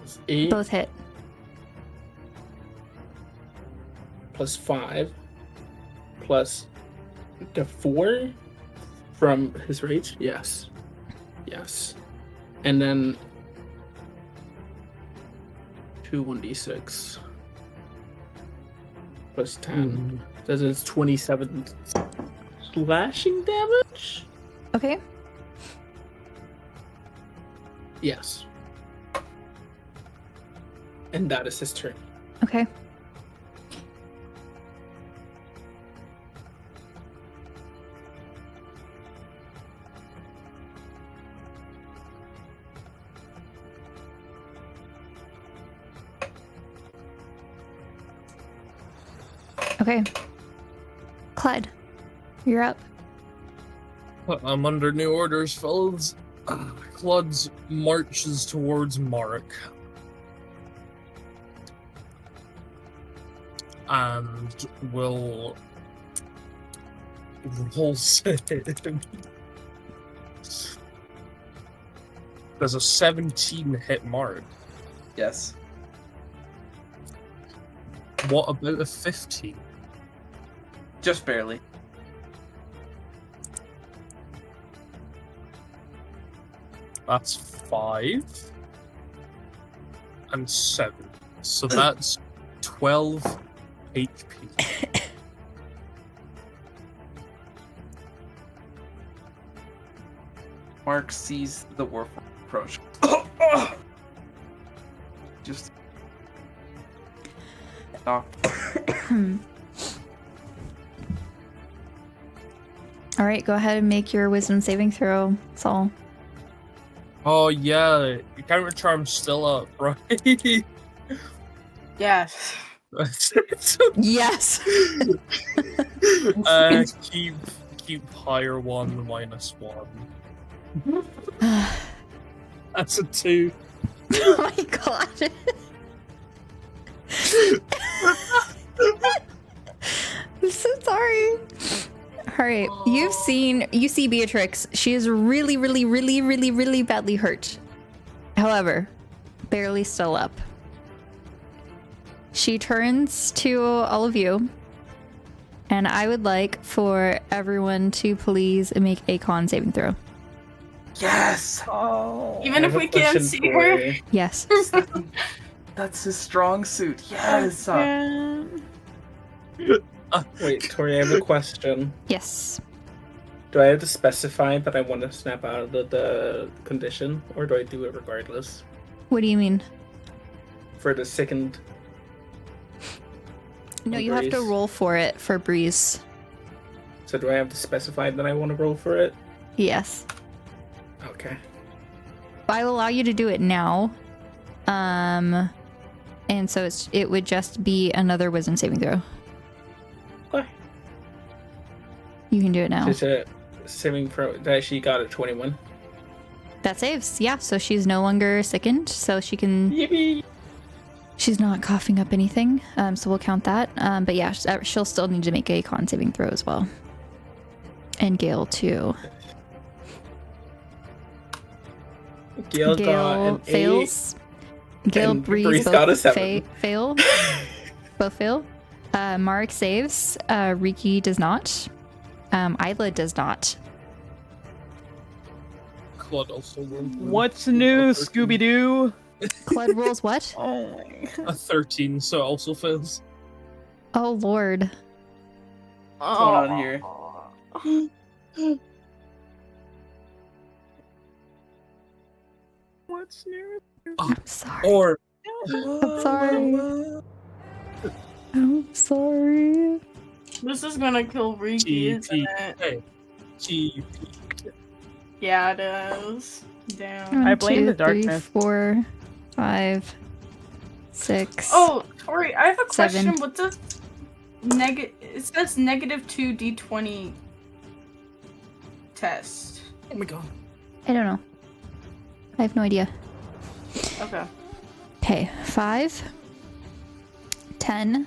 It's 8 Both hit. plus 5 plus the 4 from his rage. Yes. And then 2 1d6 plus 10. That is 27 slashing damage. Okay. Yes. And that is his turn. Okay. Okay. Clyde, you're up. I'm under new orders, fellas. Cluds marches towards Mark. And will roll save. There's a 17 hit Mark. Yes. What about a 15? Just barely. That's 5 and 7. So that's 12 HP. Mark sees the Warforged approach. Just knocked. All right, go ahead and make your wisdom saving throw, Saul. Oh yeah, your counter charm's still up, right? Yes. Yes. Keep higher 1 minus 1. That's a 2. Oh my god. I'm so sorry. All right, you see Beatrix. She is really, really, really, really, really badly hurt. However, barely still up. She turns to all of you, and I would like for everyone to please make a con saving throw. Yes! Oh. Even if we can't see her. Yes. That's his strong suit. Yes! Wait, Tori, I have a question. Yes. Do I have to specify that I want to snap out of the condition, or do I do it regardless? What do you mean? For the second... No, you have to Breeze. roll for it for Breeze. So do I have to specify that I want to roll for it? Yes. Okay. I will allow you to do it now. And so it would just be another wisdom saving throw. Okay. You can do it now. She's a saving throw that she got at 21. That saves, yeah. So she's no longer sickened, so she can. Yippee! She's not coughing up anything, so we'll count that. But yeah, she'll still need to make a con saving throw as well. And Gale too. Gale got an fails. Gale, and Breeze Breeze both got a 7. fail. Both fail. Marek saves. Riki does not. Isla does not. Claude also rolled What's new, Scooby Doo? Claude rolls what? Oh my god. a 13, so it also fails. Oh lord. What's going on here? What's new? I'm sorry. Or I'm sorry. I'm sorry. This is gonna kill Riki, isn't it? GP. Yeah, it is. Damn. I blame 1, the 2, 3, darkness. 4, 5, 6. Oh, Tori, I have a 7. question. What does it says -2 d20 test. Oh my god. I don't know. I have no idea. Okay. Okay, 5, 10,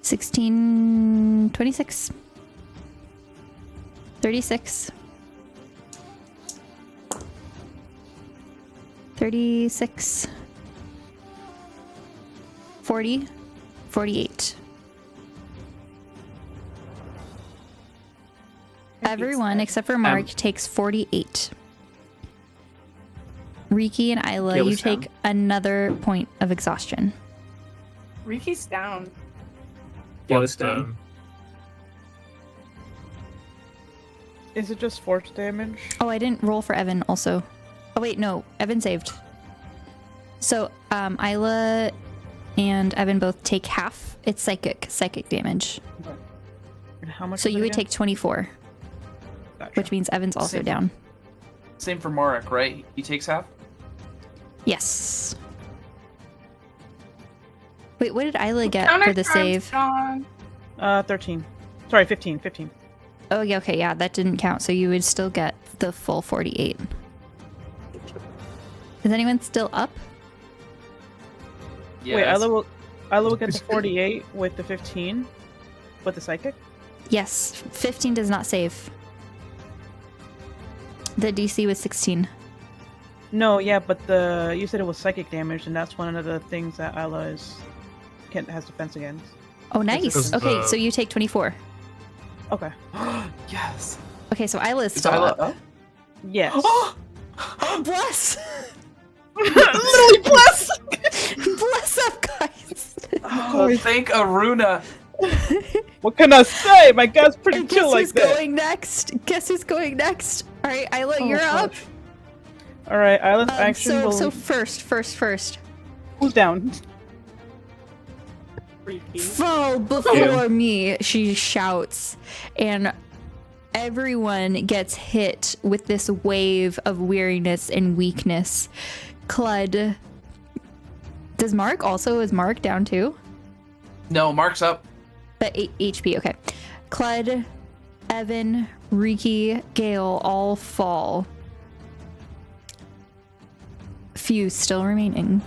16, 26, 36, 36, 40, 48. Everyone except for Mark takes 48. Riki and Isla, Gale you is down. take another point of exhaustion. Riki's down. Gale is down. Is it just force damage? Oh, I didn't roll for Evan also. Oh wait, no, Evan saved. So Isla and Evan both take half. It's psychic damage. And how much? So is you it would again? take 24, Gotcha. which means Evan's also Same. down. Same for Marek, right? He takes half? Yes. Wait, what did Isla get Counter for the charm's save? gone. 13. Sorry, 15. 15. Oh, yeah, okay, yeah, that didn't count. So you would still get the full 48. Is anyone still up? Yeah. Wait, Isla will get the 48 with the 15 with the psychic. Yes, 15 does not save. The DC was 16. No, yeah, but you said it was psychic damage, and that's one of the things that Isla has defense against. Oh, nice. Because Okay, the- so you take 24. Okay. Yes. Okay, so Isla is Is still Isla up. up? Yes. Oh, bless! Literally bless. Bless up, guys! Oh, thank Aruna. What can I say? My guy's pretty And guess chill like who's that. going next? Guess who's going next? All right, Isla, you're up. All right, Isla's action So, will. so first. Who's down? Fall before me, she shouts, and everyone gets hit with this wave of weariness and weakness. Clud. Is Mark down too? No, Mark's up. The 8 HP, okay. Clud, Evan, Riki, Gale all fall. Few still remaining.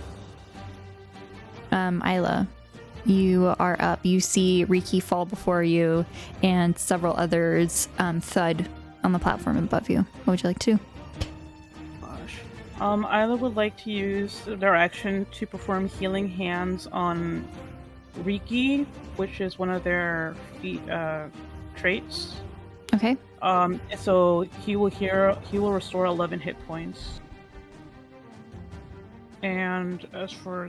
Isla, you are up. You see Riki fall before you and several others thud on the platform above you. What would you like to do? Isla would like to use their action to perform healing hands on Riki, which is one of their traits. Okay. So he will restore 11 hit points. And as for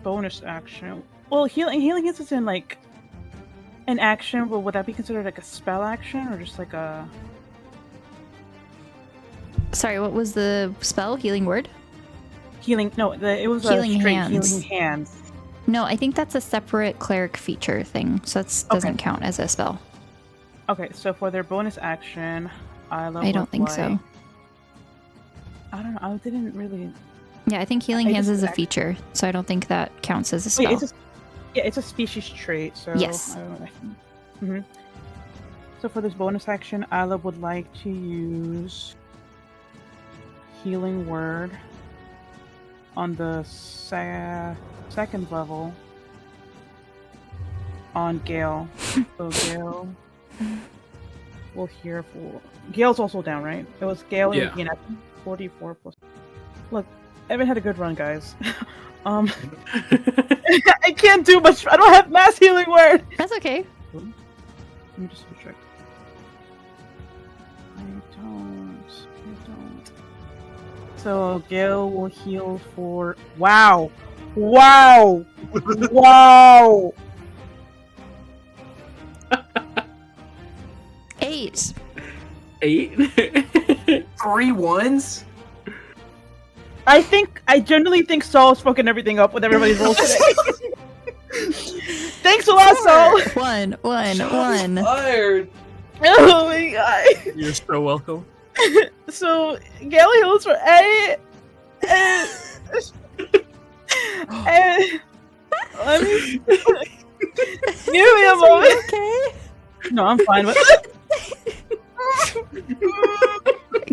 bonus action, well, healing hands is in like an action, but would that be considered like a spell action or just like a? Sorry, what was the spell? Healing word? Healing? No, it was Healing a straight hands. healing hands. No, I think that's a separate cleric feature thing, so that doesn't count as a spell. Okay, so for their bonus action, I don't think so. I don't know. I didn't really. Yeah, I think healing I hands just- is a feature, so I don't think that counts as a Wait, spell. it's a species trait. So Yes. So for this bonus action, Isla would like to use healing word on the second level on Gale. So Gale will hear for Gale's also down, right? It was Gale Yeah. and 44 plus. Look, Evan had a good run, guys. I can't do much. I don't have mass healing word. That's okay. Let me just check. I don't. So Gale will heal for. Wow! 8. 8? 3 ones? I generally think Saul's fucking everything up with everybody's rolls today. Thanks a lot, Saul. 1. Fired. Oh my god. You're so welcome. So Gale heals for 8. And let me give me a moment. Okay. No, I'm fine with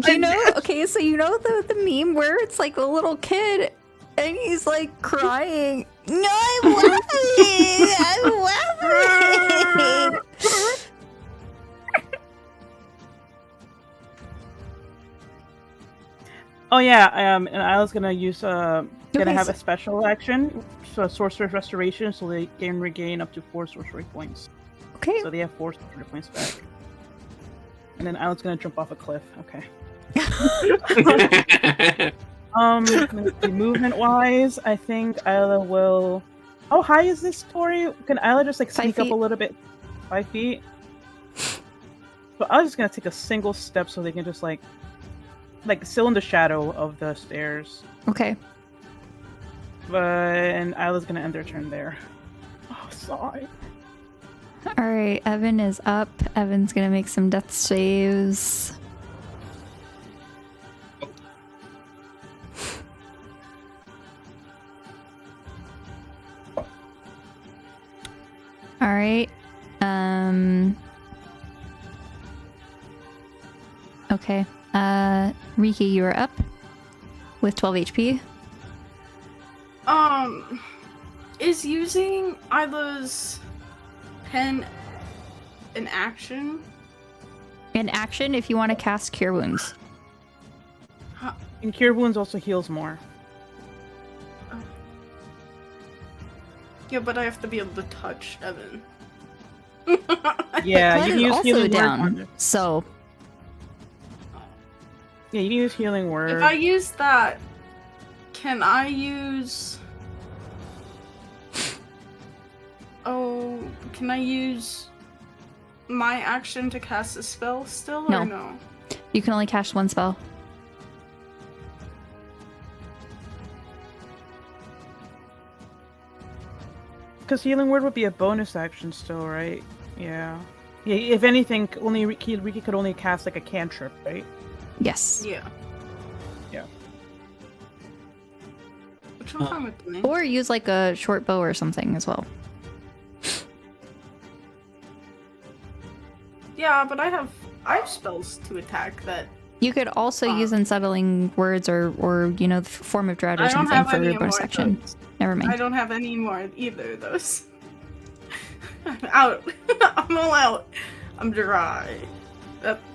Do you know? Okay, so you know the meme where it's like a little kid and he's like crying. No, I'm laughing. I'm laughing. Oh yeah, and Isla's gonna use gonna Okay, have so- a special action, so Sorcerer's Restoration, so they can regain up to 4 sorcery points. Okay. So they have 4 sorcery points back. And then Isla's gonna jump off a cliff. Okay. Movement wise, I think Isla will. How high is this, Torii? Can Isla just like 5 sneak up feet. a little bit? 5 feet. But I was just gonna take a single step so they can just like still in the shadow of the stairs. Okay. And Isla's gonna end their turn there. Oh, sorry. All right, Evan is up. Evan's gonna make some death saves. All right. Okay. Riki, you are up with 12 HP. Is using Isla's pen an action? In action, if you want to cast Cure Wounds. And Cure Wounds also heals more. Yeah, but I have to be able to touch Evan. Yeah, Blood you can is use also healing word down. on it. So Yeah, you can use healing word. If I use that, can I use... Oh, can I use my action to cast a spell still, No. or no? you can only cast one spell. Because healing word would be a bonus action still, right? Yeah. Yeah. If anything, only Riki could only cast like a cantrip, right? Yes. Yeah. Yeah. Which I'm fine with me. Or use like a short bow or something as well. Yeah, but I have spells to attack that. You could also use unsettling words or the form of dread or I don't something have for any your bonus more action. those. Never mind. I don't have any more of either of those. I'm out. I'm all out. I'm dry.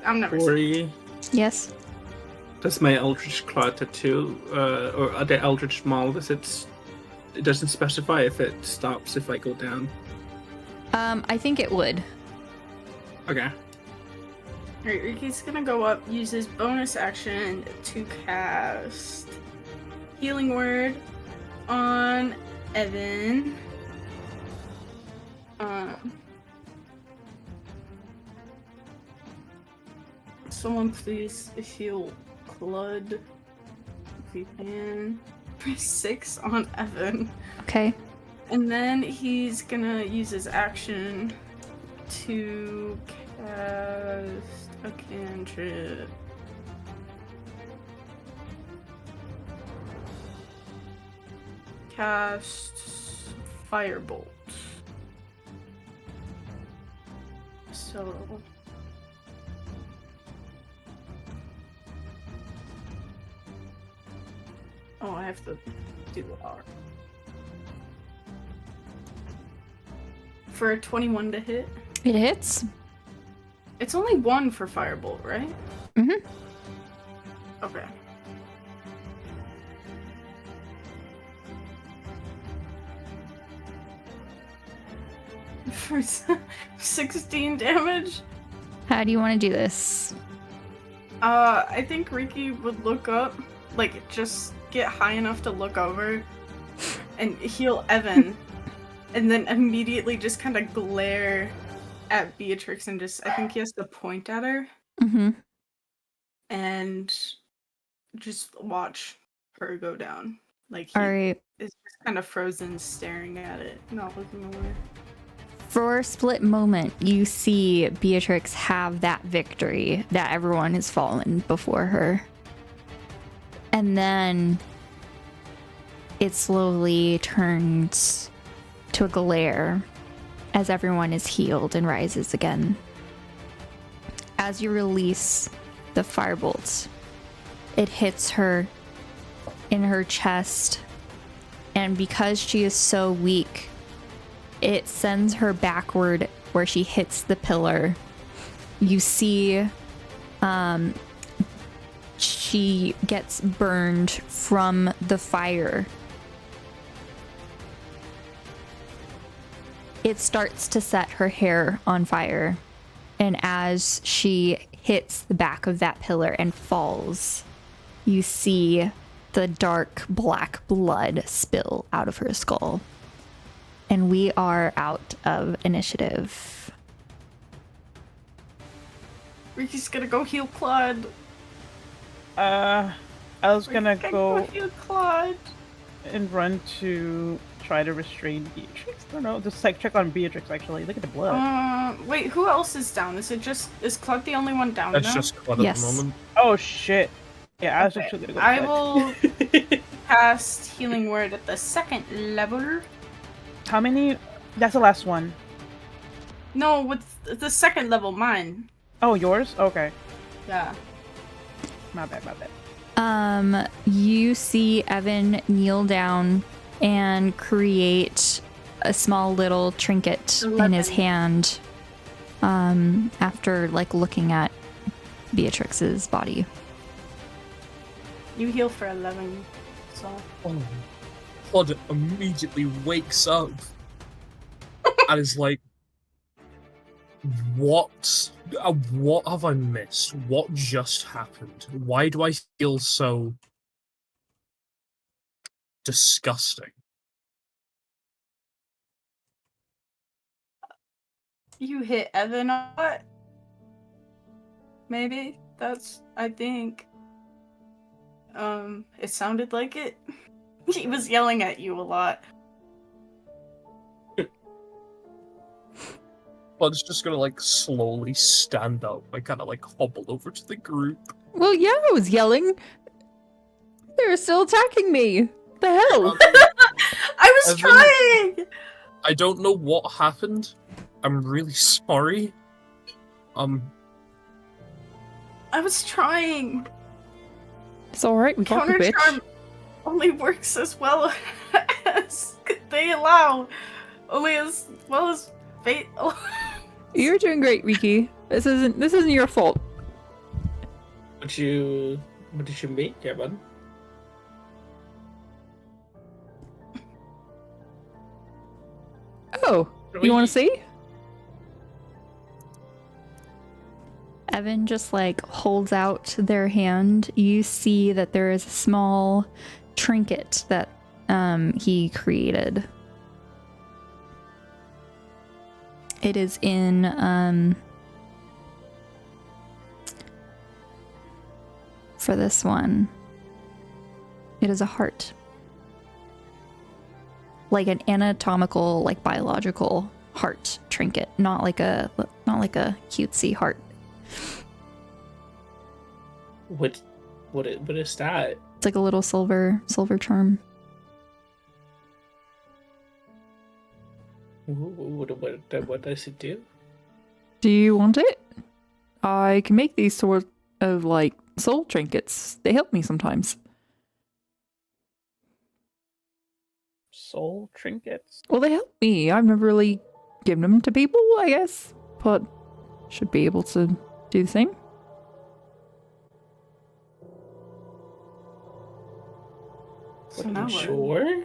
I'm never sick. Torii, Yes. does my Eldritch Claw tattoo, or the Eldritch Maul, it doesn't specify if it stops if I go down. I think it would. Okay. Alright, Riki's gonna go up, use his bonus action to cast Healing Word on Evan. Someone please heal Clud if you can. 6 on Evan. Okay. And then he's gonna use his action to cast a cantrip. Cast Firebolt. So... Oh, I have to do R. For a 21 to hit. It hits. It's only 1 for Firebolt, right? Mm-hmm. Okay. For 16 damage? How do you want to do this? I think Riki would look up, like, just get high enough to look over and heal Evan, and then immediately just kind of glare at Beatrix and I think he has to point at her Mm-hmm. and just watch her go down. Like, All he right. is just kind of frozen staring at it, not looking away. For a split moment, you see Beatrix have that victory that everyone has fallen before her. And then it slowly turns to a glare as everyone is healed and rises again. As you release the firebolt, it hits her in her chest, and because she is so weak, it sends her backward where she hits the pillar. You see she gets burned from the fire. It starts to set her hair on fire, and as she hits the back of that pillar and falls, you see the dark black blood spill out of her skull. And we are out of initiative. Ricky's gonna go heal Claude. I was gonna go heal Claude. and run to try to restrain Beatrix. I don't know, just like check on Beatrix actually. Look at the blood. Wait, who else is down? Is Claude the only one down That's now? just Claude Yes. at the moment. Oh shit. Yeah, I was Okay, actually gonna go I to will cast Healing Word at the 2nd level. How many? That's the last one. No, with the 2nd level, mine. Oh, yours? Okay. Yeah. My bad. You see Evan kneel down and create a small little trinket in his 11. hand after like looking at Beatrix's body. You heal for 11, so... Oh. Claude immediately wakes up and is like, what have I missed? What just happened? Why do I feel so disgusting? You hit Evan a lot? Maybe? I think. It sounded like it. He was yelling at you a lot. Claude's just gonna like slowly stand up and kind of like hobble over to the group. Well, yeah, I was yelling. They were still attacking me. The hell? I was Evan- trying! I don't know what happened. I'm really sorry. I was trying. It's alright, we got the Counter bitch. charm only works as well as they allow. Only as well as fate allows. You're doing great, Riki. This isn't your fault. What did you make, Evan? Oh, you want to see? Evan just like holds out their hand. You see that there is a small trinket that he created. It is in for this one. It is a heart. Like an anatomical, like biological heart trinket, not like a cutesy heart. What is that? It's like a little silver charm. What does it do? Do you want it? I can make these sort of like soul trinkets. They help me sometimes. Soul trinkets. Well, they help me. I've never really given them to people, I guess, but should be able to do the same. So now what? Sure.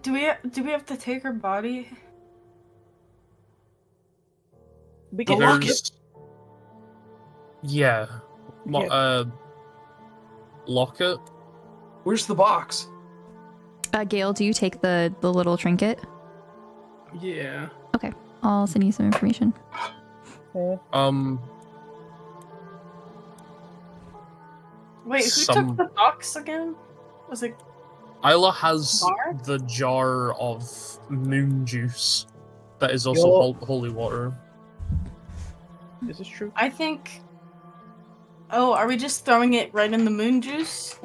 Do we have to take her body? We The can locket. Yeah. Yeah. Locket? Where's the box? Gail, do you take the little trinket? Yeah. I'll send you some information. Wait, who Some- took the box again? Was it? Isla has Bar? the jar of moon juice that is also holy water. Is this true? I think. Oh, are we just throwing it right in the moon juice?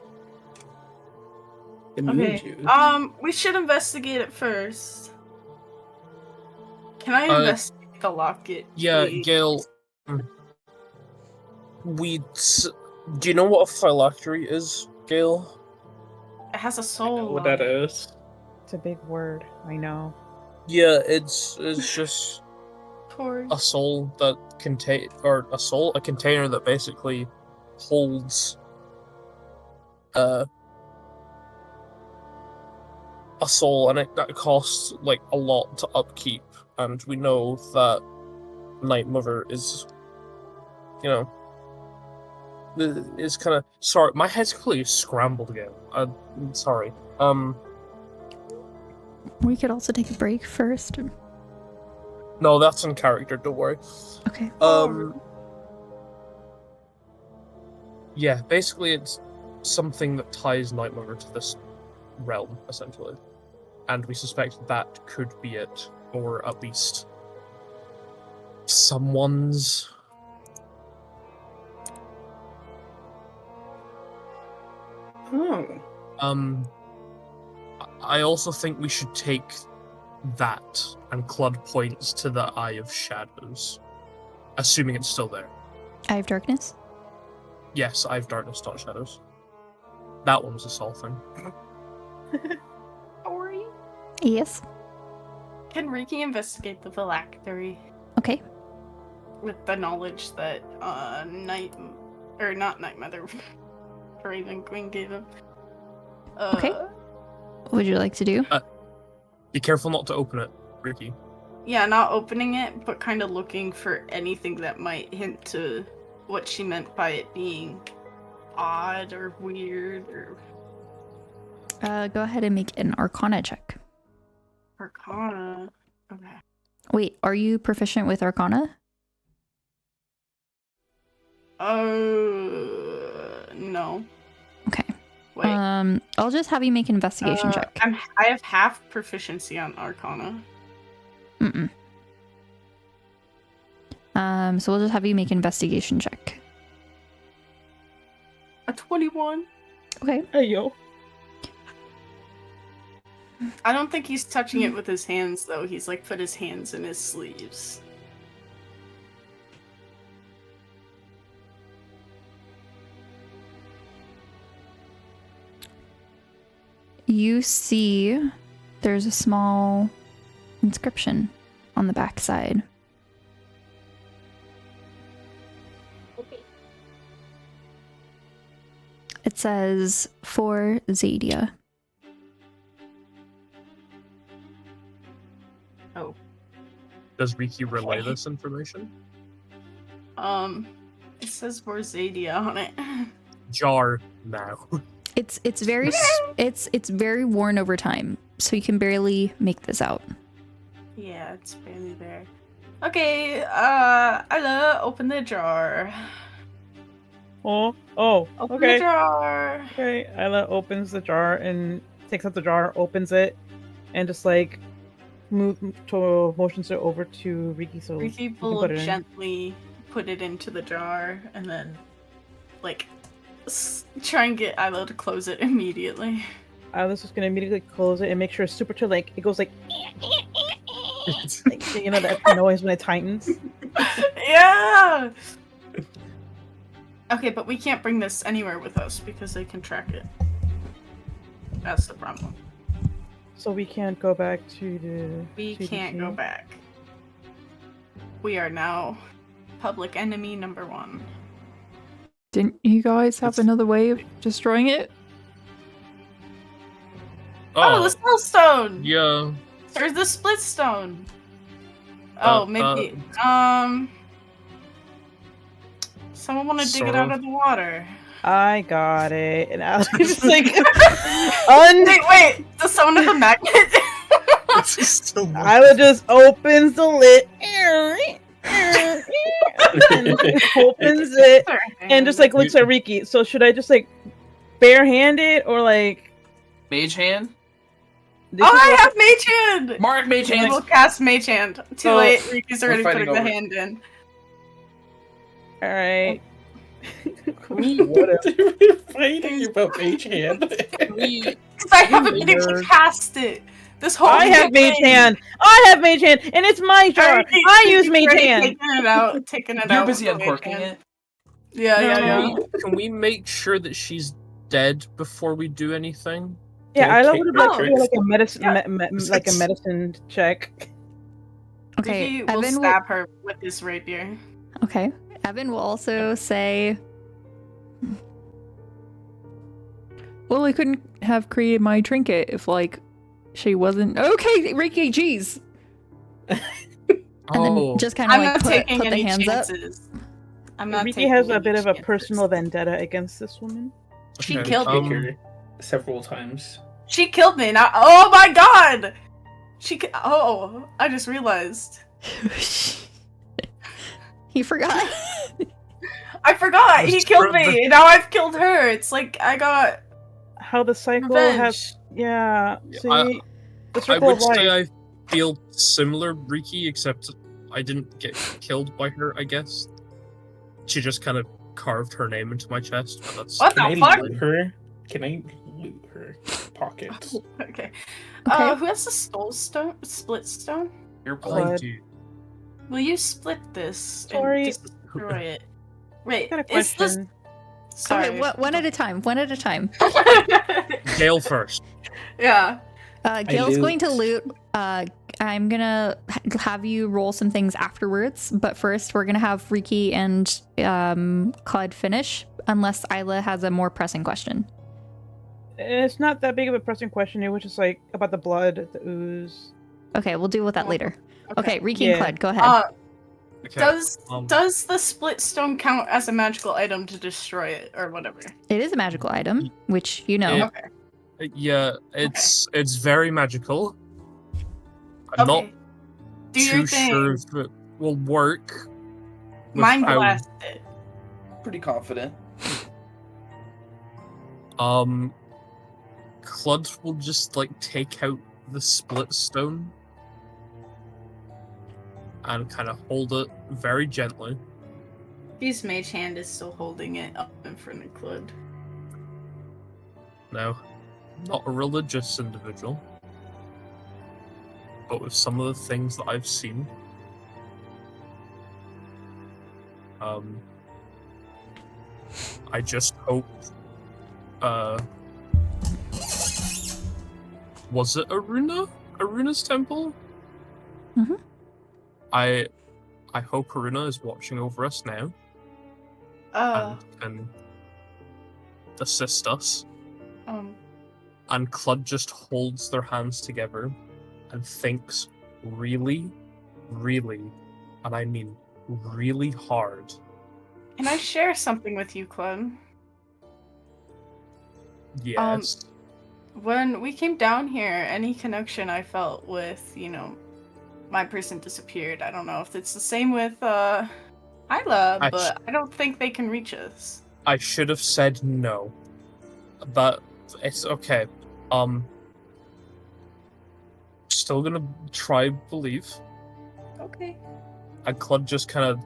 The moon Okay. juice. We should investigate it first. Can I investigate the locket? Yeah, please? Gail. Do you know what a phylactery is, Gail? It has a I soul. know what on that it. is. It's a big word. I know. Yeah, it's just Torii. a soul that a container that basically holds a soul, and that costs like a lot to upkeep. And we know that Night Mother is, is kind of sorry. My head's clearly scrambled again. I'm sorry. We could also take a break first. No, that's in character. Don't worry. Okay. Yeah, basically it's something that ties Nightmare to this realm, essentially. And we suspect that could be it, or at least someone's. Oh. I also think we should take that, and Clud points to the Eye of Shadows, assuming it's still there. Eye of Darkness? Yes, Eye of Darkness, not Shadows. That one was a Saul thing. Torii? Yes. Can Riki investigate the phylactery Okay. with the knowledge that not Night Mother, Raven Queen gave him? Okay. What would you like to do? Be careful not to open it, Ricky. Yeah, not opening it, but kind of looking for anything that might hint to what she meant by it being odd or weird or Go ahead and make an Arcana check. Arcana. Okay. Wait, are you proficient with Arcana? No. Okay. Wait. I'll just have you make an investigation check. I have half proficiency on Arcana. Mm-mm. So we'll just have you make an investigation check. A 21. Okay. Hey, yo. I don't think he's touching it with his hands, though. He's like put his hands in his sleeves. You see there's a small inscription on the backside. It says, for Zadia. Oh. Does Riki relay this information? It says for Zadia on it. Jar now. It's very it's very worn over time, so you can barely make this out. Yeah, it's barely there. Okay, Isla, open the jar. Oh, Open okay. the jar. Okay, Isla opens the jar and takes out the jar, opens it, and just like motions it over to Riki so Riki he can will put it in. gently put it into the jar and then, like, try and get Isla to close it immediately. Isla's just gonna immediately close it and make sure it's super chill. Like it goes like, like you know that noise when it tightens. Yeah. Okay, but we can't bring this anywhere with us because they can track it. That's the problem. So we can't go back to the. We to the can't go team? back. We are now public enemy number 1. Didn't you guys have another way of destroying it? Oh, the spell stone! Yeah. There's the split stone. Oh, maybe. Someone want to dig sort it out of. of the water. I got it, and I was just like, Wait, does someone have a magnet? Isla just opens the lid, and opens it, and just like looks at Riki. So should I just like barehand it or like? Mage hand? I have Mage Hand! Mark Mage hand! We'll cast Mage Hand. Too late, Riki's already fighting putting the over it. hand in. All right. What are you fighting about Mage Hand? Because I haven't been able to cast it. This whole I have Mage Hand. I have Mage Hand, and it's my jar. I use Mage Hand. Taking it You're out. busy with Mage uncorking Hand. it. Yeah. Can we make sure that she's dead before we do anything? Yeah, I Okay, would have Beatrix. to do like a medicine, Yeah. like a medicine check. Okay, Riki will Evan will, stab her with his rapier. okay. Evan will also say, Well, I couldn't have created my trinket if, like, she wasn't. Okay, Riki, jeez. and Oh, then just kind of I'm like not taking put the any hands chances. I'm not Riki taking has a any bit of a chances. personal vendetta against this woman. She okay, killed me. Kick her several times. She killed me. Now, oh my god! Oh, I just realized. He forgot. I forgot! He Just killed for me! the- And now I've killed her! It's like, I got How the cycle revenge. has. Yeah, see? I The circle would of life. say I feel similar, Riki, except I didn't get killed by her, I guess. She just kind of carved her name into my chest, but that's... What Can the I fuck? loot her? Can I loot her pockets? Okay. Okay. Who has the soul stone? Split stone? Your I play. Blood. do. Will you split this Torii- and destroy it? Wait, I got a is this... question. Sorry. Okay, one at a time. One at a time. Gale first. Yeah. Gail's going to loot. loot. I'm gonna have you roll some things afterwards, but first we're gonna have Riki and Claude finish, unless Isla has a more pressing question. It's not that big of a pressing question. It was just like about the blood, the ooze. Okay, we'll deal with that later. Okay, Riki and Yeah. Claude, go ahead. Okay. Does the split stone count as a magical item to destroy it or whatever? It is a magical item, which you know. Yeah. Okay. Yeah, it's very magical. I'm Okay. not Do too your thing. sure if it will work. Mind without- blast it. Pretty confident. Clud will just like take out the split stone and kind of hold it very gently. His mage hand is still holding it up in front of Clud. Now, not a religious individual, but with some of the things that I've seen, I just hope, was it Aruna? Aruna's temple? Mhm. I hope Aruna is watching over us now and can assist us. And Clud just holds their hands together and thinks really, really, and I mean really hard. Can I share something with you, Clud? Yes. When we came down here, any connection I felt with, my person disappeared. I don't know if it's the same with Isla, but I don't think they can reach us. I should have said no. But it's okay. Still gonna try believe. Okay. And Clud just kind of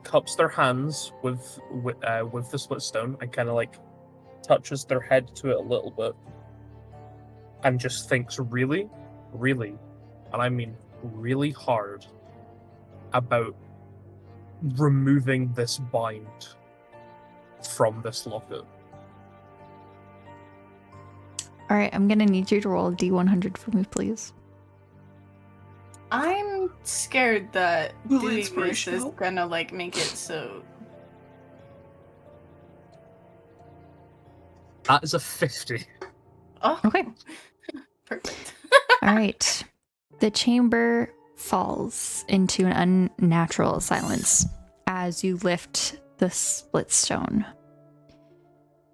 cups their hands with the split stone and kind of like touches their head to it a little bit and just thinks really, really, and I mean really hard about removing this bind from this locket. All right, I'm gonna need you to roll a D100 for me, please. I'm scared that Will doing this inspiration is help? gonna make it so. That is a 50. Oh. Okay. Perfect. All right. The chamber falls into an unnatural silence as you lift the split stone.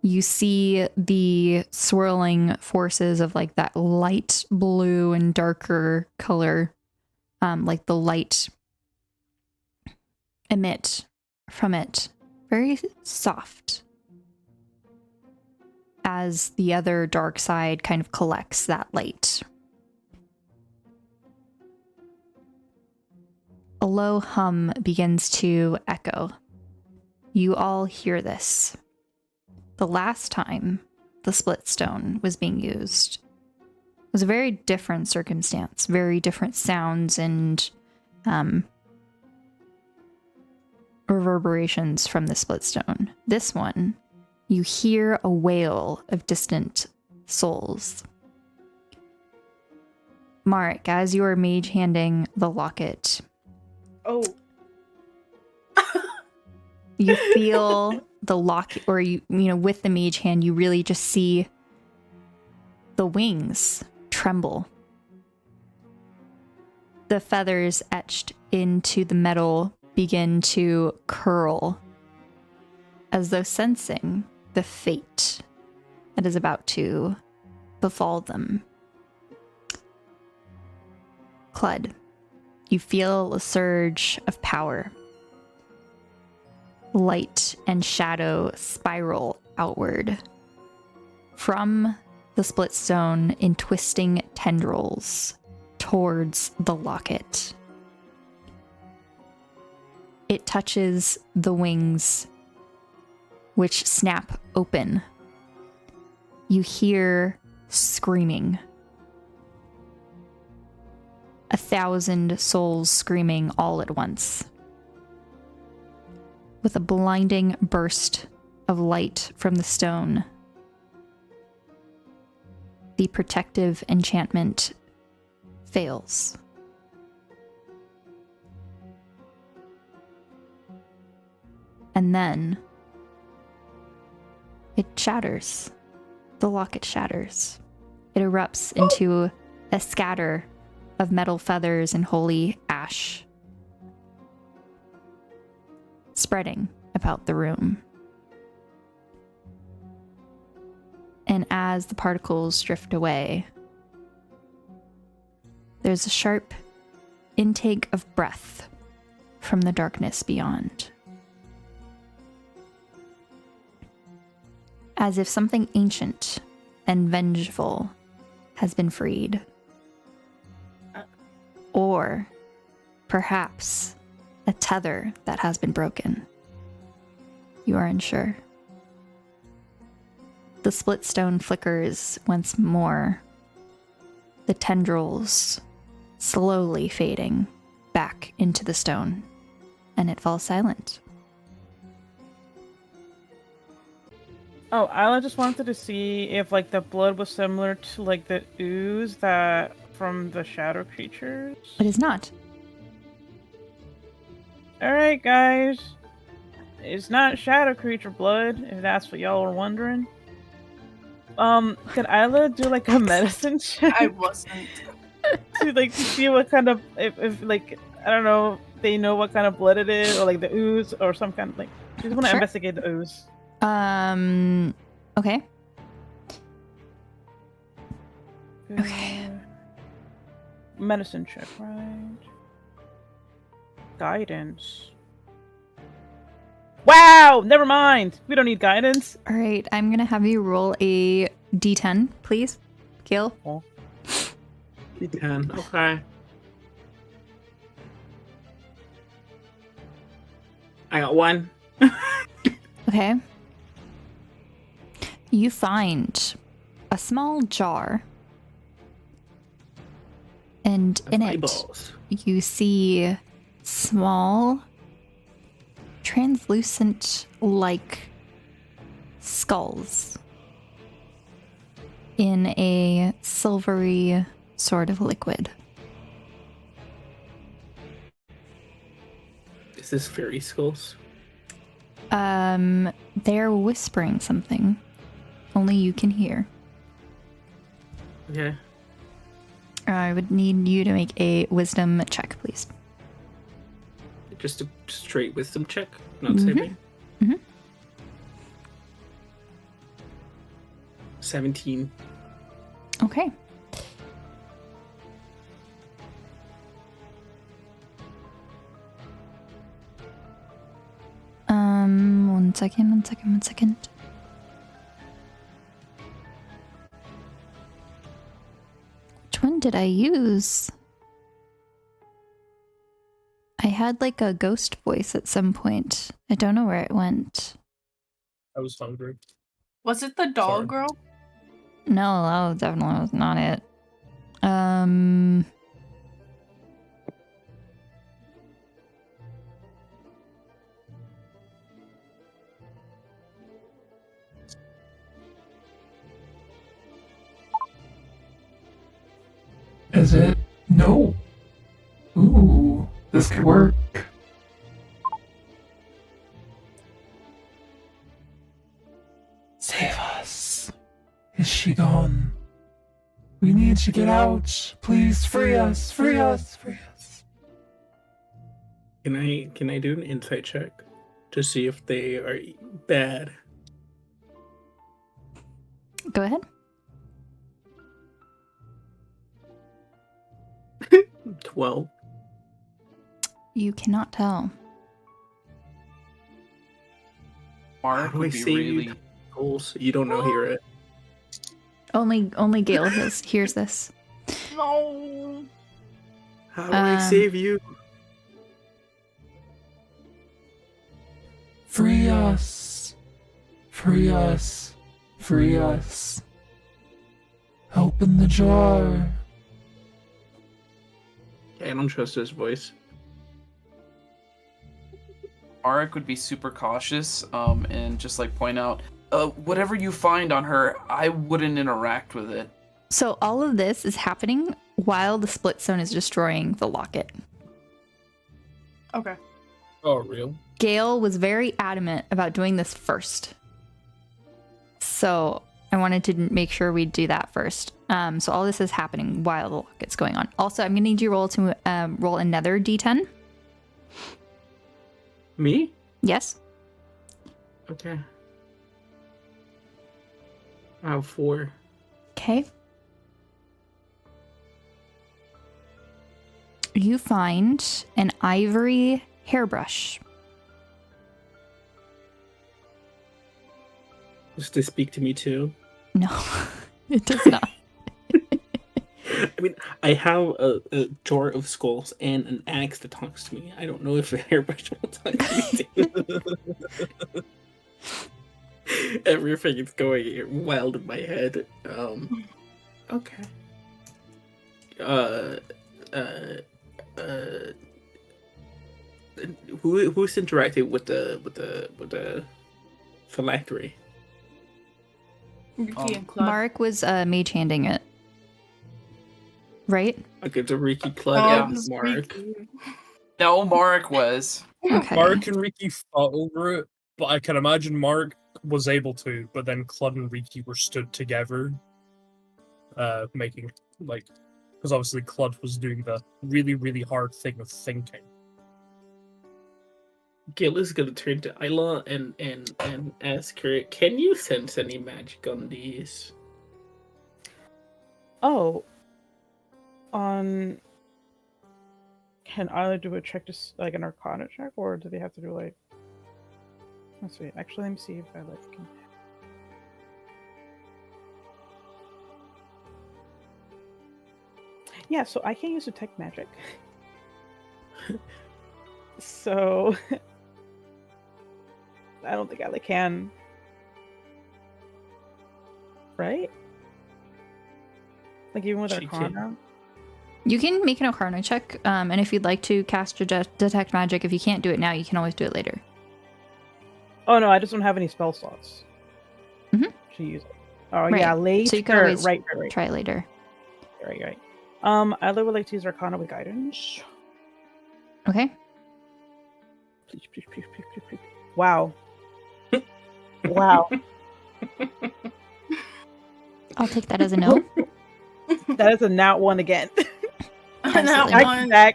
You see the swirling forces of like that light blue and darker color, like the light emit from it. Very soft. As the other dark side kind of collects that light. A low hum begins to echo. You all hear this. The last time the split stone was being used was a very different circumstance, very different sounds and reverberations from the split stone. This one, you hear a wail of distant souls. Marek, as you are mage handing the locket, Oh. you feel the locket, or you know, with the mage hand, you really just see the wings tremble. The feathers etched into the metal begin to curl, as though sensing the fate that is about to befall them. Clud, you feel a surge of power. light and shadow spiral outward from the split stone in twisting tendrils towards the locket. It touches the wings, which snap open. You hear screaming. 1,000 souls screaming all at once. With a blinding burst of light from the stone, the protective enchantment fails. And then it shatters. The locket shatters. It erupts into a scatter of metal feathers and holy ash, spreading about the room. And as the particles drift away, there's a sharp intake of breath from the darkness beyond. As if something ancient and vengeful has been freed. Or perhaps a tether that has been broken. You are unsure. The split stone flickers once more, the tendrils slowly fading back into the stone, and it falls silent. Oh, I just wanted to see if like the blood was similar to like the ooze that from the shadow creatures. It is not. Alright, guys. It's not shadow creature blood, if that's what y'all were wondering. Could Isla do like a medicine check? I wasn't. to see what kind of if like I don't know, they know what kind of blood it is, or like the ooze or some kind of like you just want to Sure. investigate the ooze. Okay. Okay. Medicine check, right? Guidance. Wow! Never mind! We don't need guidance. All right, I'm going to have you roll a d10, please. Gil. D10. Okay. I got 1. Okay. You find a small jar. And in it, Eyeballs. you see small, translucent like skulls in a silvery sort of liquid. Is this fairy skulls? They're whispering something. Only you can hear. Okay. I would need you to make a wisdom check, please. Just a straight wisdom check, not saving. Mhm. 17. Okay. One second. Which one did I use? I had like a ghost voice at some point. I don't know where it went. I was hungry. Was it the doll Sorry. girl? No, that definitely was not it. Is it? No. Ooh, this could work. Save us. Is she gone? We need to get out. Please free us, free us, free us. Can I do an insight check to see if they are bad? Go ahead. 12. You cannot tell. Mark do I would be save really. you? Goals. You don't know hear it. Only Gale hears this. No. How do I save you? Free us. Free us. Free us. Open the jar. I don't trust his voice. Mark would be super cautious, and just like point out, whatever you find on her, I wouldn't interact with it. So all of this is happening while the split stone is destroying the locket. Okay. Oh, real? Gale was very adamant about doing this first. So I wanted to make sure we do that first. So all this is happening while the locket's going on. Also, I'm going to need you to roll another d10. Me? Yes. Okay. I have 4. Okay. You find an ivory hairbrush. Does this speak to me too? No, it does not. I mean, I have a jar of skulls and an axe that talks to me. I don't know if a hairbrush will talk to me too. Everything is going wild in my head. Okay. Who's interacting with the phylactery? Ricky and Claude. Mark was mage handing it. Right? Okay, it's a Ricky Club Yeah. and Mark. Ricky. No, Mark was. Okay. Mark and Riki fought over it, but I can imagine Mark was able to, but then Claude and Riki were stood together, making, like, because obviously Claude was doing the really, really hard thing of thinking. Gil is gonna turn to Isla and ask her, "Can you sense any magic on these?" Oh. Can Isla do a check, just like an Arcana check, or do they have to do like? Let's see. Actually, let me see if I can. Yeah, so I can't use detect magic. So I don't think Isla can. Right? Like even with She Arcana. can. You can make an Arcana check, and if you'd like to cast detect magic, if you can't do it now, you can always do it later. Oh no, I just don't have any spell slots. Mhm. To use it. Oh Right. yeah, later. So you can always right. try it later. Right. Isla would like to use Arcana with guidance. Okay. Please. Wow. Wow. I'll take that as a no. That is a nat 1 again. Absolutely That not. one. Back.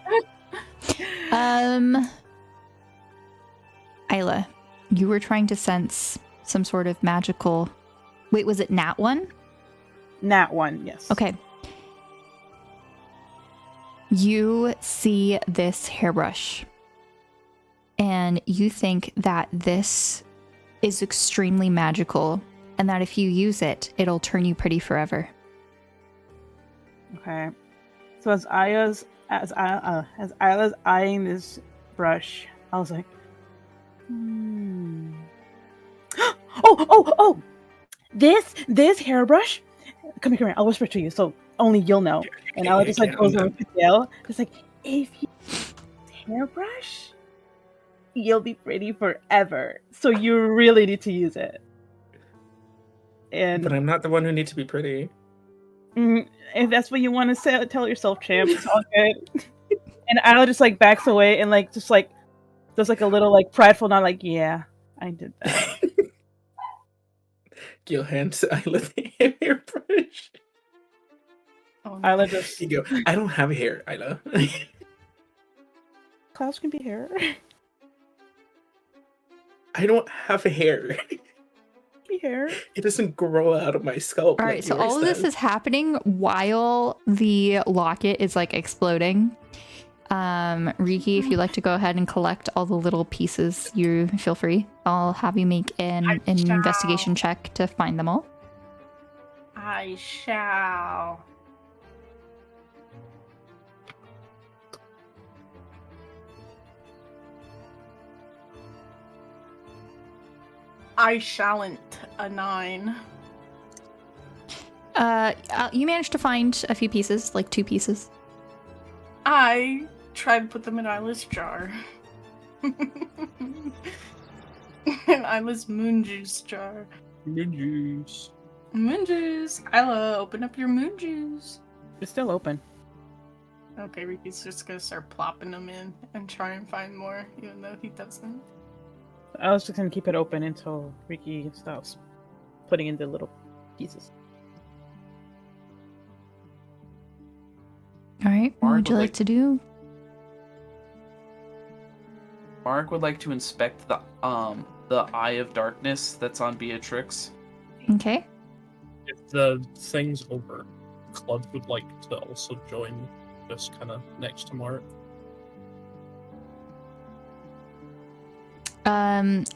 Isla, you were trying to sense some sort of magical. Wait, was it nat 1? Nat 1, yes. Okay. You see this hairbrush, and you think that this is extremely magical, and that if you use it, it'll turn you pretty forever. Okay. So as Isla's eyeing this brush, I was like, Oh! This hairbrush. Come here. I'll whisper to you, so only you'll know. And I'll just like goes over to Dale. It's like, if you use this hairbrush, you'll be pretty forever. So you really need to use it. And But I'm not the one who needs to be pretty. if that's what you want to say, tell yourself, champ, it's all good. And Isla just like backs away and like just like does like a little like prideful nod, like, yeah, I did that. Gil hands Isla the hairbrush. Oh, Isla just You go, I don't have hair, Isla. clouds can be hair. I don't have hair. Be hair. It doesn't grow out of my scalp. All right, so all of this is happening while the locket is like exploding. Riki, if you'd like to go ahead and collect all the little pieces, you feel free. I'll have you make an investigation check to find them all. I shall. I shalln't. A 9. You managed to find a few pieces, like 2 pieces. I tried to put them in Isla's jar. In Isla's moon juice jar. Moon juice. Moon juice. Isla, open up your moon juice. It's still open. Okay, Riki's just gonna start plopping them in and try and find more, even though he doesn't. I was just gonna keep it open until Riki stops putting in the little pieces. All right, what Mark would you would like to do? Mark would like to inspect the Eye of Darkness that's on Beatrix. Okay. If the thing's over, Club would like to also join this kind of next to Mark.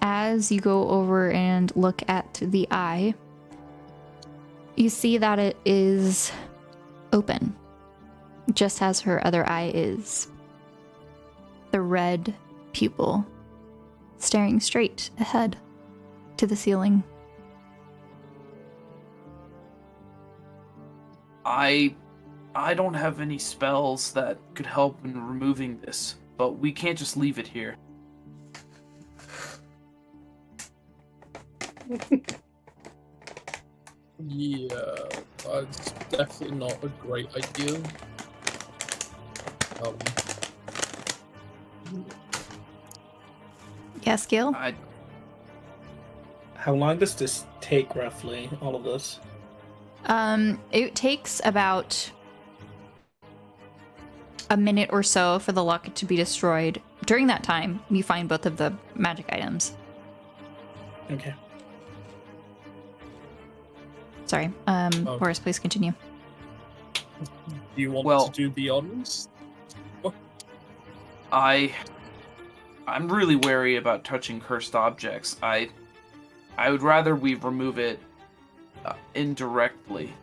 As you go over and look at the eye, you see that it is open, just as her other eye is. The red pupil staring straight ahead to the ceiling. I don't have any spells that could help in removing this, but we can't just leave it here. Yeah, that's definitely not a great idea. Yes, Gil? How long does this take, roughly, all of this? It takes about a minute or so for the locket to be destroyed. During that time, you find both of the magic items. Okay. Sorry. Horace, please continue. Do you want to do the honors? I'm really wary about touching cursed objects. I would rather we remove it indirectly.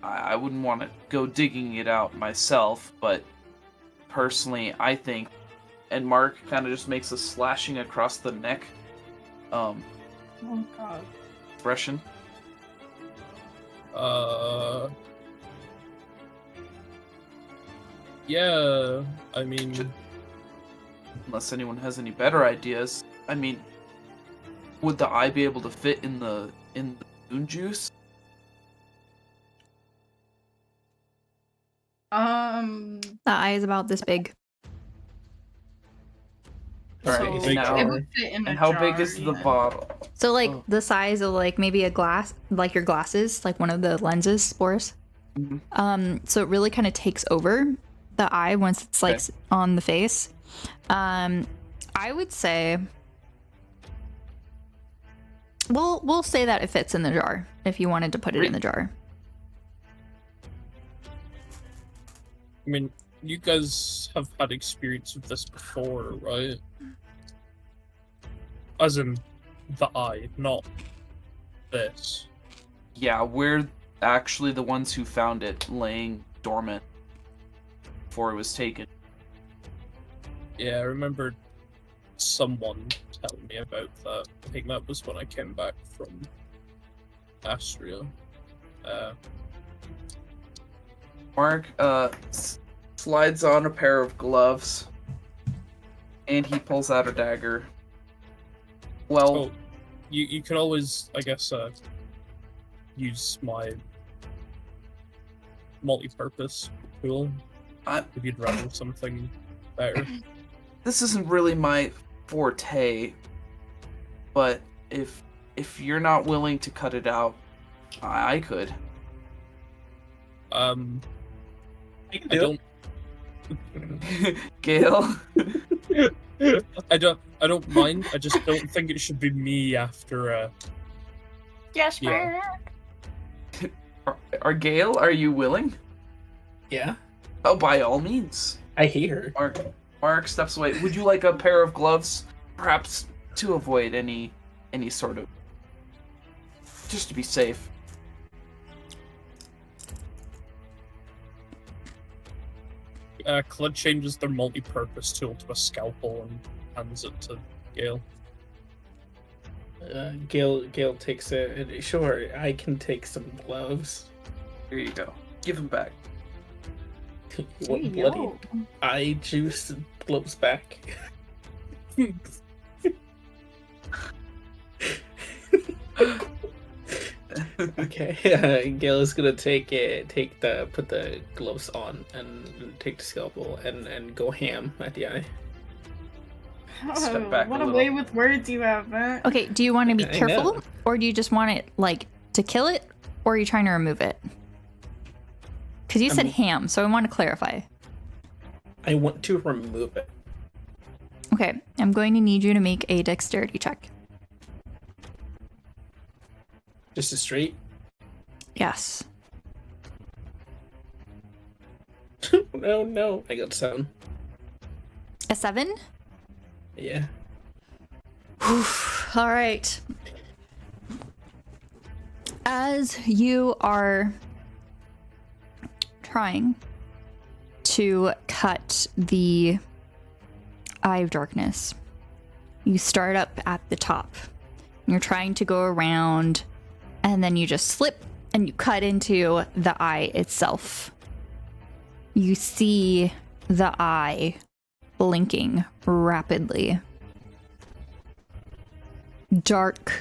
I wouldn't want to go digging it out myself, but personally, I think, and Mark kind of just makes a slashing across the neck Oh god. expression. Yeah, I mean, Unless anyone has any better ideas. I mean, would the eye be able to fit in the moon juice? The eye is about this big. Alright, So now, it would fit in a and how big jar, is the yeah. bottle? So, like, Oh. the size of, like, maybe a glass, like your glasses, like one of the lenses, Boris. Mhm. So it really kind of takes over the eye once it's, like, Okay. on the face. I would say... We'll say that it fits in the jar, if you wanted to put it in the jar. I mean, you guys have had experience with this before, right? As in the eye, not this. Yeah, we're actually the ones who found it laying dormant before it was taken. Yeah, I remember someone telling me about that. I think that was when I came back from Astria. Mark slides on a pair of gloves, and he pulls out a dagger. Well, Oh, you can always, I guess, use my multi-purpose tool if you'd rather something better. this isn't really my forte, but if you're not willing to cut it out, I could. I don't. Gale? I don't mind. I just don't think it should be me after. Yes, Yeah. Mark. Are Gale, are you willing? Yeah. Oh, by all means. I hate her. Mark steps away. Would you like a pair of gloves? Perhaps to avoid any sort of... Just to be safe. Claude changes their multi-purpose tool to a scalpel and hands it to Gale. Gale takes it. Sure, I can take some gloves. Here you go. Give them back. What Hey, bloody yo. eye juice gloves back? Okay, Gale is gonna put the gloves on and take the scalpel and go ham at the eye. Step back What a a little. way with words you have, man. Okay, do you want to be I careful, know. or do you just want it like to kill it, or are you trying to remove it? Because you said ham, so I want to clarify. I want to remove it. Okay, I'm going to need you to make a dexterity check. Just a straight. Yes. No, I got 7. A 7? Yeah. All right. As you are trying to cut the Eye of Darkness, you start up at the top. You're trying to go around, and then you just slip and you cut into the eye itself. You see the eye blinking rapidly. Dark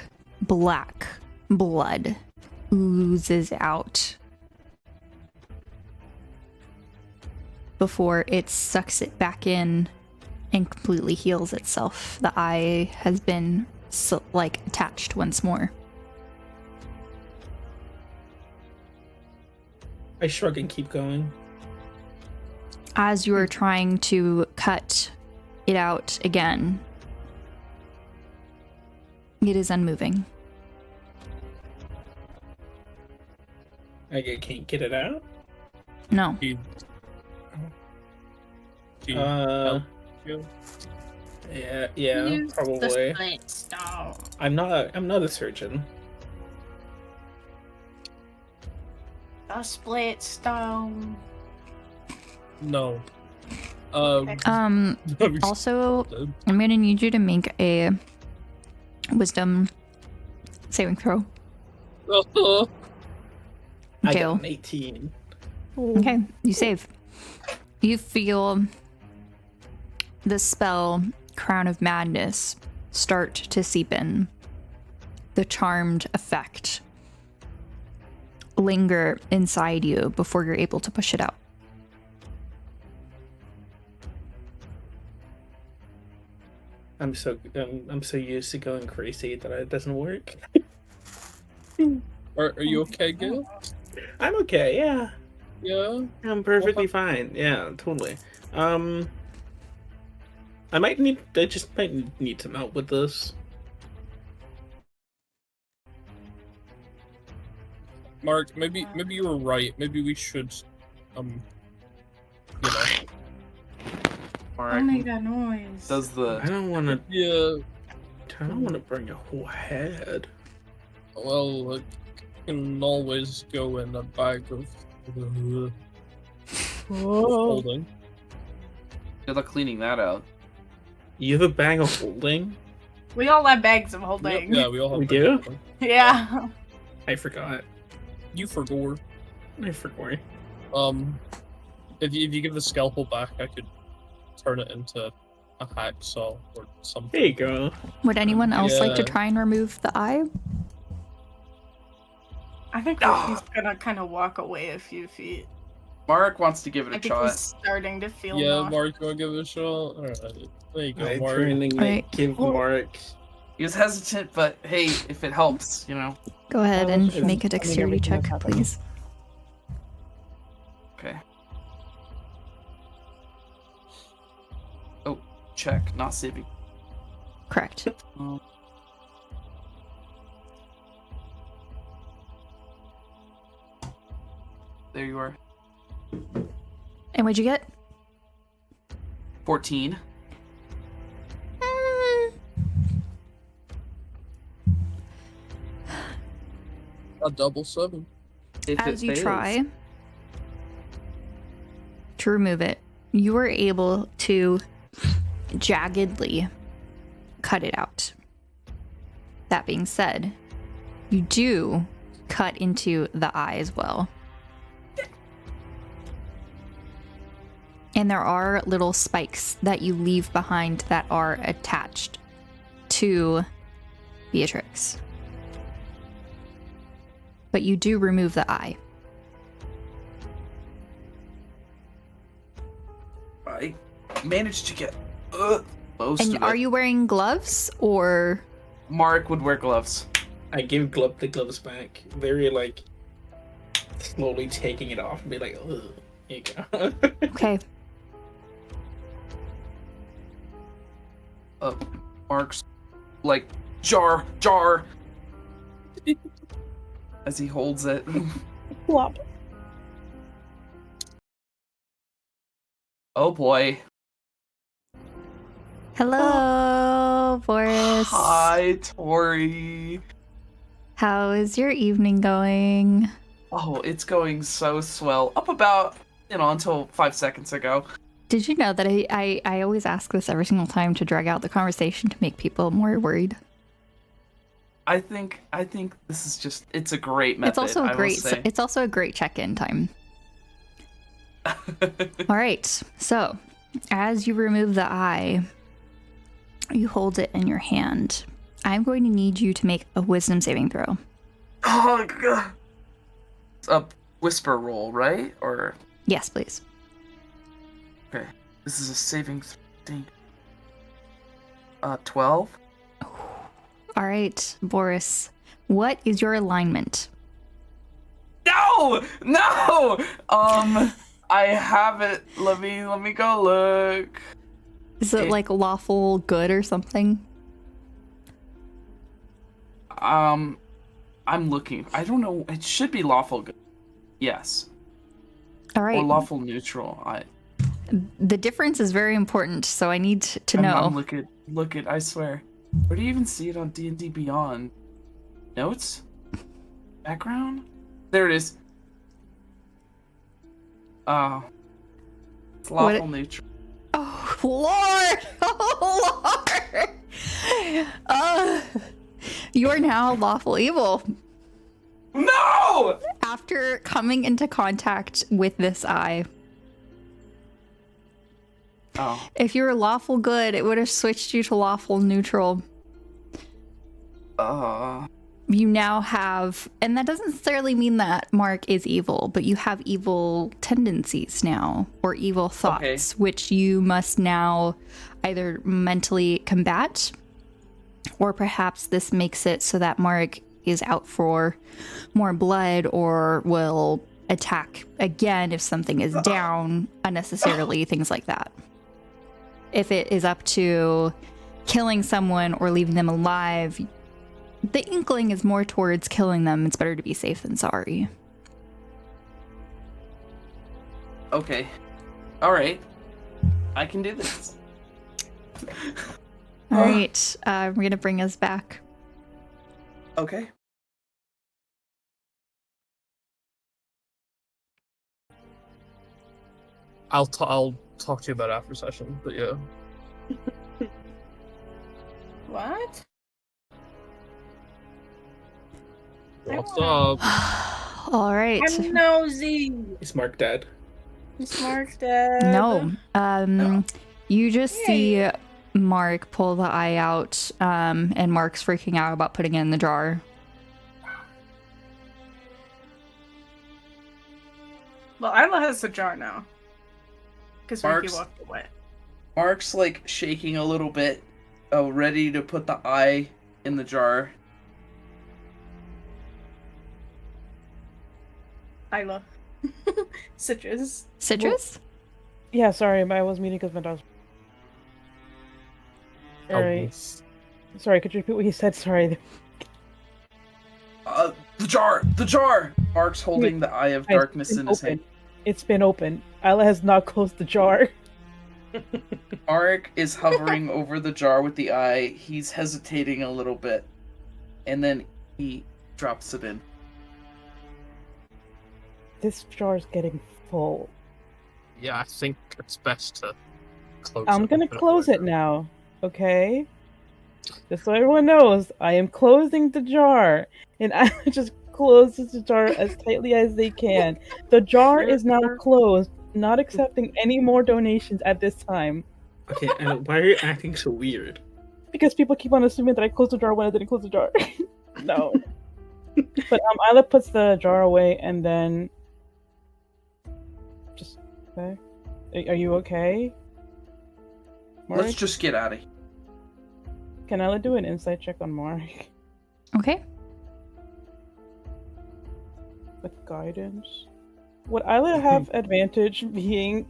black blood oozes out before it sucks it back in and completely heals itself. The eye has been attached once more. I shrug and keep going. As you are trying to cut it out again, it is unmoving. I can't get it out. No. Do you Uh, help you? yeah, Use the probably. split stone. I'm not a surgeon. The split stone. No. Also, I'm gonna need you to make a wisdom saving throw. I Gale. got an 18. Okay, you save. You feel the spell Crown of Madness start to seep in. The charmed effect linger inside you before you're able to push it out. I'm so used to going crazy that it doesn't work. Are you okay, Gale? I'm okay. Yeah, Yeah. I'm perfectly fine. Yeah, totally. I just might need some help with this. Mark, maybe you were right. Maybe we should, you know. Mark Oh, make that noise. does the... I don't want to. Yeah. I don't want to bring a whole head. Well, it can always go in a bag of holding. Good luck cleaning that out. You have a bag of holding? We all have bags of holding. Yeah, we all have. We bags do? of holding. Yeah. I forgot. You forgot. I forgot. If you give the scalpel back, I could turn it into a hacksaw or something. There you go. Would anyone else like to Yeah. try and remove the eye? I think he's gonna kind of walk away a few feet. Mark wants to give it I a think shot. he's starting to feel Yeah, nauseous. Mark, you wanna give it a shot? Alright, there you go, I Mark. turn and Alright. give Mark. He was hesitant, but hey, if it helps, you know. Go ahead Oh, and shit. make a dexterity everything check, that's happening. please. Okay. Oh, check. Not saving. Correct. There you are. And what'd you get? 14. A double 7. If As it you fails. try to remove it, you are able to jaggedly cut it out. That being said, you do cut into the eye as well. And there are little spikes that you leave behind that are attached to Beatrix. But you do remove the eye. I managed to get most And of are it. you wearing gloves or... Mark would wear gloves. I give the gloves back, very like slowly taking it off and be like, ugh, here you go. Okay. Mark's like jar as he holds it. Flop. Oh boy. Hello, Boris. Hi, Torii. How is your evening going? Oh, it's going so swell. Up about, until 5 seconds ago. Did you know that I always ask this every single time to drag out the conversation to make people more worried? I think this is just, it's a great method. It's also a great check-in time. All right. So, as you remove the eye, you hold it in your hand. I'm going to need you to make a wisdom saving throw. Oh god. It's a whisper roll, right? Or Yes, please. okay. This is a saving thing. 12. All right, Boris. What is your alignment? No! I have it. Let me go look. Is it like lawful good or something? I'm looking. I don't know. It should be lawful good. Yes. All right. Or lawful neutral. The difference is very important, so I need to know. Look at. I swear. Where do you even see it on D&D Beyond? Notes? Background? There it is. It's lawful neutral. Oh, Lord! Oh, Lord! You are now lawful evil. No! After coming into contact with this eye. Oh. If you were lawful good, it would have switched you to lawful neutral. You now have, and that doesn't necessarily mean that Mark is evil, but you have evil tendencies now, or evil thoughts, which you must now either mentally combat, or perhaps this makes it so that Mark is out for more blood or will attack again if something is down unnecessarily, things like that. If it is up to killing someone or leaving them alive, the inkling is more towards killing them. It's better to be safe than sorry. Okay. Alright. I can do this. All right, we're going to bring us back. Okay. I'll talk to you about after session, but yeah. What? What's up? All right. I'm nosy. Is Mark dead? Is Mark dead? No. You just see Mark pull the eye out, and Mark's freaking out about putting it in the jar. Well, Isla has the jar now. Because Ricky Mark's- walked away. Mark's like shaking a little bit, ready to put the eye in the jar. Isla. Citrus. Citrus? Yeah, sorry, I was muted because my dog's. Alright. Sorry, could you repeat what you said? Sorry. The jar! Mark's holding the Eye of Darkness in his hand. It's been open. Isla has not closed the jar. Mark is hovering over the jar with the eye. He's hesitating a little bit. And then he drops it in. This jar is getting full. Yeah, I think it's best to close it. I'm gonna and put close away. it now, okay? Just so everyone knows, I am closing the jar. And I just closes the jar as tightly as they can. The jar is now closed, not accepting any more donations at this time. Okay, why are you acting so weird? Because people keep on assuming that I closed the jar when I didn't close the jar. No. But Isla puts the jar away and then just okay. Are you okay? Mark? Let's just get out of here. Can Isla do an insight check on Mark? Okay. With guidance? Would Isla have advantage being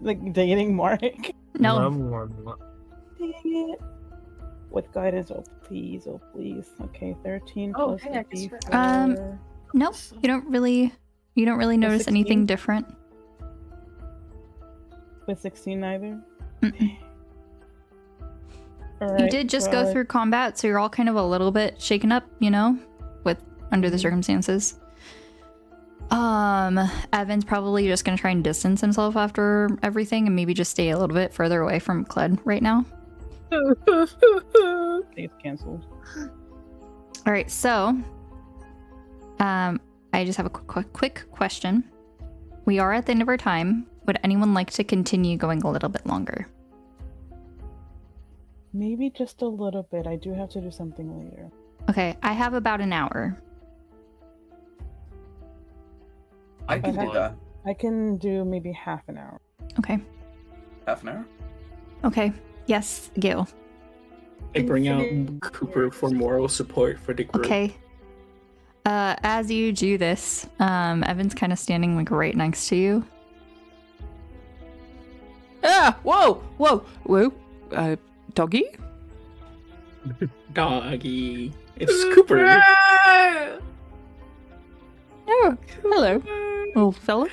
like dating Mark? No. Dang it. With guidance, oh please. Okay, 13 Oh, plus hey, the I guess we're- D4. Nope. You don't really notice 16? anything different. With 16 neither? Mm-mm. Alright, You did just go through combat, so you're all kind of a little bit shaken up, with under the circumstances. Evan's probably just gonna try and distance himself after everything and maybe just stay a little bit further away from Cled right now. It's cancelled. All right, so I just have a quick question. We are at the end of our time. Would anyone like to continue going a little bit longer? Maybe just a little bit. I do have to do something later. Okay, I have about an hour. I can do that. I can do maybe half an hour. Okay. Half an hour? Okay. Yes, Gil. I bring out Cooper for moral support for the group. Okay. As you do this, Evan's kind of standing like right next to you. Ah! Whoa! Doggy? Doggy. It's Cooper. Oh, hello, little fella.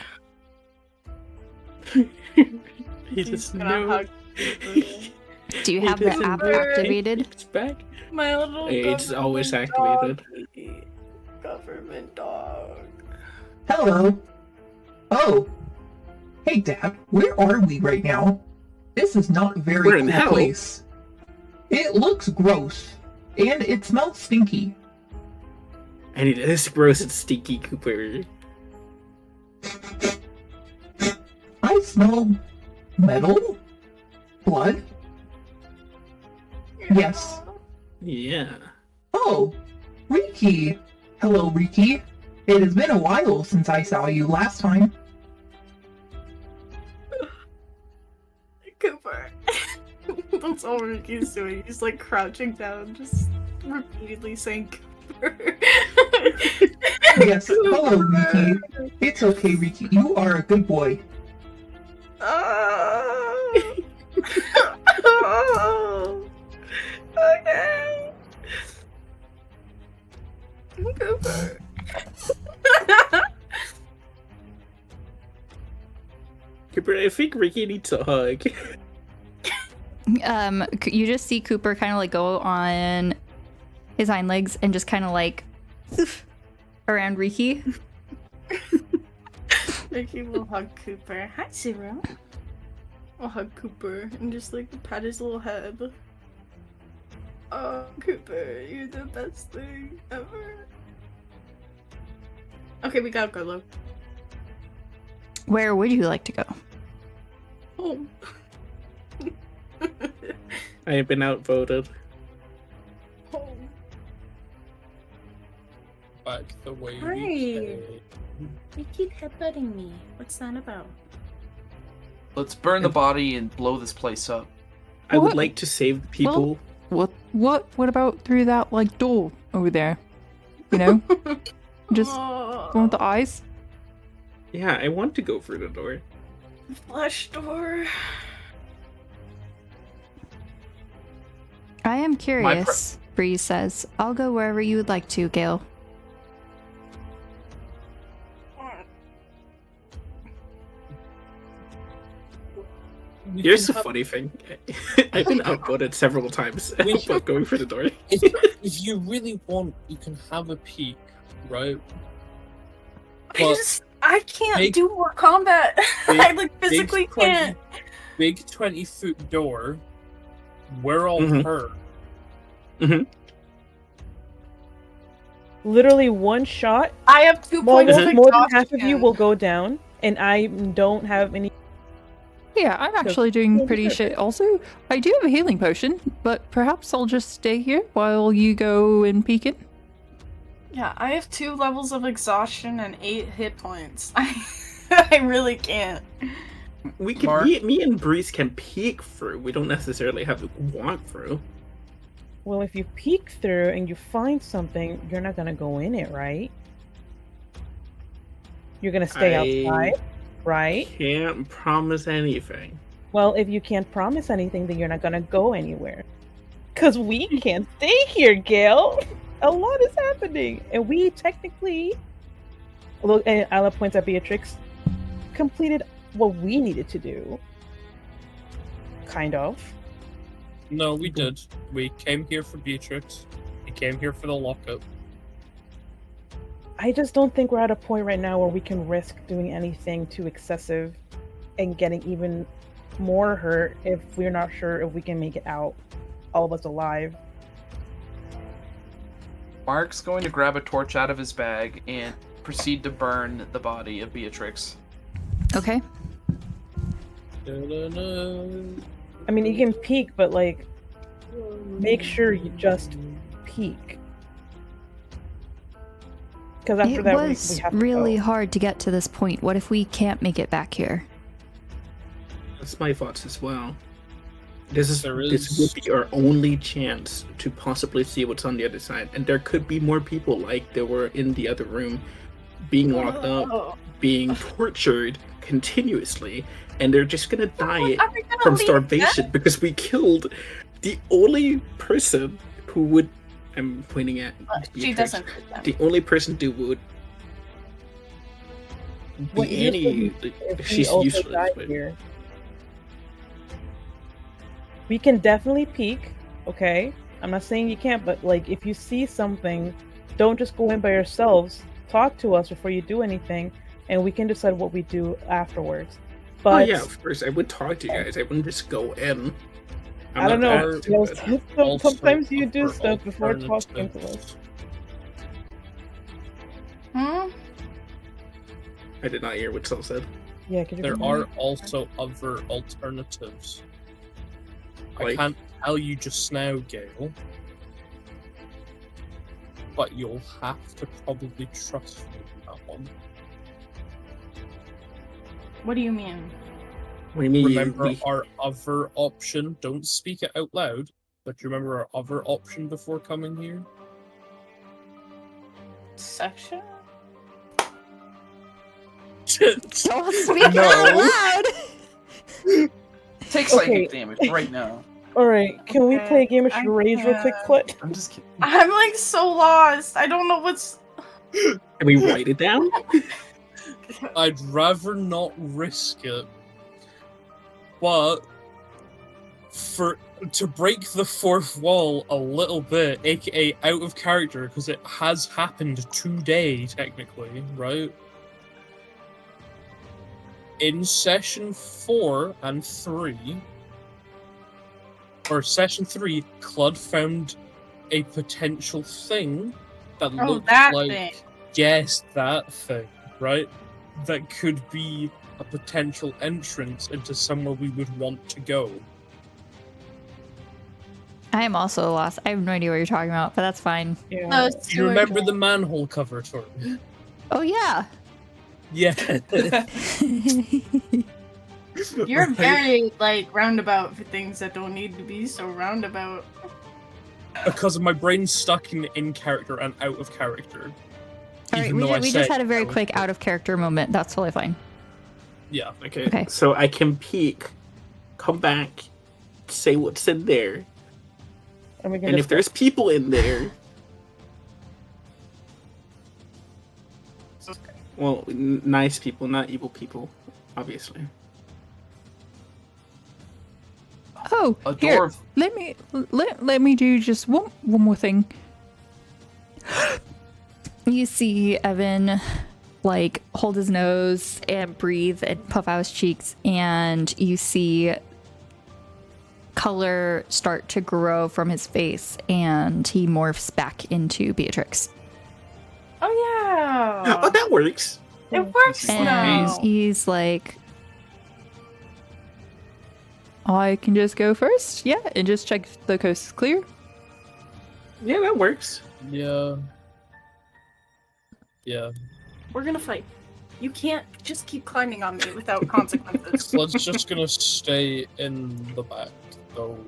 He just Gonna knows. hug Cooper. Do you have the doesn't app know. activated? It's back. My little It's always government activated. doggy. Government dog. Hello. Oh. Hey, Dad. Where are we right now? This is not a very We're in cool hell. place. It looks gross. And it smells stinky. And it is gross and stinky, Cooper. I smell metal? Blood? Yes. Yeah. Oh, Riki. Hello, Riki. It has been a while since I saw you last time. Cooper. That's all Ricky's doing. He's like crouching down, just repeatedly saying Cooper. Yes, hello, Riki. It's okay, Riki. You are a good boy. Oh. Oh. Okay. Cooper. Cooper, I think Ricky needs a hug. You just see Cooper kind of like go on his hind legs and just kind of like around Riki. Ricky will hug Cooper. Hi, Zero. I'll hug Cooper and just like pat his little head. Oh, Cooper, you're the best thing ever. Okay, we gotta go, Luke. Where would you like to go? Home. I have been outvoted. Home. Back the way Hi. we came. You keep headbutting me. What's that about? Let's burn the body and blow this place up. I would What? like to save the people. What about through that like door over there? You know, just the one with the eyes. Yeah, I want to go through the door. Flesh door. I am curious, Breeze says. I'll go wherever you would like to, Gale. Here's the funny thing. I've been outvoted several times about going for the door. If you really want, you can have a peek, right? I can't big- do more combat. I like physically big 20 can't. Big 20-foot door. We're all Mhm. hurt. Literally one shot, I have 2 more, points of more than half of you exhaustion. will go down, and I don't have any. Yeah, I'm actually doing pretty shit also. I do have a healing potion, but perhaps I'll just stay here while you go and peek in. Yeah, I have 2 levels of exhaustion and 8 hit points. I really can't. We can, Mark? me and Breeze can peek through. We don't necessarily have to walk through. Well, if you peek through and you find something, you're not gonna go in it, right? You're gonna stay outside, right? Can't promise anything. Well, if you can't promise anything, then you're not gonna go anywhere. Cause we can't stay here, Gail. A lot is happening, and we technically, look, and Ala points at Beatrix, completed what we needed to do. Kind of. No, we did. We came here for Beatrix. We came here for the lockup. I just don't think we're at a point right now where we can risk doing anything too excessive and getting even more hurt if we're not sure if we can make it out, all of us alive. Mark's going to grab a torch out of his bag and proceed to burn the body of Beatrix. Okay. I mean, you can peek, but like, make sure you just peek. Because after It that, was we have to really go. hard to get to this point. What if we can't make it back here? That's my thoughts as well. This There would is- be our only chance to possibly see what's on the other side, and there could be more people like there were in the other room, being locked up, Oh. being tortured continuously, and they're just gonna die Are we gonna from leave starvation because we killed the only person who would. I'm pointing at. She Beatrix. doesn't. The only person who would What be use any. would if we She's also useless. die But here. We can definitely peek, okay? I'm not saying you can't, but like, if you see something, don't just go in by yourselves. Talk to us before you do anything, and we can decide what we do afterwards. But oh yeah, of course, I would talk to you guys. I wouldn't just go in. I don't not know. that You know, stupid. sometimes you do offer stuff before talking to us. alternatives. Hmm? I did not hear what Sol said. Yeah, could you There remind are me? also other alternatives. I Like? can't tell you just now, Gale. But you'll have to probably trust me on that one. What do you mean? What do you mean? Remember our other option? Don't speak it out loud, but you remember our other option before coming here? Section? Don't speak No. out loud! Take psychic Okay. damage right now. Alright, can we Okay, play a game of I charades real quick, can. Foot? I'm just kidding. I'm like so lost. I don't know what's. Can we write it down? I'd rather not risk it. But to break the fourth wall a little bit, aka out of character, because it has happened today, technically, right? In session 4 and 3, or session 3, Clud found a potential thing that Oh, looked that like thing. yes, that thing, right? That could be a potential entrance into somewhere we would want to go. I am also lost. I have no idea what you're talking about, but that's fine. Yeah. Do you remember the manhole cover, Torii? Oh, yeah. Yeah. You're very like roundabout for things that don't need to be so roundabout. Because my brain's stuck in character and out of character. All right, Even though I we said just had a very out of quick character. out of character moment. That's totally fine. Yeah. Okay. Okay. So I can peek, come back, say what's in there, And, we can and just if there's people in there, well, nice people, not evil people, obviously. Oh, A here, dwarf. let me do just one more thing. You see Evan like hold his nose and breathe and puff out his cheeks, and you see color start to grow from his face, and he morphs back into Beatrix. Oh yeah. Oh, that works. It works And And now. he's like, I can just go first, yeah, and just check if the coast is clear. Yeah, that works. Yeah. Yeah. We're gonna fight. You can't just keep climbing on me without consequences. Flood's just gonna stay in the back, though.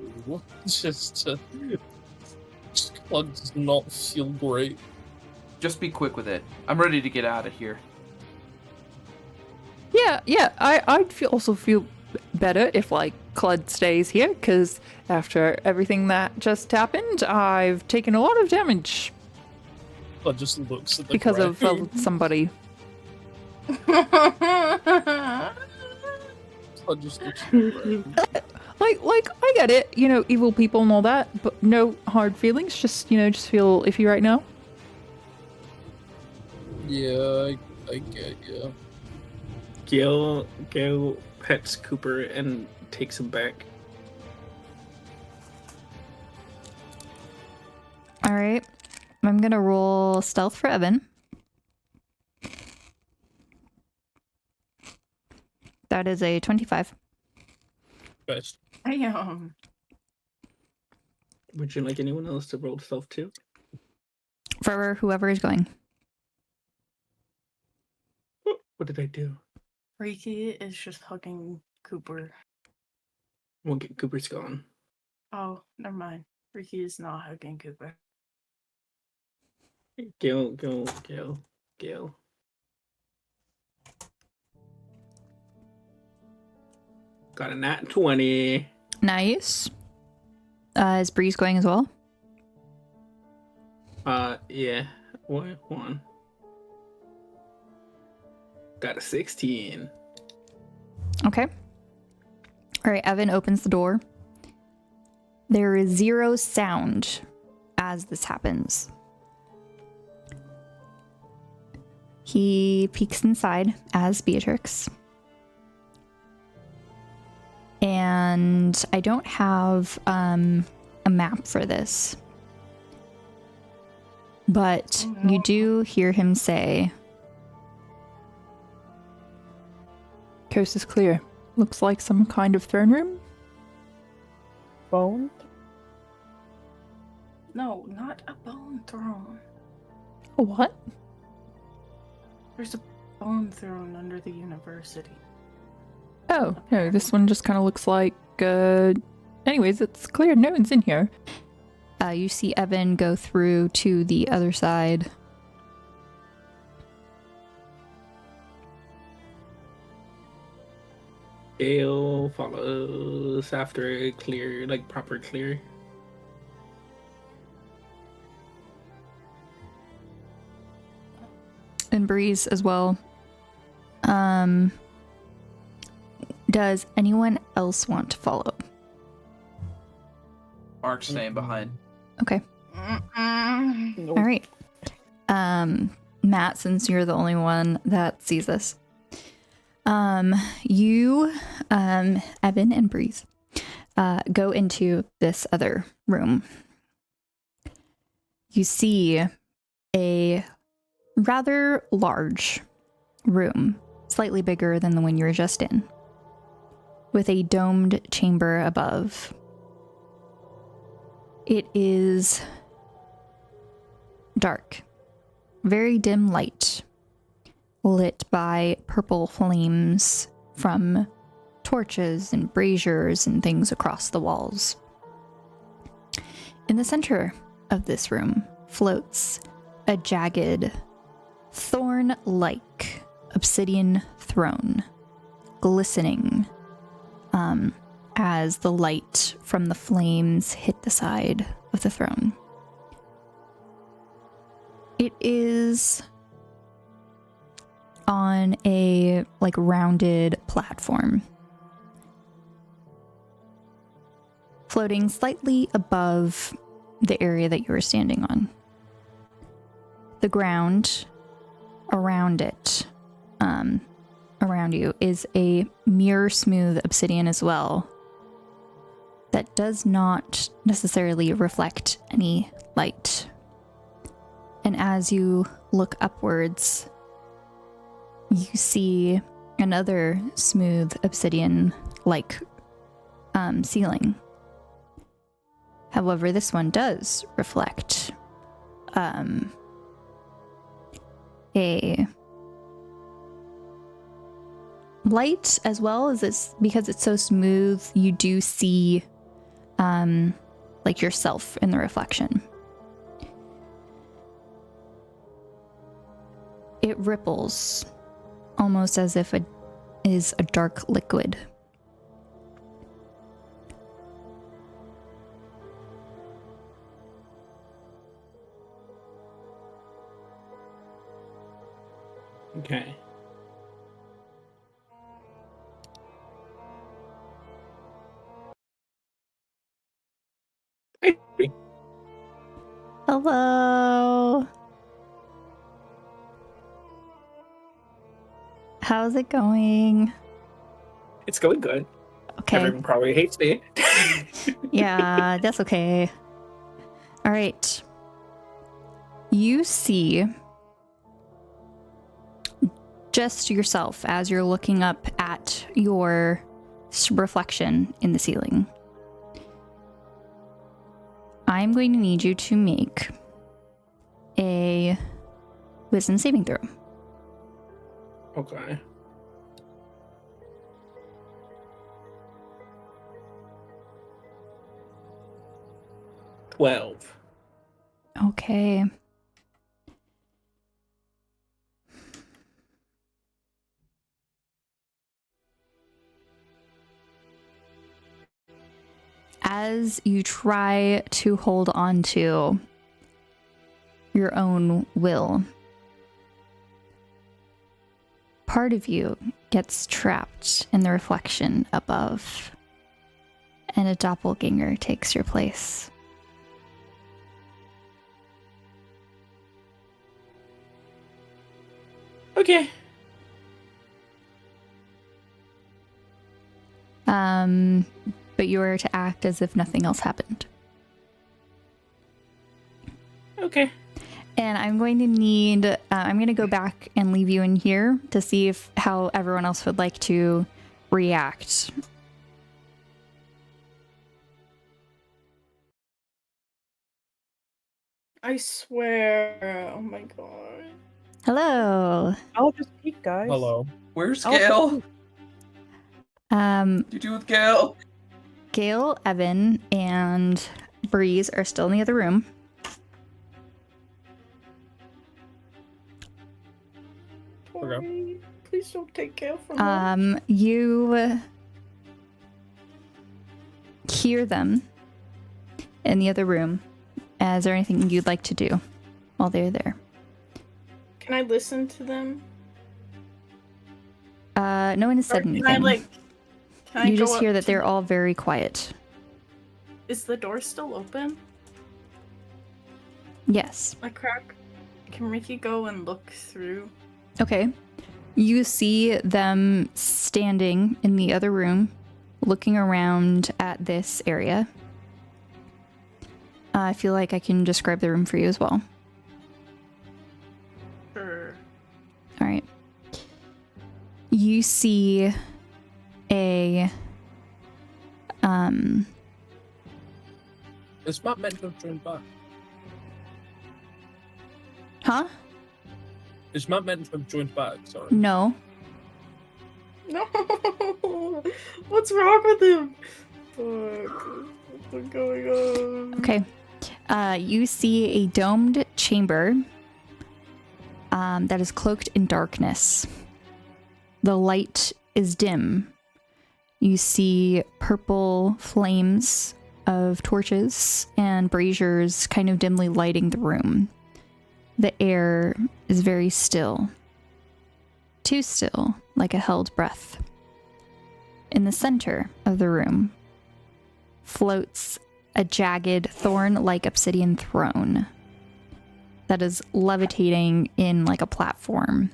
Flood does not feel great. Just be quick with it. I'm ready to get out of here. Yeah, I'd also feel better if, like, Clud stays here, because after everything that just happened, I've taken a lot of damage Flood just looks at the because of ground. somebody. Flood just looks at the ground. Like, I get it, you know, evil people and all that, but no hard feelings, just, you know, just feel iffy right now. Yeah, I get ya. Gail pets Cooper and takes him back. all right, I'm gonna roll stealth for Evan. That is a 25. Best. Damn. Would you like anyone else to roll stealth too? For whoever is going. What did I do? Riki is just hugging Cooper. Well, Cooper's gone. Oh, never mind. Riki is not hugging Cooper. Gail. Got a nat 20. Nice. Is Breeze going as well? Yeah. One. Got a 16. Okay. All right, Evan opens the door. There is 0 sound as this happens. He peeks inside as Beatrix. And I don't have a map for this. But you do hear him say, Coast is clear. Looks like some kind of throne room. Bone? No, not a bone throne. A what? There's a bone throne under the university. Oh, no, this one just kind of looks like, anyways, it's clear no one's in here. you see Evan go through to the other side. Gail follows after a clear, like proper clear. And Breeze as well. Does anyone else want to follow? Mark's staying behind. Okay. Mm-mm. All right. Matt, since you're the only one that sees this, you, Evan and Breeze, go into this other room. You see a rather large room, slightly bigger than the one you were just in, with a domed chamber above. It is dark, very dim light, lit by purple flames from torches and braziers and things across the walls. In the center of this room floats a jagged, thorn-like obsidian throne, glistening as the light from the flames hit the side of the throne. It is on a rounded platform. floating slightly above the area that you were standing on. The ground around it, around you, is a mirror smooth obsidian as well that does not necessarily reflect any light. And as you look upwards, you see another smooth obsidian-like ceiling. However, this one does reflect a light, as well as it's because it's so smooth, you do see like yourself in the reflection. It ripples almost as if it is a dark liquid. Okay. Hey. Hello. How's it going? It's going good. Okay. Everyone probably hates me. Yeah, that's okay. All right. You see just yourself as you're looking up at your reflection in the ceiling. I'm going to need you to make a wisdom saving throw. Okay. $12. Okay. As you try to hold on to your own will, part of you gets trapped in the reflection above, and a doppelganger takes your place. Okay. But you are to act as if nothing else happened. Okay. And I'm going to need, I'm going to go back and leave you in here to see if how everyone else would like to react. I swear. Oh my god. Hello. I'll just peek, guys. Hello. Where's Oh. Gail? What Um, do you do with Gail? Gail, Evan, and Breeze are still in the other room. Torii, please don't take Gail from her. You hear them in the other room. Is there anything you'd like to do while they're there? Can I listen to them? No one has said Or anything. Can I You go just up hear that to they're all very quiet. Is the door still open? Yes. A crack? Can Ricky go and look through? Okay. You see them standing in the other room, looking around at this area. I feel like I can describe the room for you as well. Sure. All right. You see a Is Matt meant to have joined back? huh? Is Matt meant to have joined back? Sorry. No. No! What's wrong with him? Fuck. What's going on? Okay. You see a domed chamber that is cloaked in darkness. The light is dim. You see purple flames of torches and braziers kind of dimly lighting the room. The air is very still. Too still, like a held breath. In the center of the room, floats a jagged thorn-like obsidian throne that is levitating in like a platform.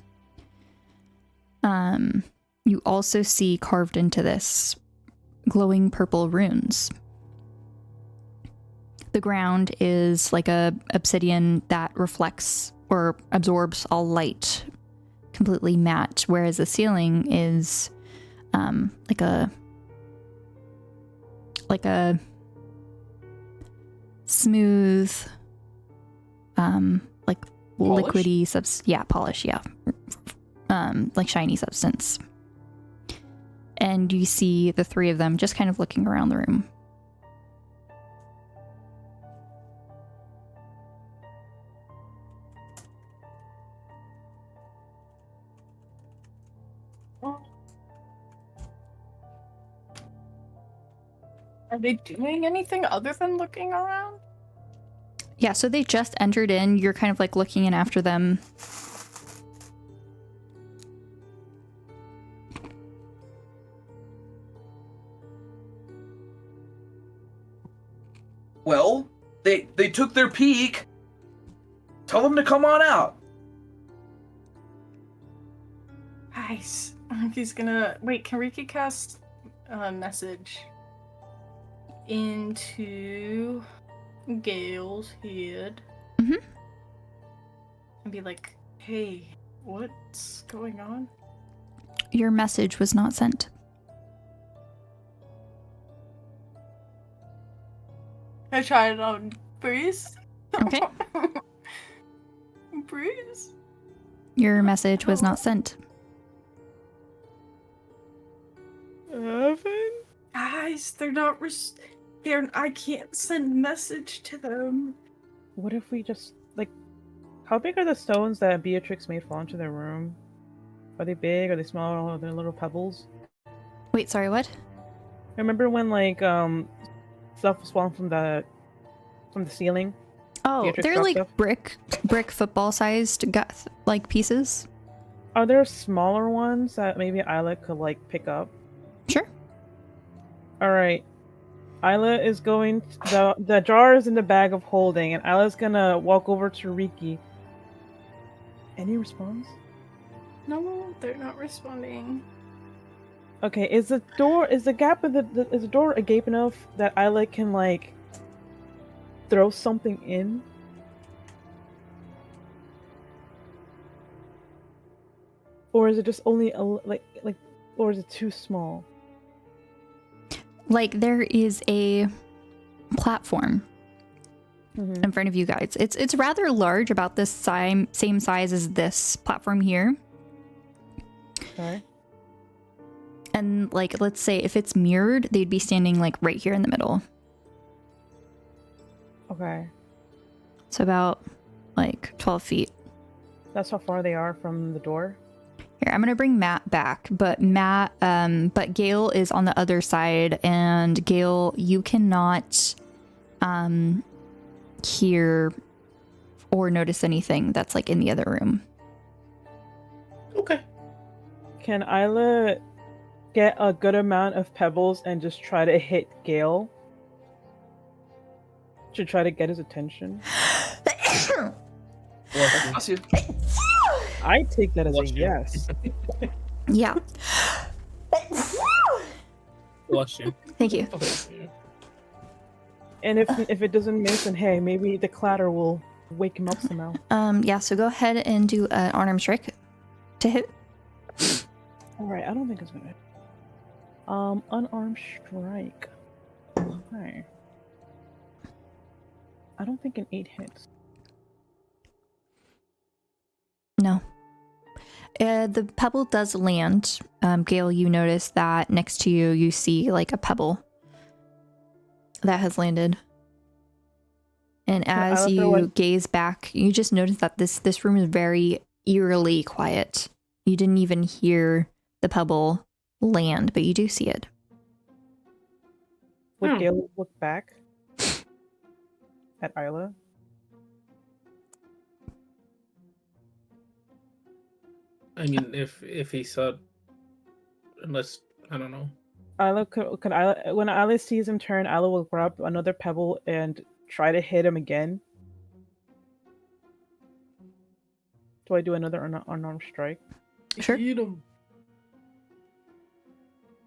You also see carved into this glowing purple runes. The ground is like a obsidian that reflects or absorbs all light, completely matte, whereas the ceiling is like a smooth, like Polish? liquidy polish, yeah. Like shiny substance. And you see the three of them just kind of looking around the room. Are they doing anything other than looking around? Yeah, so they just entered in. You're kind of like looking in after them. Well, they took their peek. Tell them to come on out. Nice. He's gonna wait. Can Riki cast a message into Gale's head? Mhm. And be like, "Hey, what's going on?" Your message was not sent. I tried it on Breeze. Okay. Breeze. Your message was not sent. Evan? Guys, they're not. I can't send message to them. What if we just, like, how big are the stones that Beatrix made fall into their room? Are they big? Are they small? Or are they little pebbles? Wait, sorry, what? Remember when, like, stuff was falling from the ceiling? Oh, Beatrix they're dropped like stuff? brick football-sized like pieces. Are there smaller ones that maybe Isla could, like, pick up? Sure. Alright. Isla is going the jar is in the bag of holding, and Isla's gonna walk over to Riki. Any response? No, they're not responding. Okay, is the gap of is the door agape enough that Isla can, like, throw something in? Or is it just only or is it too small? Like there is a platform Mm-hmm. in front of you guys. It's rather large, about this same size as this platform here. Okay. And like, let's say if it's mirrored, they'd be standing like right here in the middle. Okay. So about like 12 feet. That's how far they are from the door? Here, I'm gonna bring Matt back, but Gale is on the other side, and Gale, you cannot hear or notice anything that's like in the other room. Okay. Can Isla get a good amount of pebbles and just try to hit Gale? To try to get his attention? Bless you. I take that as a Bless you. yes. Yeah. Bless you. Thank you. And if it doesn't miss, then hey, maybe the clatter will wake him up somehow. Yeah, so go ahead and do an unarmed strike to hit. Alright, I don't think it's gonna hit. Unarmed strike. Okay. I don't think an 8 hits. No. The pebble does land. Gale, you notice that next to you, you see like a pebble that has landed. And as you gaze back, you just notice that this room is very eerily quiet. You didn't even hear the pebble land, but you do see it. Would Gale look back at Isla? I mean, if he saw, unless I don't know. Isla could Isla, when Isla sees him turn, Isla will grab another pebble and try to hit him again. Do I do another unarmed strike? Sure. Eat 'em.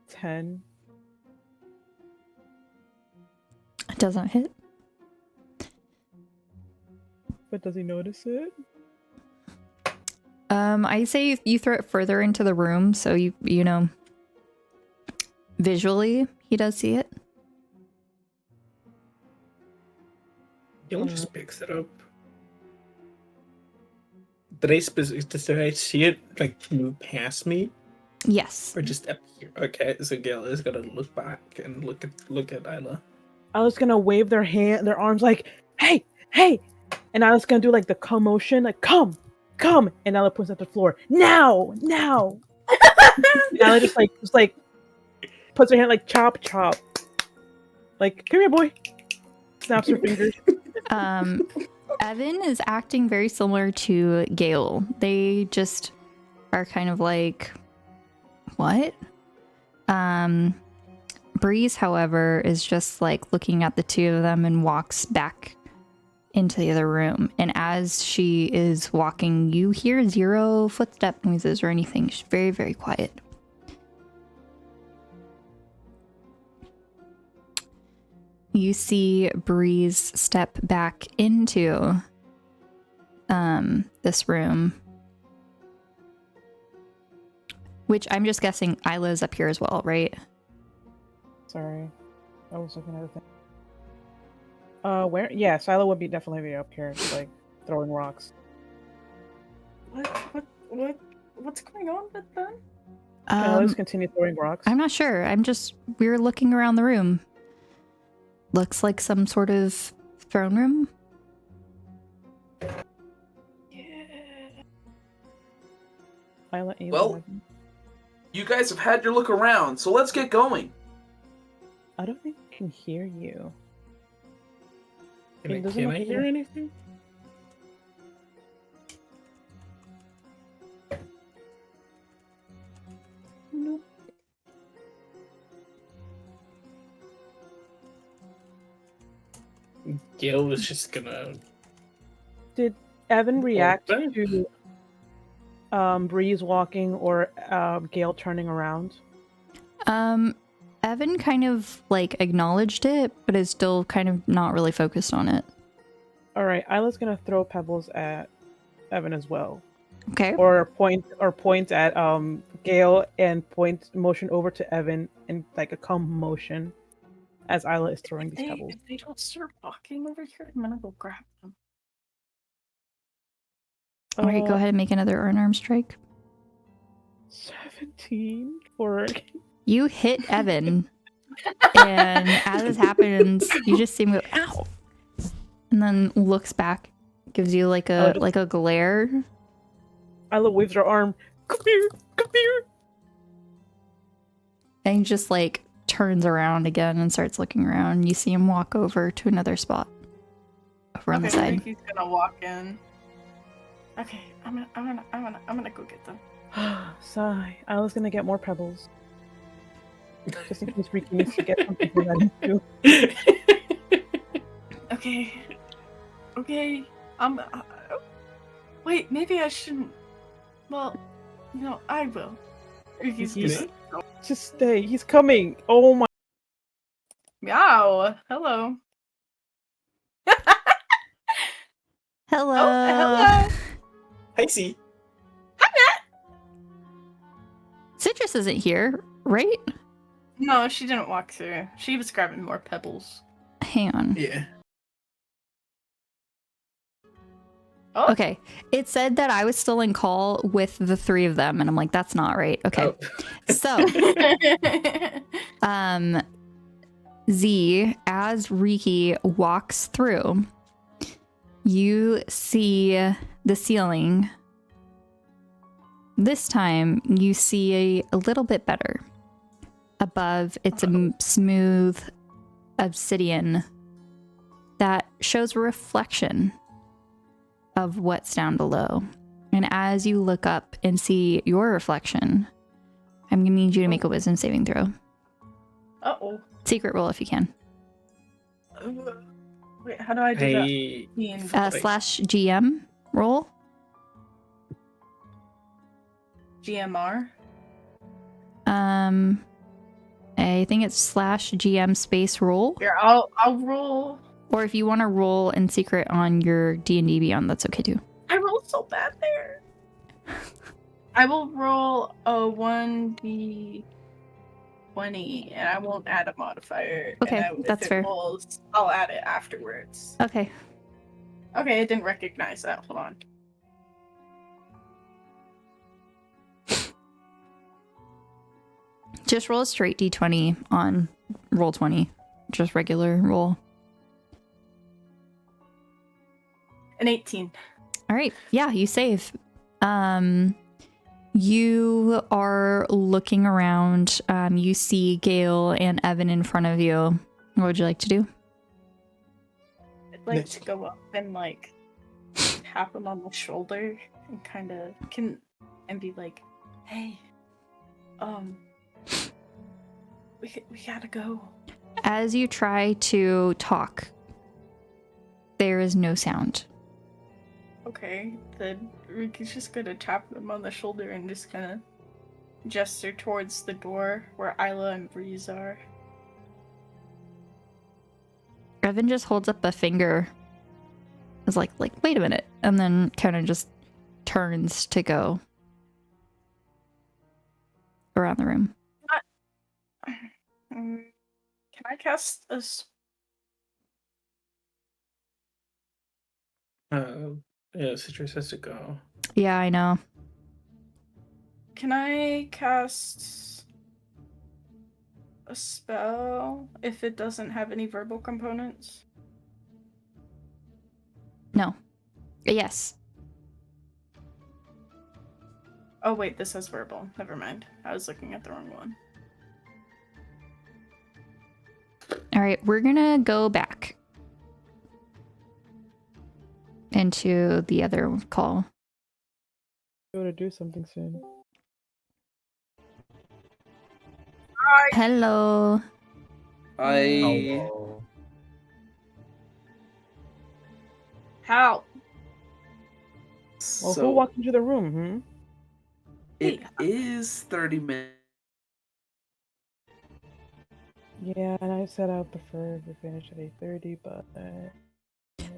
10. It doesn't hit. But does he notice it? I say you throw it further into the room, so you know, visually he does see it. Gil just picks it up. Did I see it like move past me, Yes. or just up here? Okay, so Gil is gonna look back and look at Isla. Isla's gonna wave their arms like, hey, hey! And Isla's gonna do like the come motion, like come! And Isla puts at the floor. Now! And Isla just like puts her hand like chop. Like, come here, boy. Snaps her fingers. Evan is acting very similar to Gale. They just are kind of like, what? Breeze, however, is just like looking at the two of them and walks back into the other room. And as she is walking, you hear zero footstep noises or anything. She's very, very quiet. You see Breeze step back into this room, which I'm just guessing Isla's up here as well, right? Sorry, I was looking at the thing. Where? Yeah, Silo would definitely be up here, like throwing rocks. What's going on with them? Can I just continue throwing rocks? I'm not sure. We're looking around the room. Looks like some sort of throne room. Well, you guys have had your look around, so let's get going. I don't think I can hear you. Can I hear anything? Nope. Gil was just gonna. Did Evan react Okay. to Breeze walking or Gale turning around? Evan kind of like acknowledged it, but is still kind of not really focused on it. All right, Isla's gonna throw pebbles at Evan as well, Okay. or point at Gale and point motion over to Evan in like a come motion as Isla is throwing these pebbles. If they don't start walking over here, I'm gonna go grab them. All right, go ahead and make another unarmed strike. 17 for You hit Evan, and as this happens, you just see him go ow, and then looks back, gives you like a glare. Isla waves her arm. Come here, And he just like turns around again and starts looking around. You see him walk over to another spot over on the Okay, side. Ricky's gonna walk in. Okay, I'm gonna go get them. Sigh. Isla's gonna get more pebbles. Just in case Ricky needs to get something for that too. Okay. Wait, maybe I shouldn't. Well, no, I will. Ricky's gonna. Just stay. He's coming. Oh my. Meow. Hello. Hello. Hello. Hi, C. Hi, Matt. Citrus isn't here, right? No, she didn't walk through. She was grabbing more pebbles. Hang on. Yeah. Oh. Okay. It said that I was still in call with the three of them, and I'm like, that's not right. Okay. Oh. So, Z, as Riki walks through, you see the ceiling. This time, you see a little bit better. Above, it's a smooth obsidian that shows a reflection of what's down below. And as you look up and see your reflection, I'm gonna need you to make a wisdom saving throw. Uh-oh. Secret roll if you can. Wait, how do I do that? I Ian. Slash GM roll. GMR? I think it's slash GM space roll. Here, I'll roll. Or if you want to roll in secret on your D&D Beyond, that's okay too. I rolled so bad there. I will roll a 1d20 and I won't add a modifier. Okay, and that's if it fair. rolls, I'll add it afterwards. Okay. Okay, I didn't recognize that. Hold on. Just roll a straight D20 on roll 20. Just regular roll. An 18. All right. Yeah, you save. You are looking around. You see Gale and Evan in front of you. What would you like to do? I'd like to go up and like tap him on the shoulder and kind of and be like, "Hey, we gotta go." As you try to talk, there is no sound. Okay, then Riki's just gonna tap him on the shoulder and just kind of gesture towards the door where Isla and Breeze are. Evan just holds up a finger. Is like, wait a minute, and then kind of just turns to go around the room. Can I cast a Yeah, Citrus has to go. Yeah, I know. Can I cast a spell if it doesn't have any verbal components? No. Yes. Oh wait, this has verbal. Never mind. I was looking at the wrong one. All right, we're gonna go back into the other call. Go to do something soon. Hello. Oh. How? Well, So who walked into the room, it is 30 minutes. Yeah, and I set out the fur to finish at 8:30, but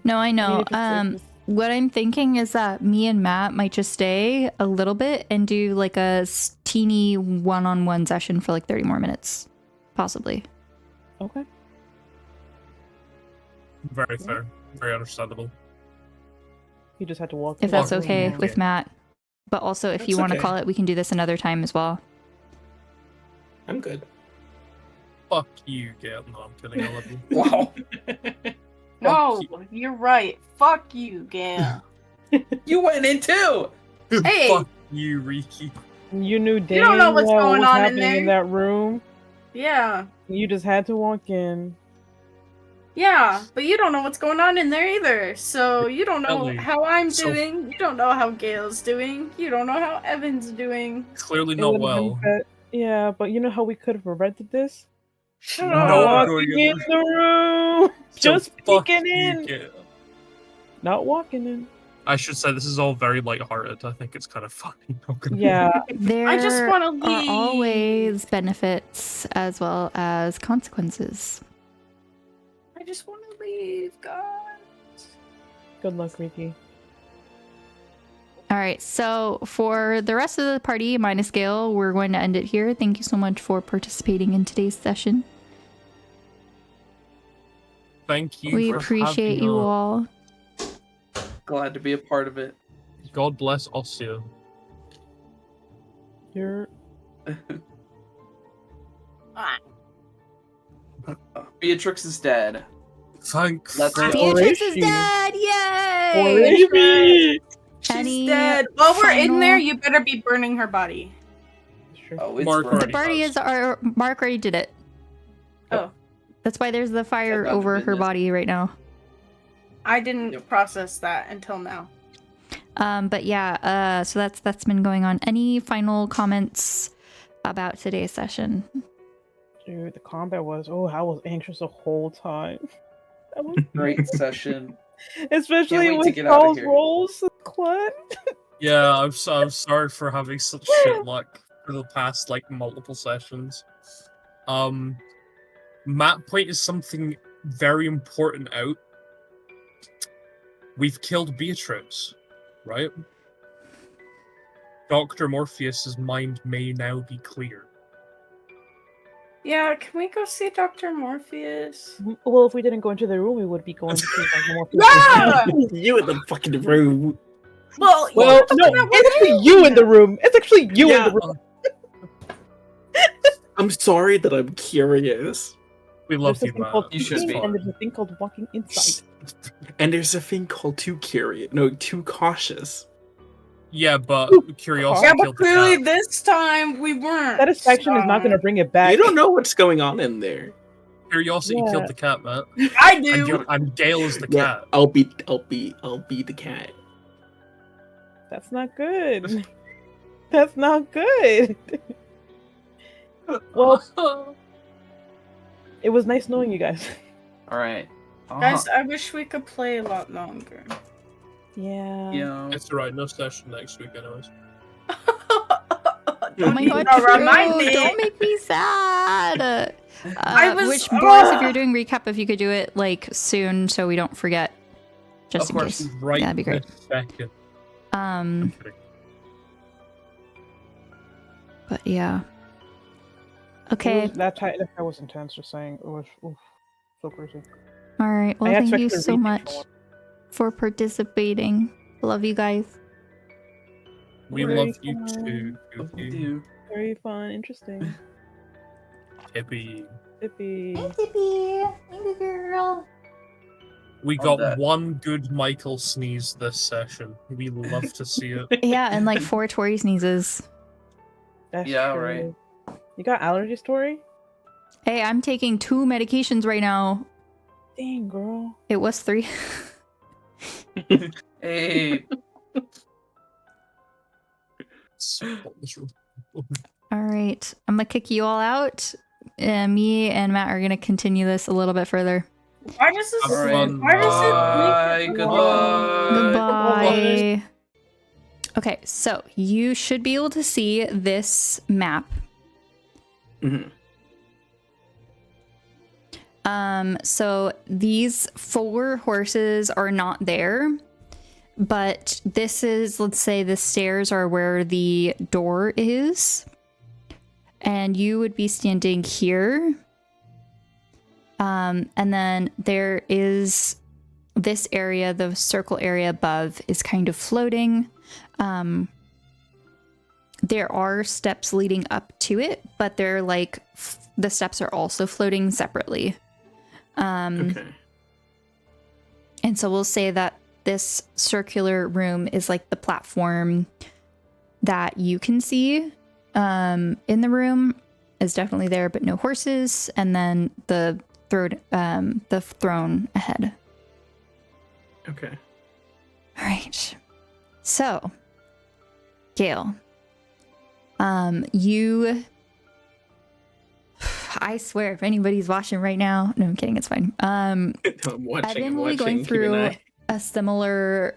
No, I know. if it's What I'm thinking is that me and Matt might just stay a little bit and do like a teeny one-on-one session for like 30 more minutes, possibly. okay. Very fair. Very understandable. He just had to walk. If in. that's Oh, okay yeah. with Matt. But also, if you That's want to okay. call it, we can do this another time as well. I'm good. Fuck you, Gale. No, I'm kidding. I love you. Wow. No, you're right. Fuck you, Gale. You went in too! Hey! Fuck you, Riki. You knew damn don't know what's well going what was on in happening in there. that room. Yeah. You just had to walk in. Yeah, but you don't know what's going on in there either. So you don't know Ellie, how I'm so- doing. You don't know how Gale's doing. You don't know how Evan's doing. Clearly It not would've been well. Yeah, but you know how we could have prevented this? Shut Not up. going Walking in in. the room! So Just fuck peeking you, in! Gale. Not walking in. I should say this is all very lighthearted. I think it's kind of funny. Not gonna Yeah. There I just wanna are leave. always benefits as well as consequences. I just want to leave, guys. Good luck, Riki. All right, so for the rest of the party, minus Gale, we're going to end it here. Thank you so much for participating in today's session. Thank you. We for appreciate having you us. all. Glad to be a part of it. God bless Ossia. You're Beatrix is dead. Thank Let's God. go. Beatrix is is she? dead! Yay! Baby! She's Any dead. While we're in final- there, you better be burning her body. Sure. Oh, it's Mark burning. The already party has. is our Mark already did it. Oh, That's why there's the fire I've over been her this. body right now. I didn't Yep. process that until now. But yeah, so that's been going on. Any final comments about today's session? Dude, the combat was, I was anxious the whole time. That was Great session. especially wait to with get out of Charles here. Rolls, Clud. Yeah, I'm sorry for having such shit luck for the past like multiple sessions. Matt pointed something very important out. We've killed Beatrix, right? Dr. Morpheus's mind may now be clear. Yeah, can we go see Dr. Morpheus? Well, if we didn't go into the room, we would be going to see like more people. Yeah! You in the fucking room. Well, Well, no, it's actually you in the room. It's actually you in the room. I'm sorry that I'm curious. We love There's a you, thing Matt. called You should peeking, be. and there's a thing called walking inside. And there's a thing called too curious. No, too cautious. Yeah, but curiosity yeah, but killed the clearly cat. this time we weren't. Satisfaction is not going to bring it back. You don't know what's going on in there. Curiosity Yeah. killed the cat, Matt. I And, do. and Gale is the Yeah, cat. I'll be the cat. That's not good. That's not good. Well, it was nice knowing you guys. All right. Guys, I wish we could play a lot longer. Yeah. Yeah. It's alright, no session next week, anyways. Oh my god, Don't remind true. me. Don't make me sad. I was- Which, Boris, if you're doing recap, if you could do it like soon so we don't forget. Just Of in course. case. Right That'd be great. this second. Um, Okay. but yeah. It Okay. was- that time was intense. Just saying, it was so crazy. All right. Well, I thank you expected to so read much before. for participating. Love you guys. We Very love you fun. too, Love Goofy. you. Very fun, interesting. Hippie. Hippie. Tippy. Thank girl. We Love got that. one good Michael sneeze this session. We love to see it. Yeah, and like 4 Torii sneezes. That's Yeah, true. right. You got allergies, Tori? Hey, I'm taking 2 medications right now. Dang, girl. It was 3. Hey. All right. I'm going to kick you all out. Me and Matt are going to continue this a little bit further. Why does this? Have fun. Why does it? Bye. leave it Goodbye. Goodbye. Okay, so you should be able to see this map. Mhm. So these 4 horses are not there, but this is, let's say the stairs are where the door is, and you would be standing here. And then there is this area, the circle area above is kind of floating. There are steps leading up to it, but they're like, the steps are also floating separately. Okay. And so we'll say that this circular room is like the platform that you can see in the room is definitely there, but no horses. And then the throne ahead. Okay. All right. So, Gale, I swear, if anybody's watching right now, no, I'm kidding, it's fine. I'm watching. Evan I'm will be watching. going Keep an through eye. a similar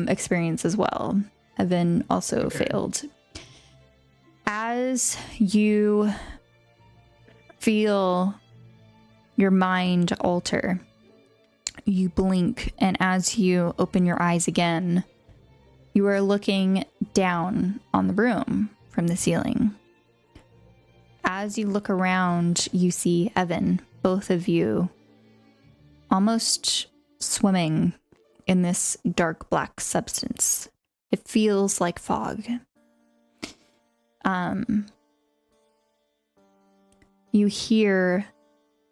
experience as well. Evan also Okay. failed. As you feel your mind alter, you blink, and as you open your eyes again, you are looking down on the room from the ceiling. As you look around, you see Evan, both of you, almost swimming in this dark black substance. It feels like fog. You hear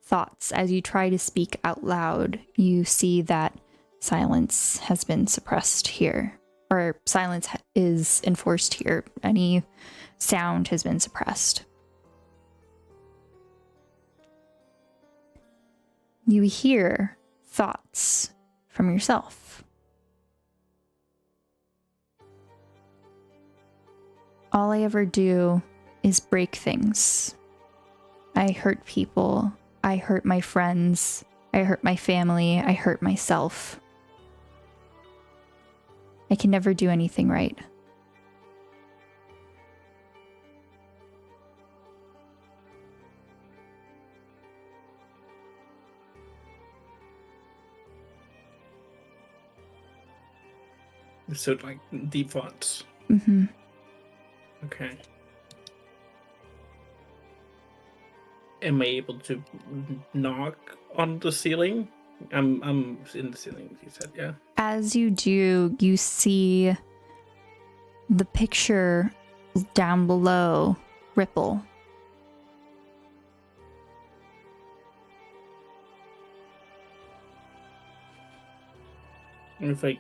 thoughts as you try to speak out loud. You see that silence has been suppressed here, or silence is enforced here. Any sound has been suppressed. You hear thoughts from yourself. All I ever do is break things. I hurt people. I hurt my friends. I hurt my family. I hurt myself. I can never do anything right. So, like, deep thoughts. Mm-hmm. Okay. Am I able to knock on the ceiling? I'm in the ceiling, you said, yeah? As you do, you see the picture down below ripple. And if I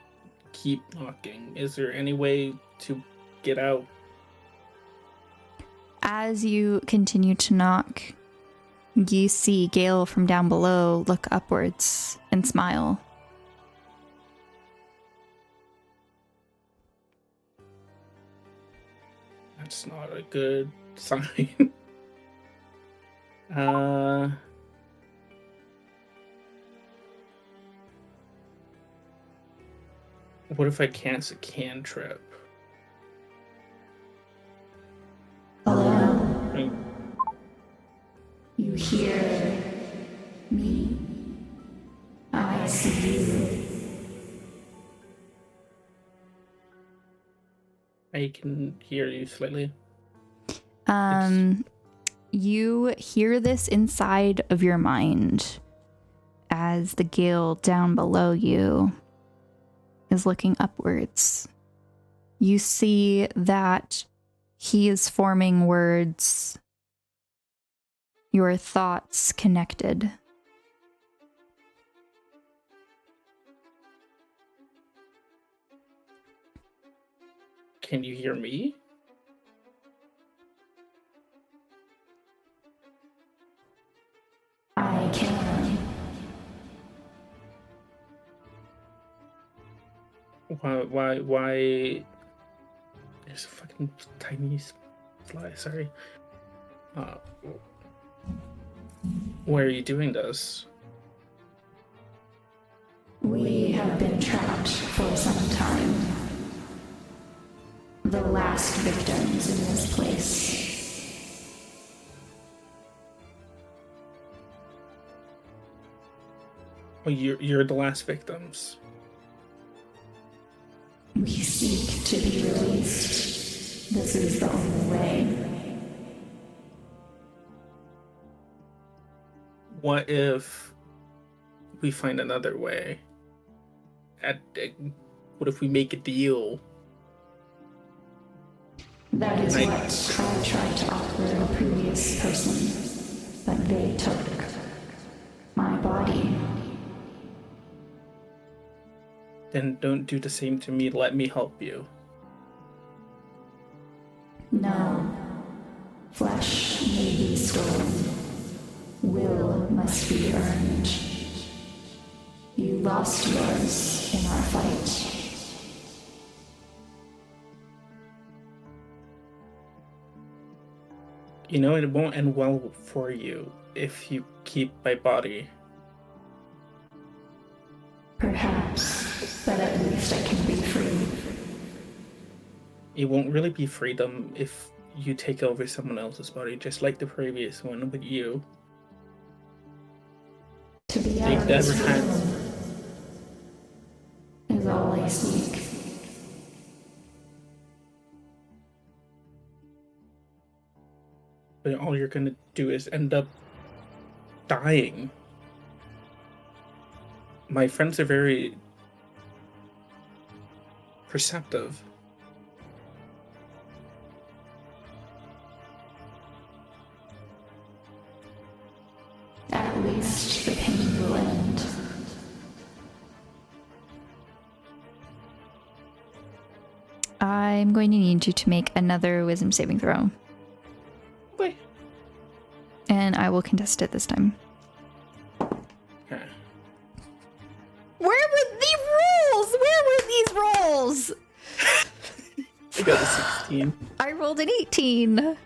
keep knocking, is there any way to get out? As you continue to knock, you see Gale from down below look upwards and smile. That's not a good sign. What if I cast a cantrip? Hello? You hear me? I see you. I can hear you slightly. You hear this inside of your mind as the Gale down below you is looking upwards. You see that he is forming words, your thoughts connected. Can you hear me? I can. Why? There's a fucking tiny fly, sorry. Why are you doing this? We have been trapped for some time. The last victims in this place. Well, you're the last victims. We seek to be released. This is the only way. What if we find another way? What if we make a deal? That is what I tried to offer a previous person, but they took my body. Then don't do the same to me. Let me help you. No. Flesh may be stolen. Will must be earned. You lost yours in our fight. You know, it won't end well for you if you keep my body. Perhaps, but at least I can be free. It won't really be freedom if you take over someone else's body, just like the previous one with you. To be They out of never this had. room is all I seek. But all you're gonna do is end up dying. My friends are very perceptive. At least the pain will end. I'm going to need you to make another wisdom saving throw. Okay. And I will contest it this time. Okay. Where were the rolls? Where were these rolls? I got a 16. I rolled an 18.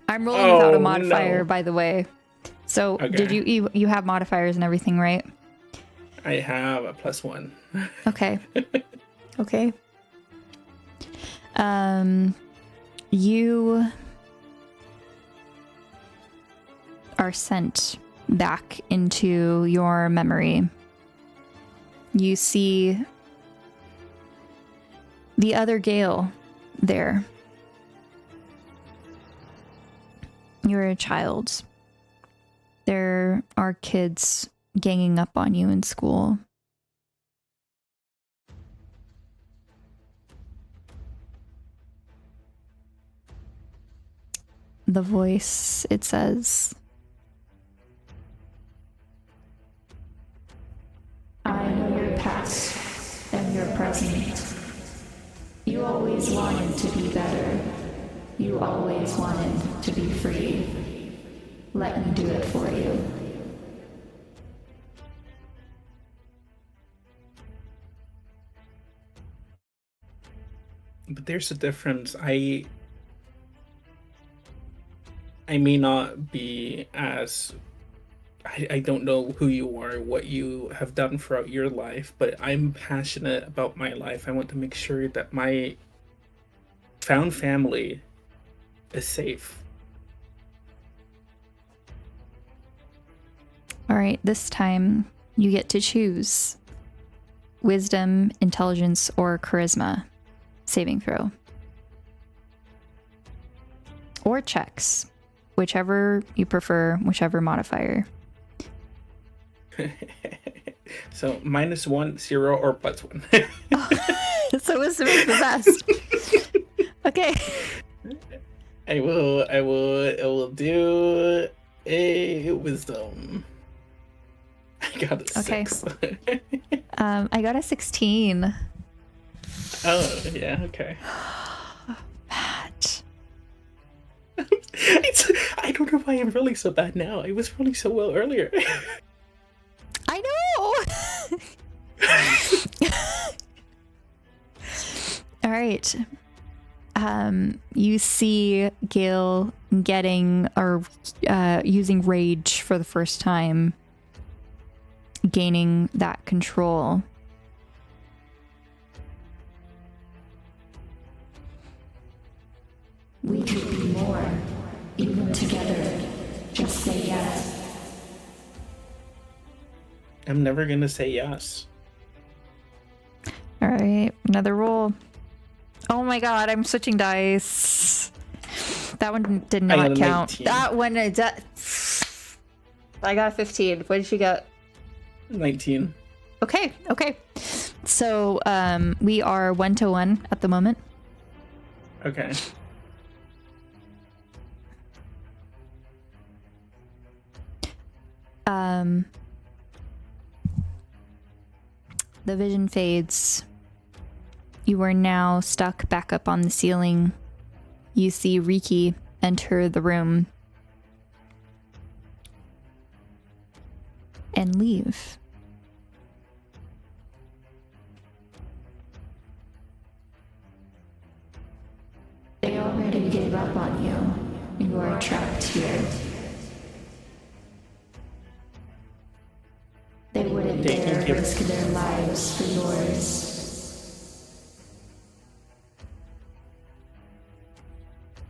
I'm rolling without a Oh, modifier, no. by the way. So did Okay. you have modifiers and everything, right? I have a +1. Okay. Okay. You are sent back into your memory. You see the other Gale there. You're a child. There are kids ganging up on you in school. The voice, it says, I know your past and your present. You always wanted to be better. You always wanted to be free. Let me do it for you. But there's a difference. I may not be as I don't know who you are, what you have done throughout your life, but I'm passionate about my life. I want to make sure that my found family is safe. All right, this time you get to choose wisdom, intelligence, or charisma saving throw. Or checks, whichever you prefer, whichever modifier. So -1, 0, or +1. So wisdom is the best. Okay. I will do a wisdom. I got a Okay. 6. I got a 16. Oh, yeah, okay. Matt. I don't know why I'm rolling so bad now. I was rolling so well earlier. I know. All right. You see Gale getting or using rage for the first time, gaining that control. We could be more, even together. Just say yes. I'm never gonna say yes. All right, another roll. Oh my god, I'm switching dice. That one did I got not a count. 19. That one, I got a 15. What did she get? 19. Okay. So we are 1-1 at the moment. Okay. The vision fades. You are now stuck back up on the ceiling. You see Riki enter the room and leave. They already gave up on you. You are trapped here. They wouldn't They can dare give- risk their lives for yours.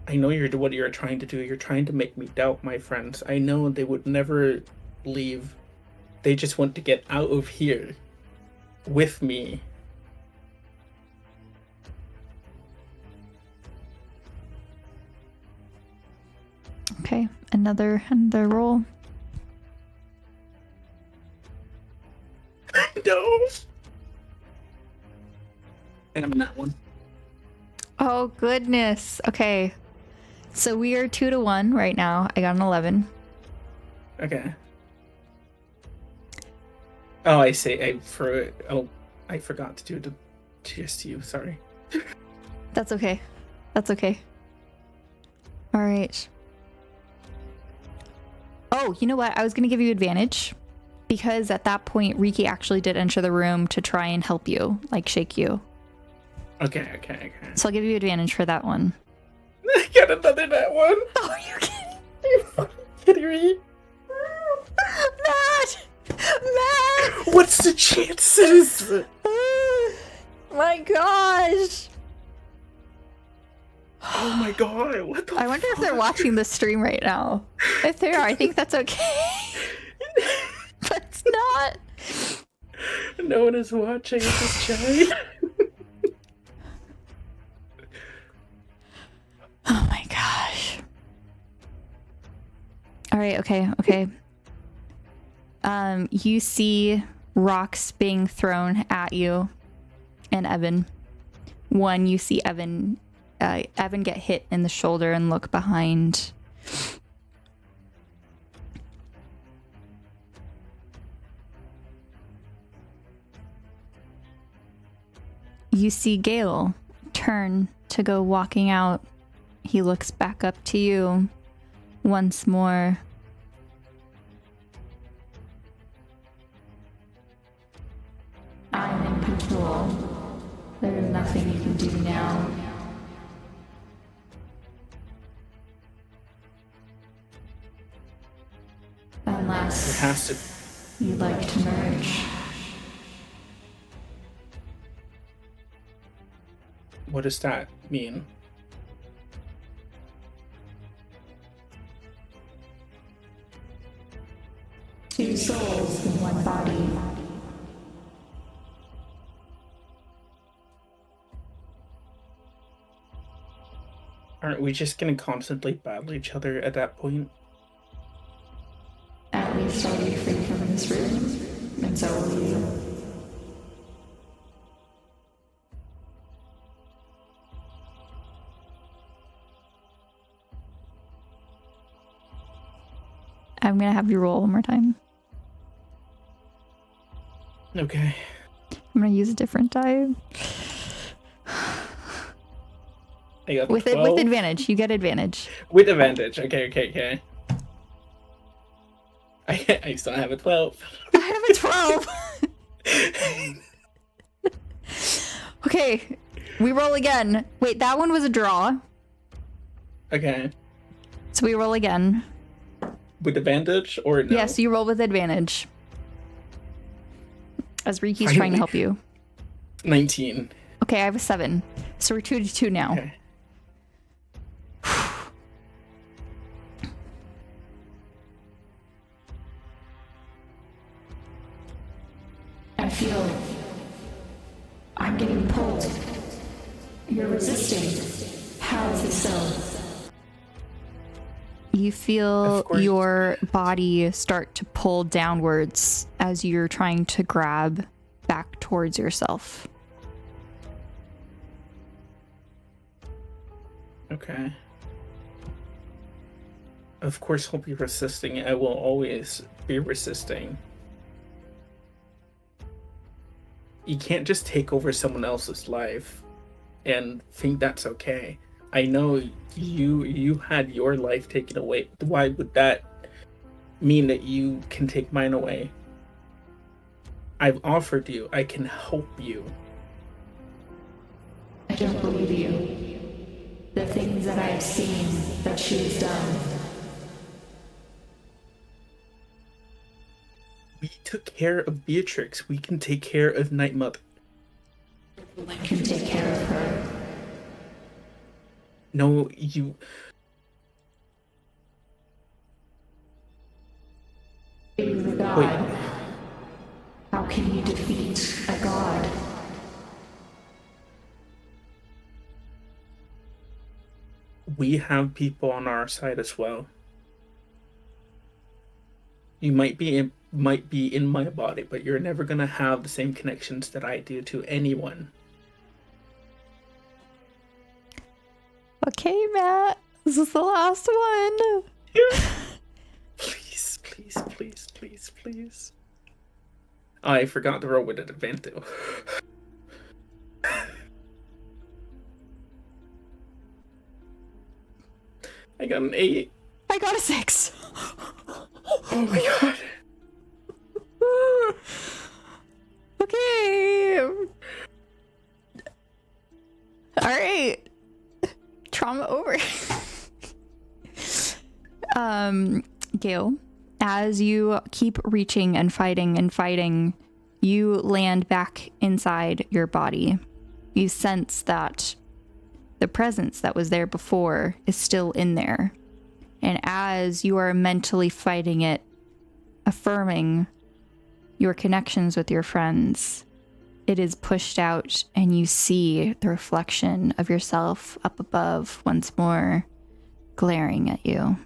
I know what you're trying to do. You're trying to make me doubt my friends. I know they would never leave. They just want to get out of here with me. Okay, another roll. No. And I'm not one. Oh goodness. Okay. So we are 2-1 right now. I got an 11. Okay. Oh, I say I forgot to do the TSU. Sorry. That's okay. That's okay. All right. Oh, you know what? I was going to give you advantage because at that point, Riki actually did enter the room to try and help you, like shake you. Okay. So I'll give you advantage for that one. I got another that one. Oh, are you kidding? You're fucking kidding me. Matt! Matt! What's the chances? My gosh! Oh my god, what the I wonder if they're watching the stream right now. If they are, I think that's okay. But it's not. No one is watching, it's just chatting. Oh my gosh. Alright, okay. You see rocks being thrown at you and Evan. One, you see Evan get hit in the shoulder and look behind. You see Gale turn to go walking out. He looks back up to you once more. I'm in control. There is nothing you can do now. It Unless has to. you'd like to merge. What does that mean? Two souls in one body. Aren't we just gonna constantly battle each other at that point? At least I'll be free from this room, and so will you. I'm gonna have you roll one more time. Okay. I'm gonna use a different die. I got With 12. advantage. You get advantage. With advantage. Okay. I still have a 12. I have a 12. Okay, we roll again. Wait, that one was a draw. Okay. So we roll again. With advantage or no? Yes, you roll with advantage. As Riki's trying to help you. 19. Okay, I have a 7. So we're 2-2 now. Okay. I feel I'm getting pulled. You're resisting. How is this so? You feel your body start to pull downwards as you're trying to grab back towards yourself. Okay. Of course I'll be resisting. I will always be resisting. You can't just take over someone else's life and think that's okay. I know you had your life taken away. Why would that mean that you can take mine away? I've offered you. I can help you. I don't believe you. The things that I have seen that she has done. We took care of Beatrix. We can take care of Night Mother. I can take care of her. No, you... Being the god. Wait. How can you defeat a god? We have people on our side as well. You might be in my body, but you're never gonna have the same connections that I do to anyone. Okay, Matt. This is the last one. Please. I forgot to roll with an advantage. I got an 8. I got a 6. Oh my god. Okay. All right. trauma over. Gale, as you keep reaching and fighting, you land back inside your body. You sense that the presence that was there before is still in there. And as you are mentally fighting it, affirming your connections with your friends, it is pushed out and you see the reflection of yourself up above once more, glaring at you.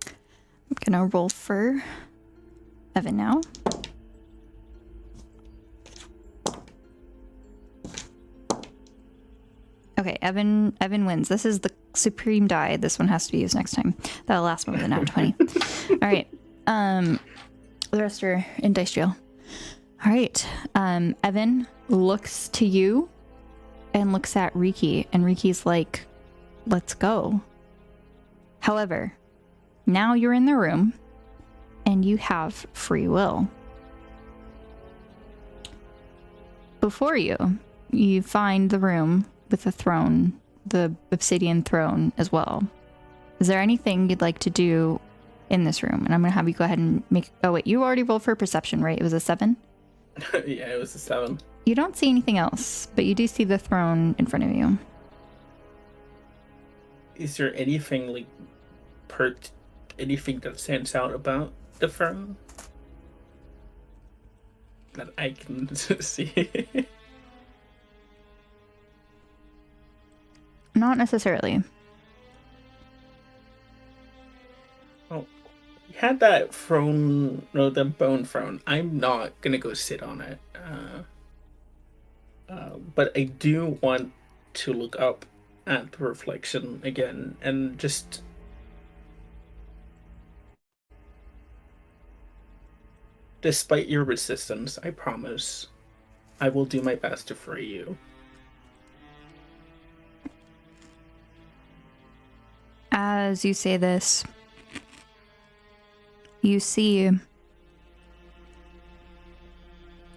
I'm gonna roll for Evan now. Okay, Evan wins. This is the supreme die. This one has to be used next time. That'll last more than 20. All right. The rest are in dice jail. All right. Evan looks to you and looks at Riki, and Riki's like, let's go. However, now you're in the room and you have free will. Before you find the room with the throne, the obsidian throne as well. Is there anything you'd like to do in this room? And I'm going to have you go ahead and make... Oh, wait, you already rolled for perception, right? It was a 7? Yeah, it was a 7. You don't see anything else, but you do see the throne in front of you. Is there anything, like, anything that stands out about the throne that I can see? Not necessarily. Oh, you had that throne, no, the bone throne. I'm not gonna go sit on it. But I do want to look up at the reflection again and just... Despite your resistance, I promise I will do my best to free you. As you say this, you see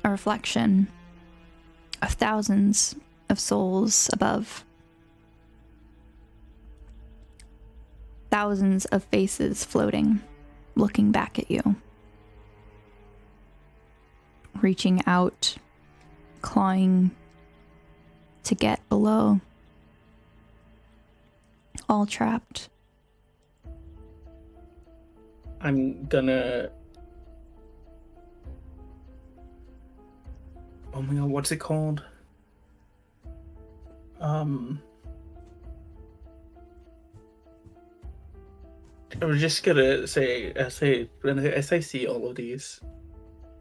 a reflection of thousands of souls above. Thousands of faces floating, looking back at you. Reaching out, clawing to get below. All trapped. I'm gonna... Oh my god, what's it called? I'm just gonna say, as I see all of these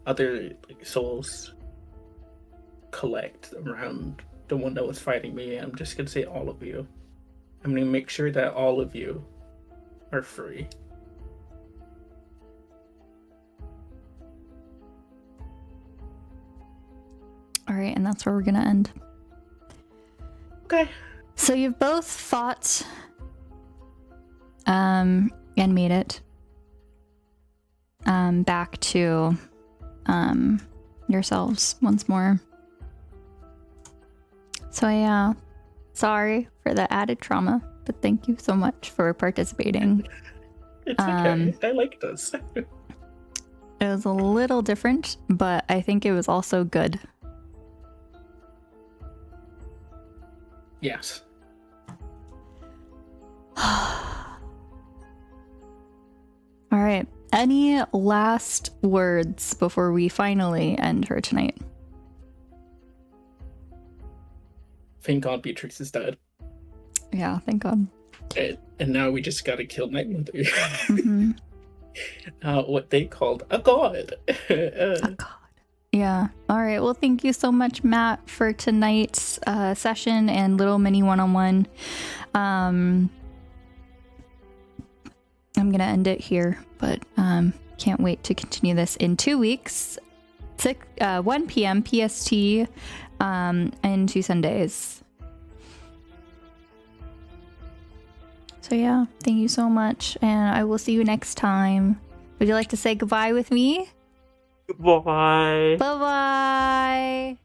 other souls collect around the one that was fighting me, I'm just gonna say all of you. I'm gonna make sure that all of you are free. All right, and that's where we're gonna end. Okay. So you've both fought, and made it, back to, yourselves once more. So yeah, sorry for the added trauma, but thank you so much for participating. It's okay. I like this. It was a little different, but I think it was also good. Yes. All right. Any last words before we finally end for tonight? Thank God Beatrix is dead. Yeah, thank God. And now we just gotta kill Night Mother. Mm-hmm. What they called a god. A god. Yeah. All right. Well, thank you so much, Matt, for tonight's session and little mini one-on-one. I'm going to end it here, but can't wait to continue this in 2 weeks, 1 p.m. PST, and 2 Sundays. So yeah, thank you so much, and I will see you next time. Would you like to say goodbye with me? Bye. Bye-bye.